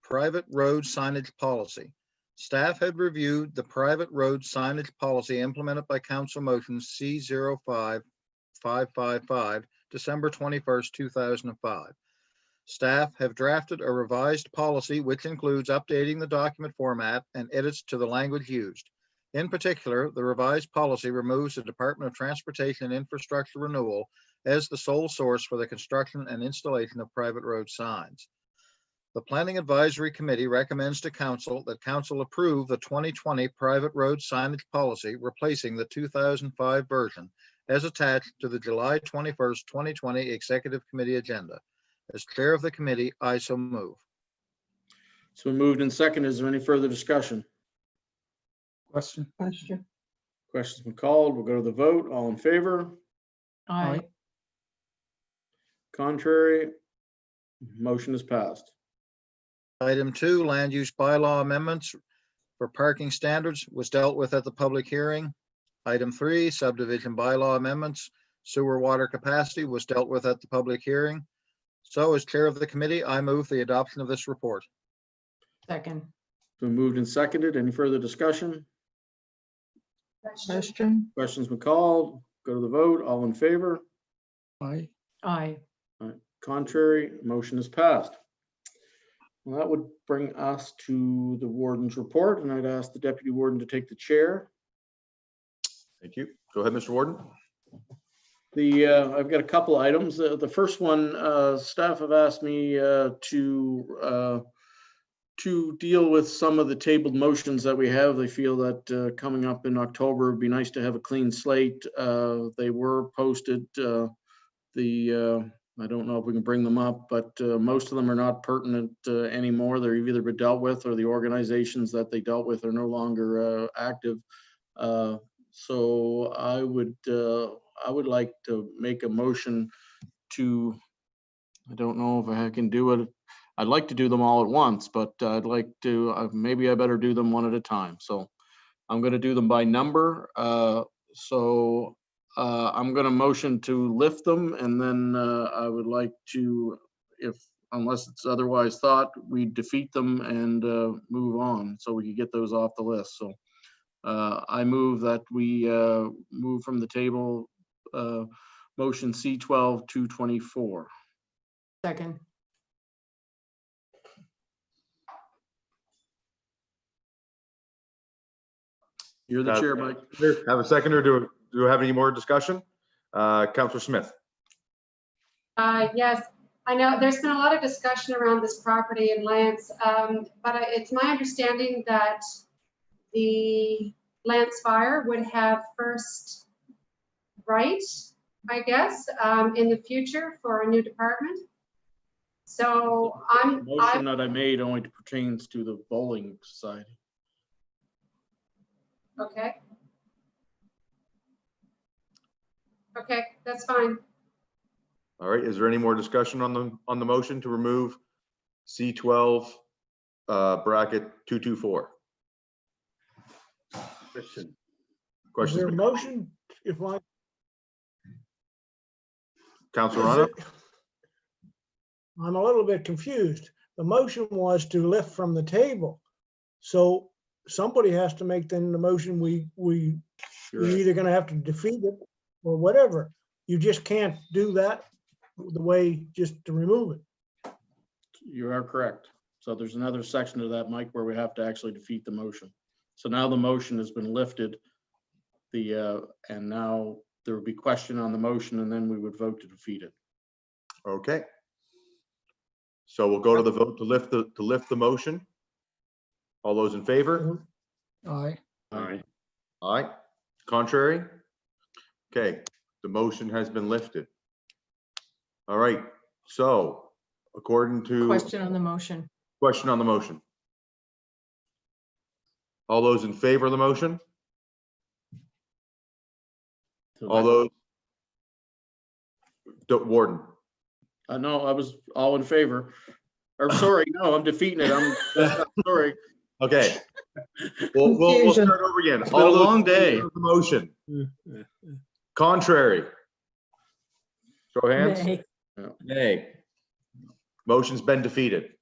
Private road signage policy. Staff had reviewed the private road signage policy implemented by Council Motion C-05-555, December 21st, 2005. Staff have drafted a revised policy which includes updating the document format and edits to the language used. In particular, the revised policy removes the Department of Transportation and Infrastructure renewal as the sole source for the construction and installation of private road signs. The Planning Advisory Committee recommends to Council that Council approve the 2020 private road signage policy, replacing the 2005 version as attached to the July 21st, 2020 Executive Committee agenda. As chair of the committee, I so move. So moved and seconded. Is there any further discussion? Question. Question's been called. We'll go to the vote. All in favor? Aye. Contrary, motion is passed. Item 2, land use bylaw amendments for parking standards was dealt with at the public hearing. Item 3, subdivision bylaw amendments, sewer water capacity was dealt with at the public hearing. So as chair of the committee, I move the adoption of this report. Second. Been moved and seconded. Any further discussion? Question's been called. Go to the vote. All in favor? Aye. Aye. Contrary, motion is passed. Well, that would bring us to the warden's report, and I'd ask the deputy warden to take the chair. Thank you. Go ahead, Mr. Warden. I've got a couple items. The first one, staff have asked me to deal with some of the tabled motions that we have. They feel that coming up in October, it'd be nice to have a clean slate. They were posted I don't know if we can bring them up, but most of them are not pertinent anymore. They've either been dealt with or the organizations that they dealt with are no longer active. So I would like to make a motion to, I don't know if I can do it. I'd like to do them all at once, but I'd like to, maybe I better do them one at a time. So I'm going to do them by number. I'm going to motion to lift them, and then I would like to, unless it's otherwise thought, we defeat them and move on so we can get those off the list. So I move that we move from the table motion C12 224. Second. You're the chair, Mike. Have a second, or do we have any more discussion? Councillor Smith. Yes, I know there's been a lot of discussion around this property in Lance, but it's my understanding that the Lance Fire would have first right, I guess, in the future for a new department. So The motion that I made only pertains to the bowling society. Okay. Okay, that's fine. All right, is there any more discussion on the motion to remove C12 bracket 224? Is there a motion? If I, Councillor Rana? I'm a little bit confused. The motion was to lift from the table. So somebody has to make then the motion. We're either going to have to defeat it or whatever. You just can't do that the way just to remove it. You are correct. So there's another section of that, Mike, where we have to actually defeat the motion. So now the motion has been lifted, and now there would be question on the motion, and then we would vote to defeat it. Okay. So we'll go to the vote to lift the motion. All those in favor? Aye. Aye. Aye. Contrary? Okay, the motion has been lifted. All right, so according to Question on the motion. question on the motion. All those in favor of the motion? All those? Warden. No, I was all in favor. Or sorry, no, I'm defeating it. I'm sorry. Okay. We'll start over again. It's been a long day. The motion. Contrary. Show of hands. Nay. Nay. Motion's been defeated.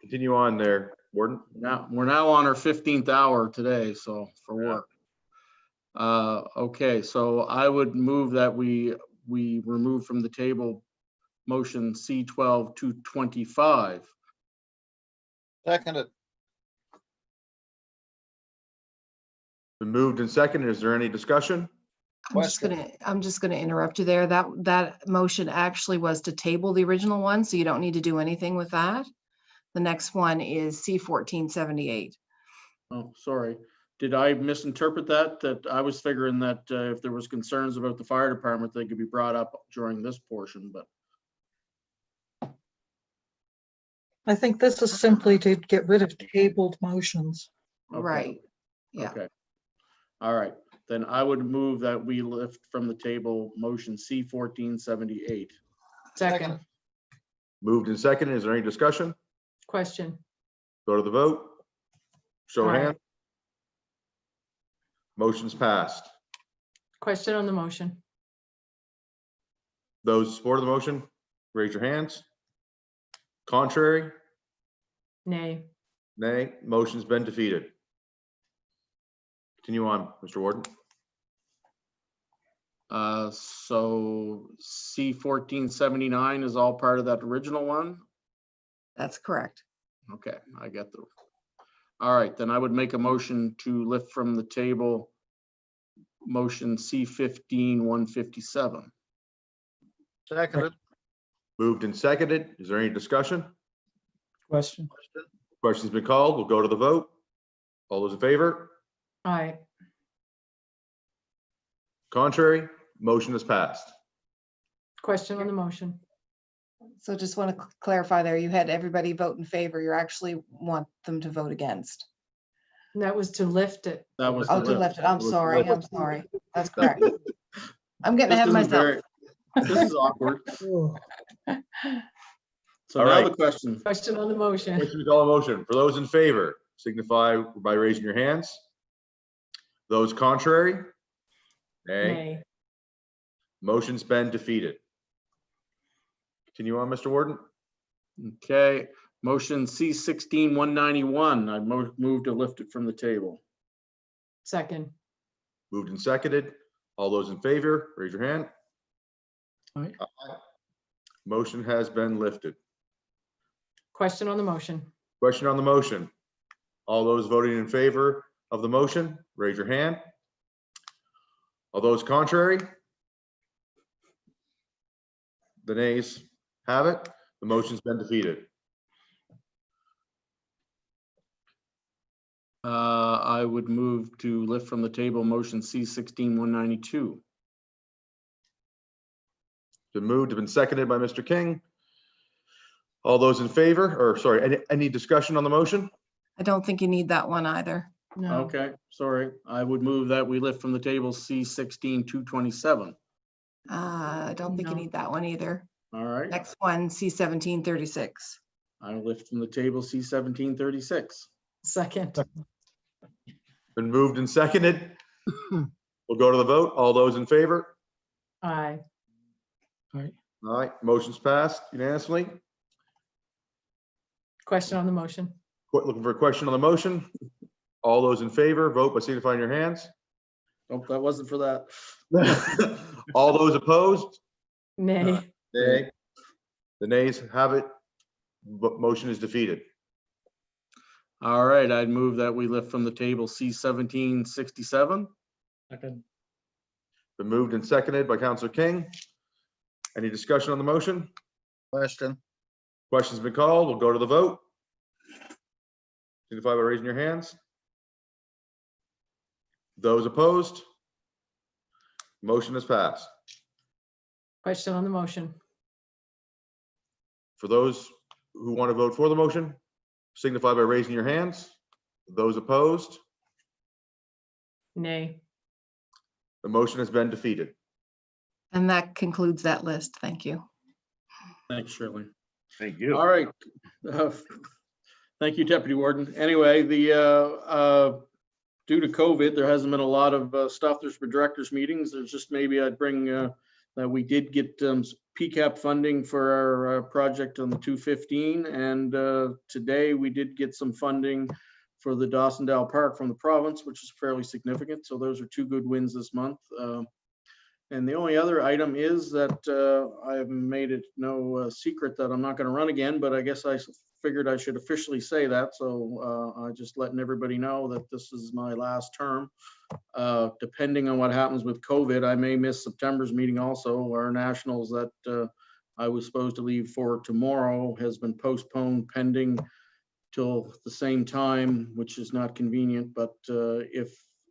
Continue on there, Warden. Now we're now on our 15th hour today, so for work. Okay, so I would move that we remove from the table motion C12 225. Seconded. Been moved and seconded. Is there any discussion? I'm just gonna interrupt you there. That motion actually was to table the original one, so you don't need to do anything with that. The next one is C1478. Oh, sorry. Did I misinterpret that? That I was figuring that if there was concerns about the fire department, they could be brought up during this portion, but. I think this is simply to get rid of tabled motions. Okay. Right. Yeah. Okay. All right. Then I would move that we lift from the table motion C1478. Second. Moved and seconded. Is there any discussion? Question. Go to the vote. Show of Aye. hands. Motion's passed. Question on the motion. Those in support of the motion, raise your hands. Contrary? Nay. Nay. Motion's been defeated. Continue on, Mr. Warden. So C1479 is all part of that original one? That's correct. Okay, I get the. All right, then I would make a motion to lift from the table motion C15-157. Seconded. Moved and seconded. Is there any discussion? Question. Question's been called. We'll go to the vote. All those in favor? Aye. Contrary? Motion is passed. Question on the motion. So just want to clarify there, you had everybody vote in favor. You actually want them to vote against. And that was to lift it. That was Oh, the to lift. lift it. I'm It was the sorry. lift. I'm sorry. That's correct. I'm getting ahead of This isn't myself. This is awkward. Oh, So All now right. the question. Question on the motion. Question to call a motion. For those in favor, signify by raising your hands. Those contrary? Nay. Nay. Motion's been defeated. Continue on, Mr. Warden. Okay, motion C16-191. I move to lift it from the table. Second. Moved and seconded. All those in favor, raise your hand. Aye. Motion has been lifted. Question on the motion. Question on the motion. All those voting in favor of the motion, raise your hand. All those contrary? The nays have it. The motion's been defeated. I would move to lift from the table motion C16-192. Been moved, have been seconded by Mr. King. All those in favor, or sorry, any discussion on the motion? I don't think you need that one either. No. Okay, sorry. I would move that we lift from the table C16-227. I don't think you No. need that one either. All right, Next one, C1736. I lift from the table C17-36. Second. Been moved and seconded. We'll go to the vote. All those in favor? Aye. aye. All right, motion's passed unanimously. Question on the motion. Looking for a question on the motion. All those in favor, vote by signifying your hands. Oh, that wasn't for that. All those opposed? Nay. Nay. The nays have it. Motion is defeated. All right, I'd move that we lift from the table C1767. Second. Been moved and seconded by Councillor King. Any discussion on the motion? Question. Question's been called. We'll go to the vote. Signify by raising your hands. Those opposed? Motion is passed. Question on the motion. For those who want to vote for the motion, signify by raising your hands. Those opposed? Nay. The motion has been defeated. And that concludes that list. Thank you. Thanks, Shirley. Thank you. All right. Thank you, Deputy Warden. Anyway, due to COVID, there hasn't been a lot of stuff. There's been directors meetings. There's just maybe I'd bring that we did get PCAP funding for our project on the 215. And today we did get some funding for the Dawsondale Park from the province, which is fairly significant. So those are two good wins this month. And the only other item is that I've made it no secret that I'm not going to run again, but I guess I figured I should officially say that. So I just letting everybody know that this is my last term. Depending on what happens with COVID, I may miss September's meeting also. Our nationals that I was supposed to leave for tomorrow has been postponed pending till the same time, which is not convenient. But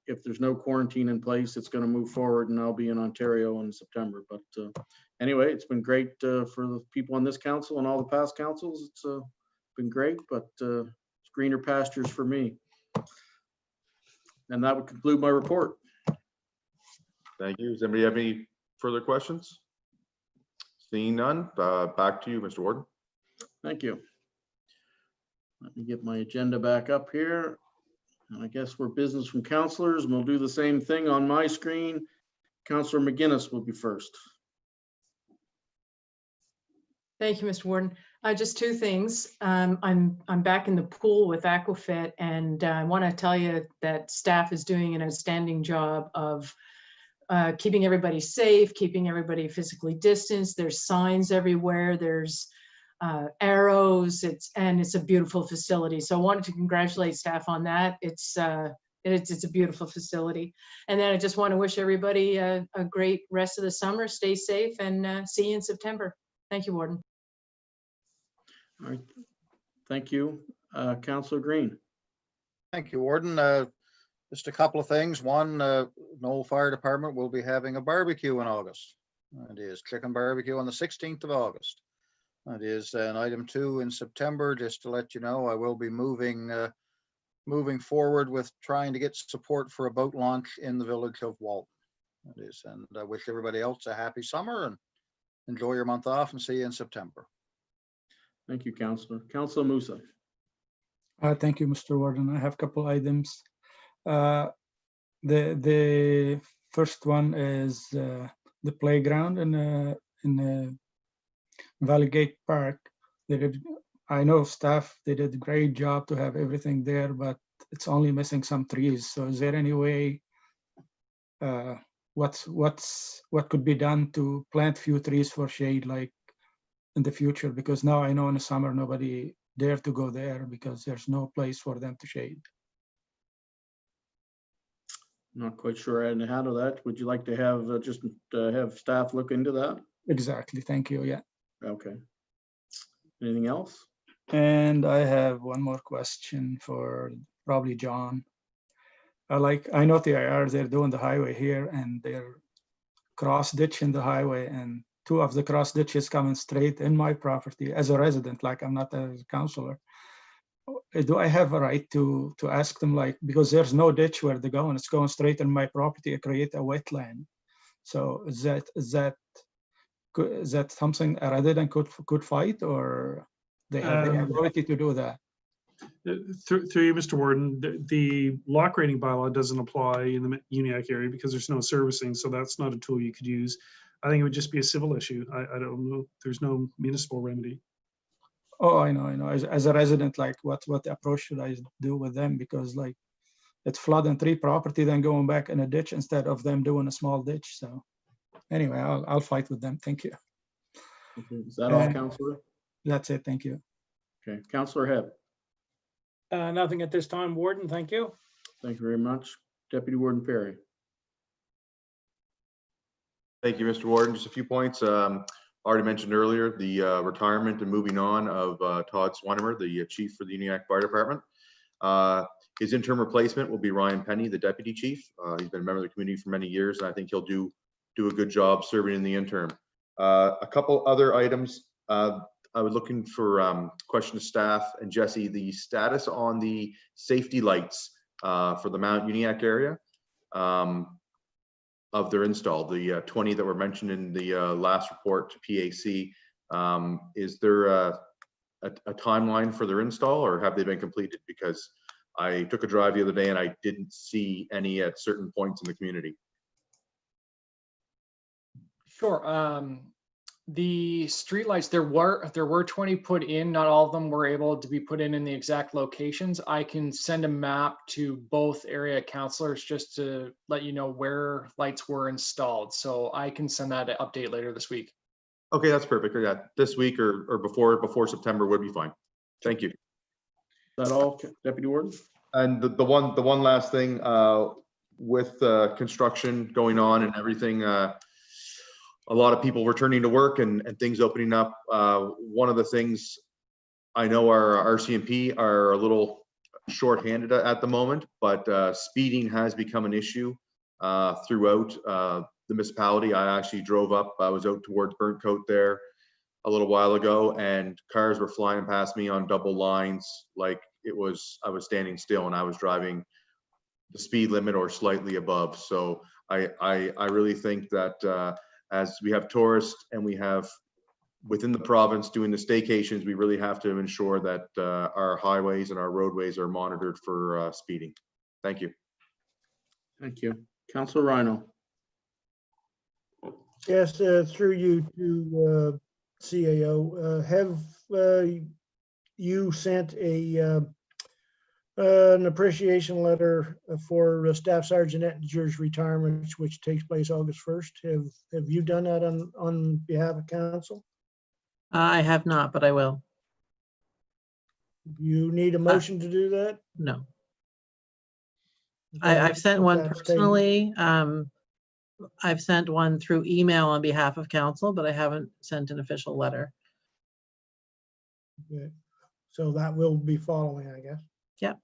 if there's no quarantine in place, it's going to move forward and I'll be in Ontario in September. But anyway, it's been great for the people on this council and all the past councils. It's been great, but it's greener pastures for me. And that would conclude my report. Thank you. Does anybody have any further questions? Seeing none, back to you, Mr. Warden. Thank you. Let me get my agenda back up here. And I guess we're business from councilors, and we'll do the same thing on my screen. Councillor McGuinness will be first. Thank you, Mr. Warden. Just two things. I'm back in the pool with Aquafit, and I want to tell you that staff is doing an outstanding job of keeping everybody safe, keeping everybody physically distanced. There's signs everywhere. There's arrows. It's a beautiful facility. So I wanted to congratulate staff on that. It's a beautiful facility. And then I just want to wish everybody a great rest of the summer. Stay safe, and see you in September. Thank you, Warden. All right. Thank you. Councillor Green. Thank you, Warden. Just a couple of things. One, Knoll Fire Department will be having a barbecue in August. It is chicken barbecue on the 16th of August. That is an item 2 in September. Just to let you know, I will be moving forward with trying to get support for a boat launch in the village of Walton. That is, and I wish everybody else a happy summer and enjoy your month off, and see you in September. Thank you, Councillor. Councillor Musa. Thank you, Mr. Warden. I have a couple items. The first one is the playground in Valley Gate Park. I know staff, they did a great job to have everything there, but it's only missing some trees. So is there any way, what could be done to plant few trees for shade, like in the future? Because now I know in the summer, nobody dare to go there because there's no place for them to shade. Not quite sure how to handle that. Would you like to have have staff look into that? Exactly. Thank you. Yeah. Okay. Anything else? And I have one more question for probably John. I know TIR, they're doing the highway here and they're cross ditching the highway, and 2 of the cross ditches coming straight in my property as a resident, like I'm not a counselor. Do I have a right to ask them, like, because there's no ditch where they're going, it's going straight in my property, create a wetland. So is that something a resident could fight, or they have the authority to do that? Through you, Mr. Warden, the lock rating bylaw doesn't apply in the Uniac area because there's no servicing, so that's not a tool you could use. I think it would just be a civil issue. I don't know. There's no municipal remedy. Oh, I know. As a resident, like what approach should I do with them? Because like it's flooding 3 property, then going back in a ditch instead of them doing a small ditch. So anyway, I'll fight with them. Thank you. Okay. Is that all, Councillor? That's it. Thank you. Okay. Councillor Hebb. Nothing at this time, Warden. Thank you. Thank you very much. Deputy Warden Perry. Thank you, Mr. Warden. Just a few points. Already mentioned earlier, the retirement and moving on of Todd Swanimer, the chief for the Uniac Fire Department. His interim replacement will be Ryan Penny, the deputy chief. He's been a member of the community for many years, and I think he'll do a good job serving in the interim. A couple other items. I was looking for question to staff and Jesse, the status on the safety lights for the Mount Uniac area of their install, the 20 that were mentioned in the last report to PAC. Is there a timeline for their install, or have they been completed? Because I took a drive the other day and I didn't see any at certain points in the community. Sure. The streetlights, there were 20 put in. Not all of them were able to be put in the exact locations. I can send a map to both area councilors just to let you know where lights were installed. So I can send that update later this week. Okay, that's perfect. Yeah, this week or before September would be fine. Thank you. Is that all, Deputy Warden? And the one last thing, with construction going on and everything, a lot of people returning to work and things opening up. One of the things I know our RCMP are a little short-handed at the moment, but speeding has become an issue throughout the municipality. I actually drove up, I was out towards Burnt Coat there a little while ago, and cars were flying past me on double lines like I was standing still and I was driving the speed limit or slightly above. So I really think that as we have tourists and we have within the province doing the staycations, we really have to ensure that our highways and our roadways are monitored for speeding. Thank you. Thank you. Councillor Rhino. Yes, through you to CAO, have you sent an appreciation letter for Staff Sergeant Ettinger's retirement, which takes place August 1st? Have you done that on behalf of council? I have not, but I will. You need a motion to do that? No. I've sent one personally. I've sent one through email on behalf of council, but I haven't sent an official letter. Okay. So that will be following, I guess. Yep.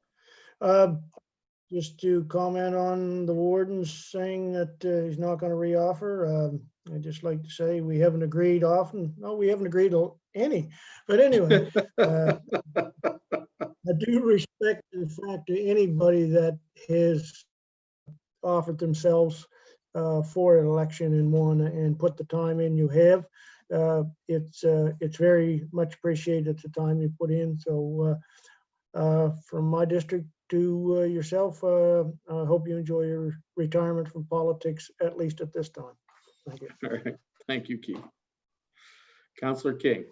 just to comment on the warden saying that he's not going to reoffer. I'd just like to say we haven't agreed often. No, we haven't agreed to any. But anyway, I do respect the fact that anybody that has offered themselves for an election and won and put the time in you have. It's very much appreciated the time you put in. So from my district to yourself, I hope you enjoy your retirement from politics, at least at this time. Thank you. All right. Thank you, Keith. Councillor King.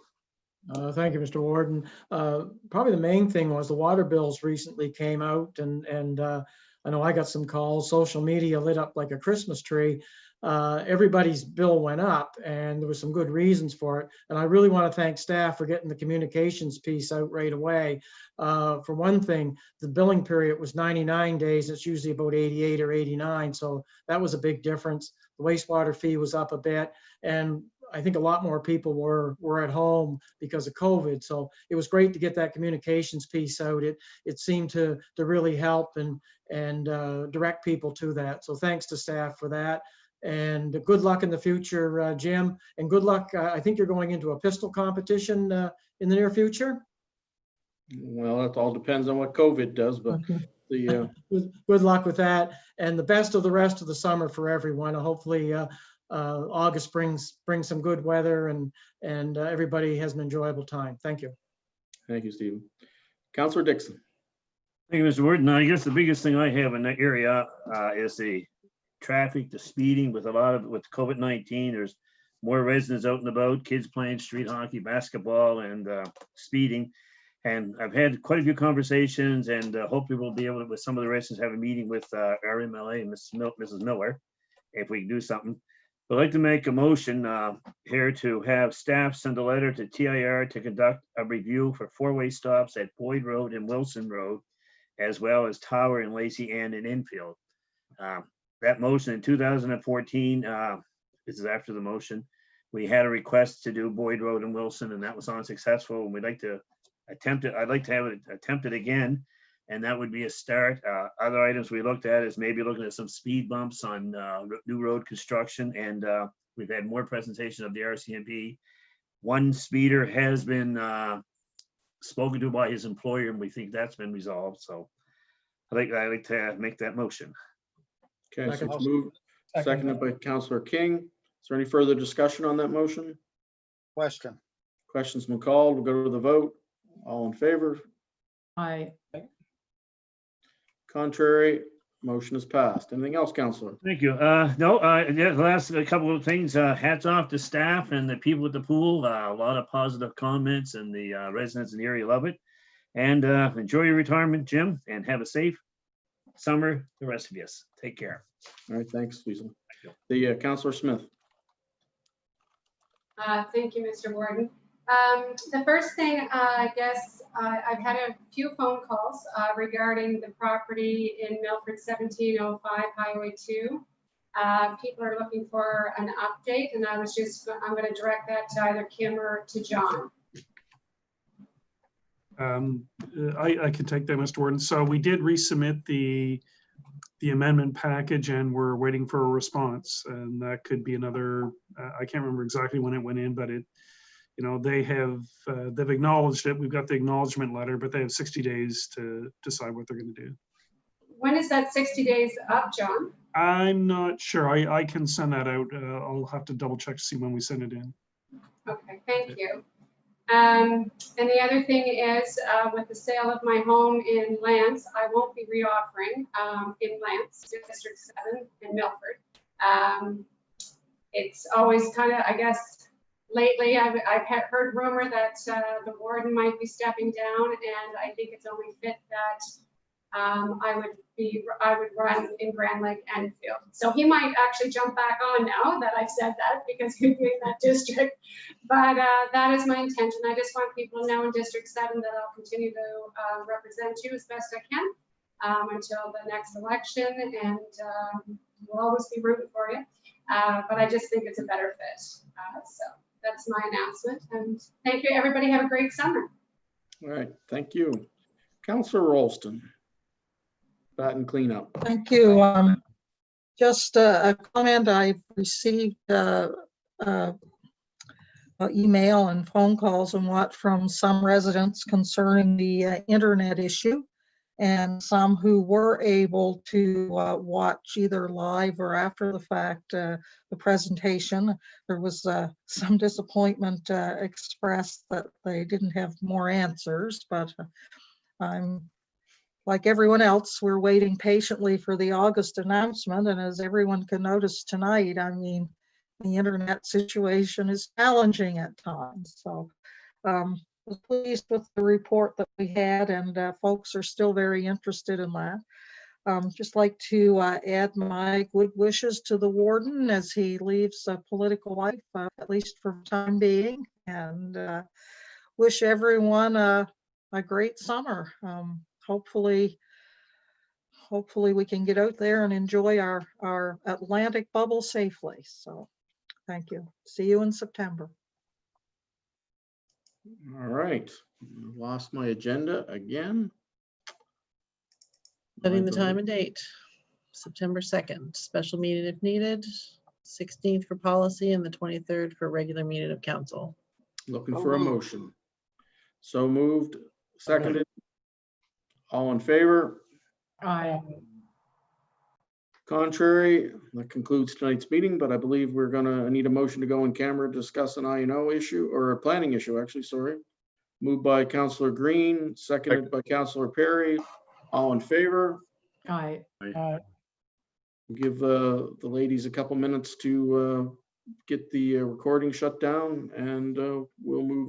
Thank you, Mr. Warden. Probably the main thing was the water bills recently came out, and I know I got some calls. Social media lit up like a Christmas tree. Everybody's bill went up, and there was some good reasons for it. And I really want to thank staff for getting the communications piece out right away. For one thing, the billing period was 99 days. It's usually about 88 or 89, so that was a big difference. The wastewater fee was up a bit, and I think a lot more people were at home because of COVID. So it was great to get that communications piece out. It seemed to really help and direct people to that. So thanks to staff for that. And good luck in the future, Jim. And good luck. I think you're going into a pistol competition in the near future. Well, that all depends on what COVID does, but the good luck with that. And the best of the rest of the summer for everyone. Hopefully August brings some good weather and everybody has an enjoyable time. Thank you. Thank you, Stephen. Councillor Dixon. Thank you, Mr. Warden. I guess the biggest thing I have in that area is the traffic, the speeding with COVID-19. There's more residents out and about, kids playing street hockey, basketball, and speeding. And I've had quite a few conversations, and hopefully we'll be able to, with some of the residents, have a meeting with our MLA, Mrs. Miller, if we can do something. I'd like to make a motion here to have staff send a letter to TIR to conduct a review for four-way stops at Boyd Road and Wilson Road, as well as Tower and Lacey Ann and Infield. That motion in 2014, this is after the motion, we had a request to do Boyd Road and Wilson, and that was unsuccessful. And we'd like to attempt it. I'd like to have it attempted again, and that would be a start. Other items we looked at is maybe looking at some speed bumps on new road construction, and we've had more presentation of the RCMP. One speeder has been spoken to by his employer, and we think that's been resolved. So I'd like to make that motion. Okay, so it's moved, seconded by Councillor King. Is there any further discussion on that motion? Question. Questions been called. We'll go to the vote. All in favor? Aye. Contrary? Motion is passed. Anything else, Councillor? Thank you. No, yeah, last couple of things. Hats off to staff and the people at the pool. A lot of positive comments, and the residents in the area love it. And enjoy your retirement, Jim, and have a safe summer. The rest of you. Take care. All right, thanks, Lisa. The Councillor Smith. Thank you, Mr. Warden. The first thing, I guess, I've had a few phone calls regarding the property in Milford 1705 Highway 2. People are looking for an update, and I'm going to direct that to either Kim or to John. I can take that, Mr. Warden. So we did resubmit the amendment package, and we're waiting for a response. And that could be another, I can't remember exactly when it went in, but they've acknowledged it. We've got the acknowledgement letter, but they have 60 days to decide what they're going to do. When is that 60 days up, John? I'm not sure. I can send that out. I'll have to double check to see when we send it in. Okay, thank you. And the other thing is with the sale of my home in Lance, I won't be reoffering in Lance, District 7 in Milford. It's always kind of, I guess, lately I've heard rumor that the warden might be stepping down, and I think it's only fit that I would run in Grand Lake Enfield. So he might actually jump back on now that I've said that, because he's in that district. But that is my intention. I just want people to know in District 7 that I'll continue to represent you as best I can until the next election, and we'll always be rooting for you. But I just think it's a better fit. So that's my announcement. And thank you, everybody. Have a great summer. All right, thank you. Councillor Ralston. that and cleanup. Thank you. Just a comment. I've received email and phone calls and what from some residents concerning the internet issue, and some who were able to watch either live or after the fact the presentation. There was some disappointment expressed that they didn't have more answers, but I'm like everyone else, we're waiting patiently for the August announcement. And as everyone can notice tonight, I mean, the internet situation is challenging at times. So was pleased with the report that we had, and folks are still very interested in that. Just like to add my good wishes to the warden as he leaves political life, at least for the time being, and wish everyone a great summer. Hopefully we can get out there and enjoy our Atlantic bubble safely. So thank you. See you in September. All right, lost my agenda again. Setting the time and date, September 2nd, special meeting if needed, 16th for policy and the 23rd for regular meeting of council. Looking for a motion. So moved, seconded. All in favor? Aye. Contrary? That concludes tonight's meeting, but I believe we're gonna need a motion to go in camera, discuss an I&O issue, or a planning issue, actually, sorry. Moved by Councillor Green, seconded by Councillor Perry. All in favor? Aye. Give the ladies a couple minutes to get the recording shut down, and we'll move in.